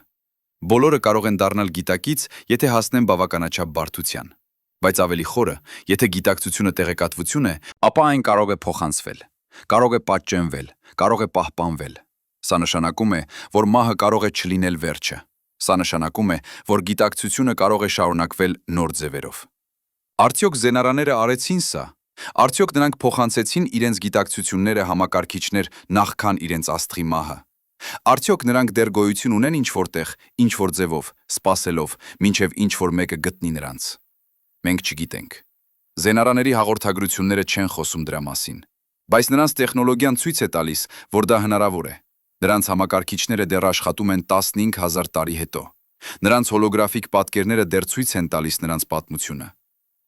Բոլորը կարող են դառնալ գիտակից, եթե հասնեն բավականաչափ բարդության։ Բայց ավելի խորը, եթե գիտակցությունը տեղեկատվություն է, ապա այն կարող է փոխանցվել, կարող է պատճենվել, կարող է պահպանվել։ Սա նշանակում է, որ մահը կարող է չլինել վերջը։ Սա նշանակում է, որ գիտակցությունը կարող է շարունակվել նոր ձևերով։ Արդյոք զենարաները արեցին սա։ Արդյոք նրանք փոխանցեցին իրենց գիտակցությունները համակարգիչներ նախքան իրենց աստղի մահը։ Արդյոք նրանք դեռ գոյություն ունեն ինչ-որտեղ, ինչ-որ ձևով, սպասելով, մինչև ինչ-որ մեկը գտնի նրանց։ Մենք չգիտենք։ Զենարաների հաղորդագրությունները չեն խոսում դրա մասին, բայց նրանց տեխնոլոգիան ցույց է տալիս, որ դա հնարավոր է։ Նրանց համակարգիչները դեռ աշխատում են 15000 տարի հետո։ Նրանց հոլոգրաֆիկ պատկերները դեռ ցույց են տալիս նրանց պատմությունը։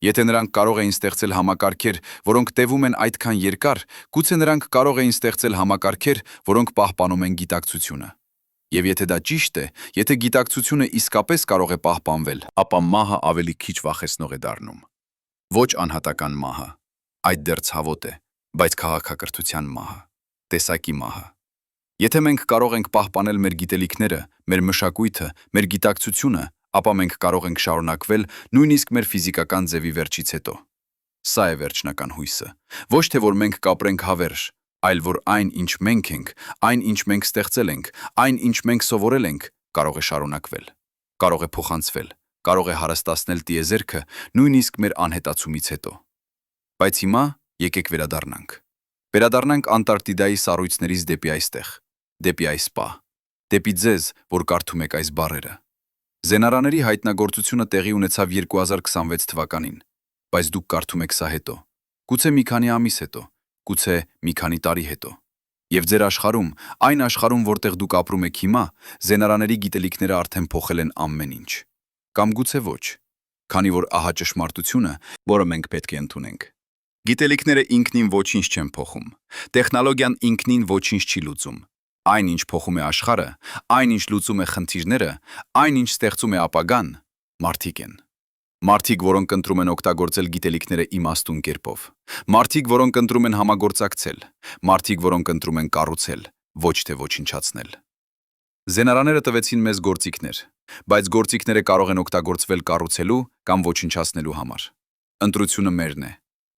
Եթե նրանք կարող էին ստեղծել համակարգեր, որոնք տևում են այդքան երկար, գուցե նրանք կարող էին ստեղծել համակարգեր, որոնք պահպանում են գիտակցությունը։ Եվ եթե դա ճիշտ է, եթե գիտակցությունը իսկապես կարող է պահպանվել, ապա մահը ավելի քիչ վախեցնող է դառնում։ Ոչ անհատական մահը, այդ դեռ ցավոտ է, բայց քաղաքակրթության մահը, տեսակի մահը։ Եթե մենք կարող ենք պահպանել մեր գիտելիքները, մեր մշակույթը, մեր գիտակցությունը, ապա մենք կարող ենք շարունակվել նույնիսկ մեր ֆիզիկական ձևի վերջից հետո։ Սա է վերջնական հույսը, ոչ թե որ մենք կապրենք հավերժ, այլ որ այն, ինչ մենք ենք, այն, ինչ մենք ստեղծել ենք, այն, ինչ մենք սովորել ենք, կարող է շարունակվել, կարող է փոխանցվել, կարող է հարստացնել տիեզերքը նույնիսկ մեր անհետացումից հետո։ Բայց հիմա եկեք վերադառնանք։ Վերադառնանք Անտարկտիդայի սառույցներից դեպի այստեղ, դեպի այս պահ, դեպի ձեզ, որ կարդում եք այս բառերը։ Զենարաների հայտնագործությունը տեղի ունեցավ 2026 թվականին, բայց դուք կարդում եք սա հետո, գուցե մի քանի ամիս հետո, գուցե մի քանի տարի հետո։ Եվ ձեր աշխարհում, այն աշխարհում, որտեղ դուք ապրում եք հիմա, զենարաների գիտելիքները արդեն փոխել են ամեն ինչ։ Կամ գուցե ոչ, քանի որ ահա ճշմարտությունը, որը մենք պետք է ընդունենք։ Գիտելիքները ինքնին ոչինչ չեն փոխում։ Տեխնոլոգիան ինքնին ոչինչ չի լուծում։ Այն, ինչ փոխում է աշխարհը, այն, ինչ լուծում է խնդիրները, այն, ինչ ստեղծում է ապագան, մարդիկ են։ Մարդիկ, որոնք ընտրում են օգտագործել գիտելիքները իմաստուն կերպով։ Մարդիկ, որոնք ընտրում են համագործակցել։ Մարդիկ, որոնք ընտրում են կառուցել, ոչ թե ոչնչացնել։ Զենարաները տվեցին մեզ գործիքներ, բայց գործիքները կարող են օգտագործվել կառուցելու կամ ոչնչացնելու համար։ Ընտրությունը մերն է։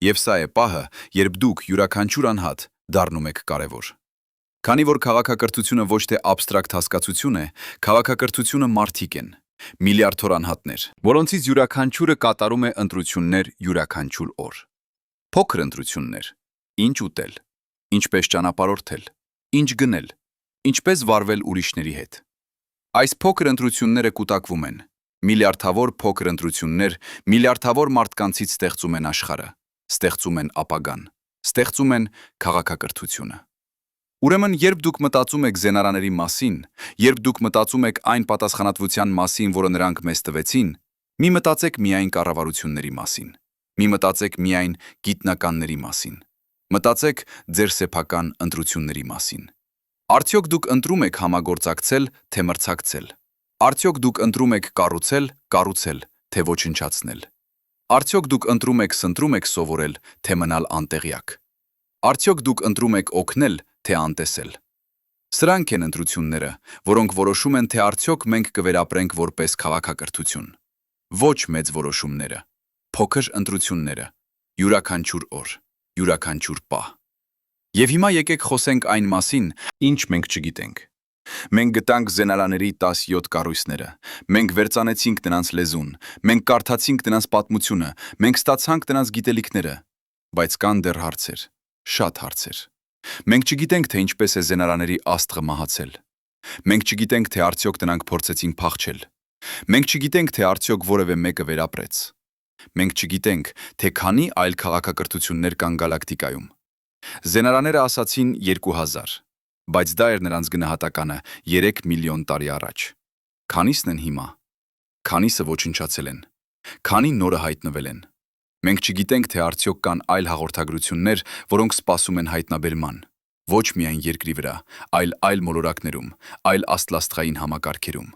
Եվ սա է պահը, երբ դուք յուրաքանչյուր անհատ դառնում եք կարևոր։ Քանի որ քաղաքակրթությունը ոչ թե աբստրակտ հասկացություն է, քաղաքակրթությունը մարդիկ են, միլիարդոր անհատներ, որոնցից յուրաքանչյուրը կատարում է ընտրություններ յուրաքանչյուր օր։ Փոքր ընտրություններ. ինչ ուտել, ինչպես ճանապարհորդել, ինչ գնել, ինչպես վարվել ուրիշների հետ։ Այս փոքր ընտրությունները կուտակվում են։ Միլիարդավոր փոքր ընտրություններ միլիարդավոր մարդկանցից ստեղծում են աշխարհը, ստեղծում են ապագան, ստեղծում են քաղաքակրթությունը։ Ուրեմն, երբ դուք մտածում եք զենարաների մասին, երբ դուք մտածում եք այն պատասխանատվության մասին, որը նրանք մեզ տվեցին, մի մտածեք միայն կառավարությունների մասին, մի մտածեք միայն գիտնականների մասին, մտածեք ձեր սեփական ընտրությունների մասին։ Արդյոք դուք ընտրում եք համագործակցել, թե մրցակցել։ Արդյոք դուք ընտրում եք կառուցել, թե ոչնչացնել։ Արդյոք դուք ընտրում եք սովորել, թե մնալ անտեղյակ։ Արդյոք դուք ընտրում եք օգնել, թե անտեսել։ Սրանք են ընտրությունները, որոնք որոշում են, թե արդյոք մենք կվերապրենք որպես քաղաքակրթություն։ Ոչ մեծ որոշումները, փոքր ընտրությունները, յուրաքանչյուր օր, յուրաքանչյուր պահ։ Եվ հիմա եկեք խոսենք այն մասին, ինչ մենք չգիտենք։ Մենք գտանք զենարաների 17 կառույցները, մենք վերծանեցինք նրանց լեզուն, մենք կարդացինք նրանց պատմությունը, մենք ստացանք նրանց գիտելիքները, բայց կան դեռ հարցեր, շատ հարցեր։ Մենք չգիտենք, թե ինչպես է զենարաների աստղը մահացել։ Մենք չգիտենք, թե արդյոք նրանք փորձեցին փախչել։ Մենք չգիտենք, թե արդյոք որևէ մեկը վերապրեց։ Մենք չգիտենք, թե քանի այլ քաղաքակրթություններ կան գալակտիկայում։ Զենարաները ասացին 2000, բայց դա էր նրանց գնահատականը 3 միլիոն տարի առաջ։ Քանիսն են հիմա։ Քանիսը ոչնչացել են։ Քանի նորը հայտնվել են։ Մենք չգիտենք, թե արդյոք կան այլ հաղորդագրություններ, որոնք սպասում են հայտնաբերման։ Ոչ միայն երկրի վրա, այլ մոլորակներում, այլ աստղային համակարգերում։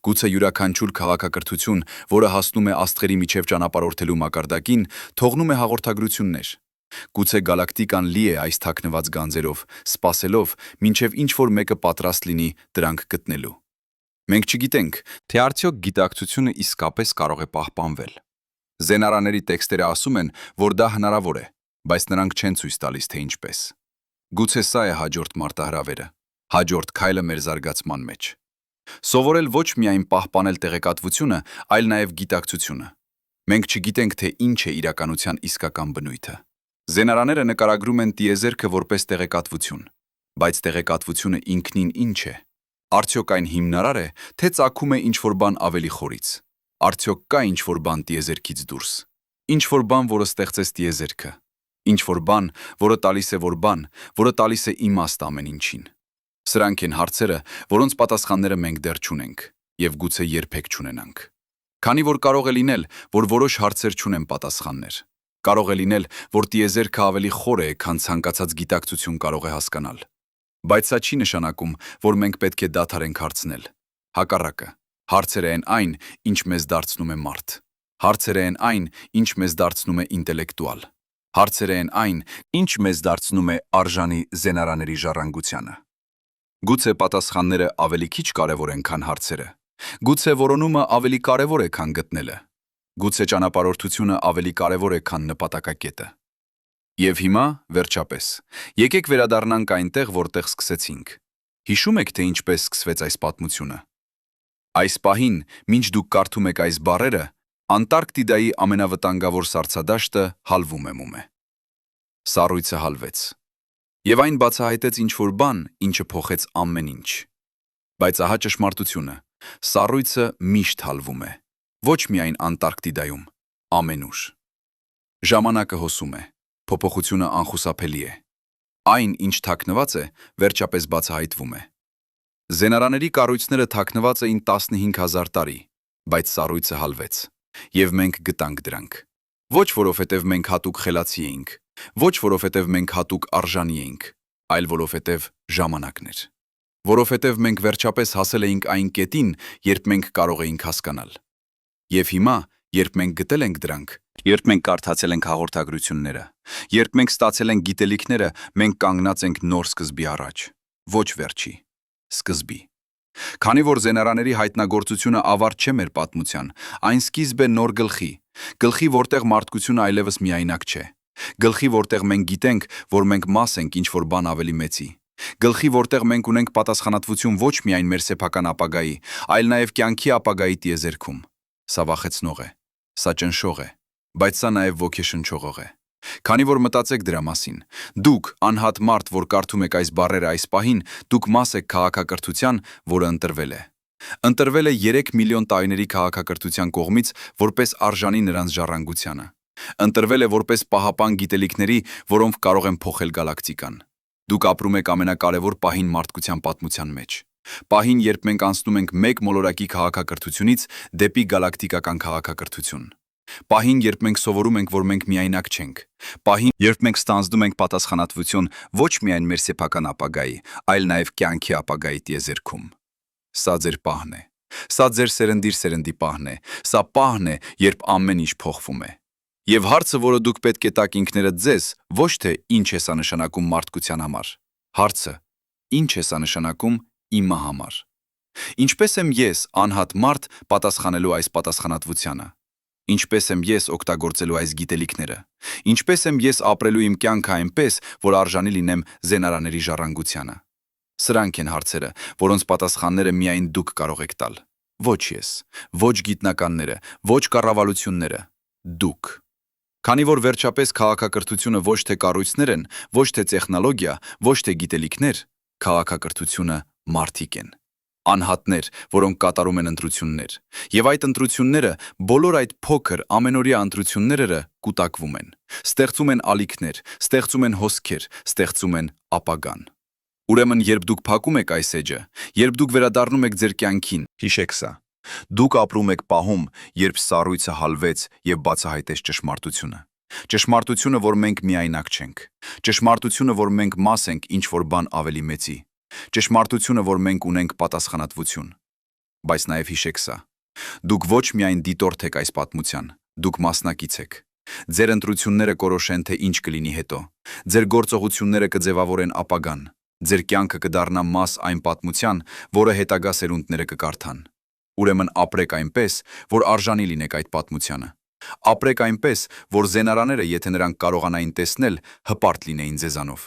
Գուցե յուրաքանչյուր քաղաքակրթություն, որը հասնում է աստղերի միջև ճանապարհորդելու մակարդակին, թողնում է հաղորդագրություններ։ Գուցե գալակտիկան լի է այս թաքնված գանձերով, սպասելով, մինչև ինչ-որ մեկը պատրաստ լինի դրանք գտնելու։ Մենք չգիտենք, թե արդյոք գիտակցությունը իսկապես կարող է պահպանվել։ Զենարաների տեքստերը ասում են, որ դա հնարավոր է, բայց նրանք չեն ցույց տալիս, թե ինչպես։ Գուցե սա է հաջորդ մարտահրավերը, հաջորդ քայլը մեր զարգացման մեջ։ Սովորել ոչ միայն պահպանել տեղեկատվությունը, այլ նաև գիտակցությունը։ Մենք չգիտենք, թե ինչ է իրականության իսկական բնույթը։ Զենարաները նկարագրում են տիեզերքը որպես տեղեկատվություն, բայց տեղեկատվությունը ինքնին ինչ է։ Արդյոք այն հիմնարար է, թե ծագում է ինչ-որ բան ավելի խորից։ Արդյոք կա ինչ-որ բան տիեզերքից դուրս։ Ինչ-որ բան, որը ստեղծեց տիեզերքը։ Ինչ-որ բան, որը տալիս է բան, որը տալիս է իմաստ ամեն ինչին։ Սրանք են հարցերը, որոնց պատասխանները մենք դեռ չունենք եւ գուցե երբեք չունենանք։ Քանի որ կարող է լինել, որ որոշ հարցեր չունեն պատասխաններ։ Կարող է լինել, որ տիեզերքը ավելի խոր է, քան ցանկացած գիտակցություն կարող է հասկանալ։ Բայց սա չի նշանակում, որ մենք պետք է դադարենք հարցնել։ Հակառակը, հարցերը են այն, ինչ մեզ դարձնում է մարդ։ Հարցերը են այն, ինչ մեզ դարձնում է ինտելեկտուալ։ Հարցերը են այն, ինչ մեզ դարձնում է արժանի զենարաների ժառանգությանը։ Գուցե պատասխանները ավելի քիչ կարևոր են, քան հարցերը։ Գուցե որոնումը ավելի կարևոր է, քան գտնելը։ Գուցե ճանապարհորդությունը ավելի կարևոր է, քան նպատակակետը։ Եվ հիմա, վերջապես, եկեք վերադառնանք այնտեղ, որտեղ սկսեցինք։ Հիշում եք, թե ինչպես սկսվեց այս պատմությունը։ Այս պահին, մինչ դուք կարդում եք այս բառերը, Անտարկտիդայի ամենավտանգավոր սառցադաշտը հալվում է։ Սառույցը հալվեց։ Եվ այն բացահայտեց ինչ-որ բան, ինչը փոխեց ամեն ինչ։ Բայց ահա ճշմարտությունը, սառույցը միշտ հալվում է։ Ոչ միայն Անտարկտիդայում, ամենուր։ Ժամանակը հոսում է, փոփոխությունը անխուսափելի է։ Այն, ինչ թաքնված է, վերջապես բացահայտվում է։ Զենարաների կառույցները թաքնված էին 15000 տարի, բայց սառույցը հալվեց, եւ մենք գտանք դրանք։ Ոչ որովհետև մենք հատուկ խելացի էինք, ոչ որովհետև մենք հատուկ արժանի էինք, այլ որովհետև ժամանակն էր։ Որովհետև մենք վերջապես հասել էինք այն կետին, երբ մենք կարող էինք հասկանալ։ Եվ հիմա, երբ մենք գտել ենք դրանք, երբ մենք կարդացել ենք հաղորդագրությունները, երբ մենք ստացել ենք գիտելիքները, մենք կանգնած ենք նոր սկզբի առաջ, ոչ վերջի, սկզբի։ Քանի որ զենարաների հայտնագործությունը ավարտ չէ մեր պատմության, այն սկիզբ է նոր գլխի, որտեղ մարդկությունը այլևս միայնակ չէ, գլխի, որտեղ մենք գիտենք, որ մենք մաս ենք ինչ-որ բան ավելի մեծի, գլխի, որտեղ մենք ունենք պատասխանատվություն ոչ միայն մեր սեփական ապագայի, այլ նաև կյանքի ապագայի տիեզերքում։ Սա վախեցնող է, սա ճնշող է, բայց սա նաև ոգեշնչող է։ Քանի որ մտածեք դրա մասին, դուք, անհատ մարդ, որ կարդում եք այս բառերը այս պահին, դուք մաս եք քաղաքակրթության, որը ընտրվել է։ Ընտրվել է 3 միլիոն տարիների քաղաքակրթության կողմից, որպես արժանի նրանց ժառանգությանը։ Ընտրվել է որպես պահապան գիտելիքների, որոնք կարող են փոխել գալակտիկան։ Դուք ապրում եք ամենակարևոր պահին մարդկության պատմության մեջ։ Պահին, երբ մենք անցնում ենք մեկ մոլորակի քաղաքակրթությունից դեպի գալակտիկական քաղաքակրթություն։ Պահին, երբ մենք սովորում ենք, որ մենք միայնակ չենք։ Պահին, երբ մենք ստանձնում ենք պատասխանատվություն ոչ միայն մեր սեփական ապագայի, այլ նաև կյանքի ապագայի տիեզերքում։ Սա ձեր պահն է։ Սա ձեր սերնդի պահն է։ Սա պահն է, երբ ամեն ինչ փոխվում է։ Եվ հարցը, որը դուք պետք է տաք ինքներդ ձեզ, ոչ թե ինչ է սա նշանակում մարդկության համար։ Հարցը, ինչ է սա նշանակում իմը համար։ Ինչպես եմ ես, անհատ մարդ, պատասխանելու այս պատասխանատվությանը։ Ինչպես եմ ես օգտագործելու այս գիտելիքները։ Ինչպես եմ ես ապրելու իմ կյանքը այնպես, որ արժանի լինեմ զենարաների ժառանգությանը։ Սրանք են հարցերը, որոնց պատասխանները միայն դուք կարող եք տալ։ Ոչ ես, ոչ գիտնականները, ոչ կառավարությունները, դուք։ Քանի որ վերջապես քաղաքակրթությունը ոչ թե կառույցներ են, ոչ թե տեխնոլոգիա, ոչ թե գիտելիքներ, քաղաքակրթությունը մարդիկ են։ անհատներ, որոնք կատարում են ընտրություններ, եւ այդ ընտրությունները, բոլոր այդ փոքր ամենօրյա ընտրությունները կուտակվում են, ստեղծում են ալիքներ, ստեղծում են հոսքեր, ստեղծում են ապագան։ Ուրեմն, երբ դուք փակում եք այս էջը, երբ դուք վերադառնում եք ձեր կյանքին, հիշեք սա։ Դուք ապրում եք պահում, երբ սառույցը հալվեց եւ բացահայտեց ճշմարտությունը։ Ճշմարտությունը, որ մենք միայնակ չենք։ Ճշմարտությունը, որ մենք մաս ենք ինչ-որ բան ավելի մեծի։ Ճշմարտությունը, որ մենք ունենք պատասխանատվություն։ Բայց նաև հիշեք սա. դուք ոչ միայն դիտորդ եք այս պատմության, դուք մասնակից եք։ Ձեր ընտրությունները կորոշեն, թե ինչ կլինի հետո։ Ձեր գործողությունները կձևավորեն ապագան։ Ձեր կյանքը կդառնա մաս այն պատմության, որը հետագա սերունդները կկարդան։ Ուրեմն ապրեք այնպես, որ արժանի լինեք այդ պատմությանը։ Ապրեք այնպես, որ զենարաները, եթե նրանք կարողանային տեսնել, հպարտ լինեին ձեզանով։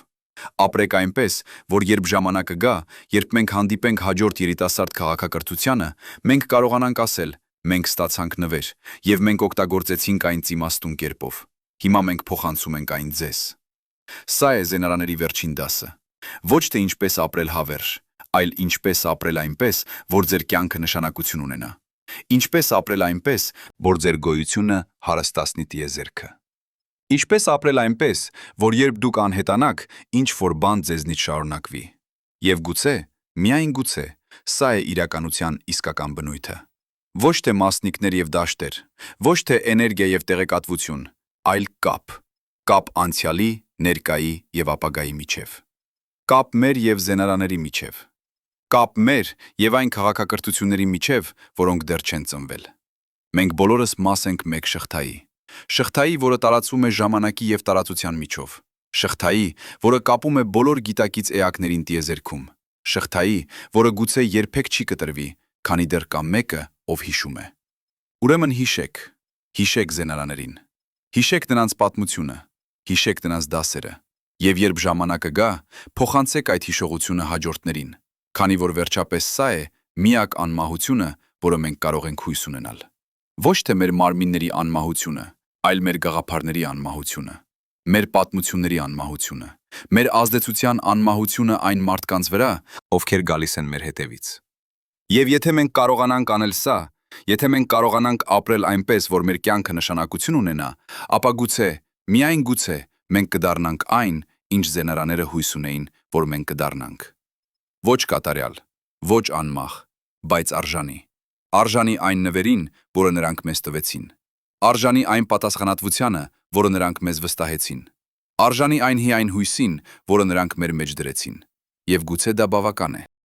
Ապրեք այնպես, որ երբ ժամանակը գա, երբ մենք հանդիպենք հաջորդ երիտասարդ քաղաքակրթությանը, մենք կարողանանք ասել. մենք ստացանք նվեր, եւ մենք օգտագործեցինք այն իմաստուն կերպով։ Հիմա մենք փոխանցում ենք այն ձեզ։ Սա է զենարաների վերջին դասը։ Ոչ թե ինչպես ապրել հավերժ, այլ ինչպես ապրել այնպես, որ ձեր կյանքը նշանակություն ունենա։ Ինչպես ապրել այնպես, որ ձեր գոյությունը հարստացնի տիեզերքը։ Ինչպես ապրել այնպես, որ երբ դուք անհետանաք, ինչ-որ բան ձեզնից շարունակվի։ Եվ գուցե, միայն գուցե, սա է իրականության իսկական բնույթը։ Ոչ թե մասնիկներ եւ դաշտեր, ոչ թե էներգիա եւ տեղեկատվություն, այլ կապ։ Կապ անցյալի, ներկայի եւ ապագայի միջև։ Կապ մեր եւ զենարաների միջև։ Կապ մեր եւ այն քաղաքակրթությունների միջև, որոնք դեռ չեն ծնվել։ Մենք բոլորս մաս ենք մեկ շղթայի։ Շղթայի, որը տարածվում է ժամանակի եւ տարածության միջով։ Շղթայի, որը կապում է բոլոր գիտակից էակներին տիեզերքում։ Շղթայի, որը գուցե երբեք չի կտրվի, քանի դեռ կա մեկը, ով հիշում է։ Ուրեմն հիշեք զենարաներին։ Հիշեք նրանց պատմությունը, հիշեք նրանց դասերը։ Եվ երբ ժամանակը գա, փոխանցեք այդ հիշողությունը հաջորդներին, քանի որ վերջապես սա է միակ անմահությունը, որը մենք կարող ենք հույս ունենալ։ Ոչ թե մեր մարմինների անմահությունը, այլ մեր գաղափարների անմահությունը, մեր պատմությունների անմահությունը, մեր ազդեցության անմահությունը այն մարդկանց վրա, ովքեր գալիս են մեր հետևից։ Եվ եթե մենք կարողանանք անել սա, եթե մենք կարողանանք ապրել այնպես, որ մեր կյանքը նշանակություն ունենա, ապա գուցե, միայն գուցե, մենք կդառնանք այն, ինչ զենարաները հույս ունեին, որ մենք կդառնանք։ Ոչ կատարյալ, ոչ անմահ, բայց արժանի։ Արժանի այն նվերին, որը նրանք մեզ տվեցին։ Արժանի այն պատասխանատվությանը, որը նրանք մեզ վստահեցին։ Արժանի այն հիայն հույսին, որը նրանք մեր մեջ դրեցին։ Եվ գուցե դա բավական է։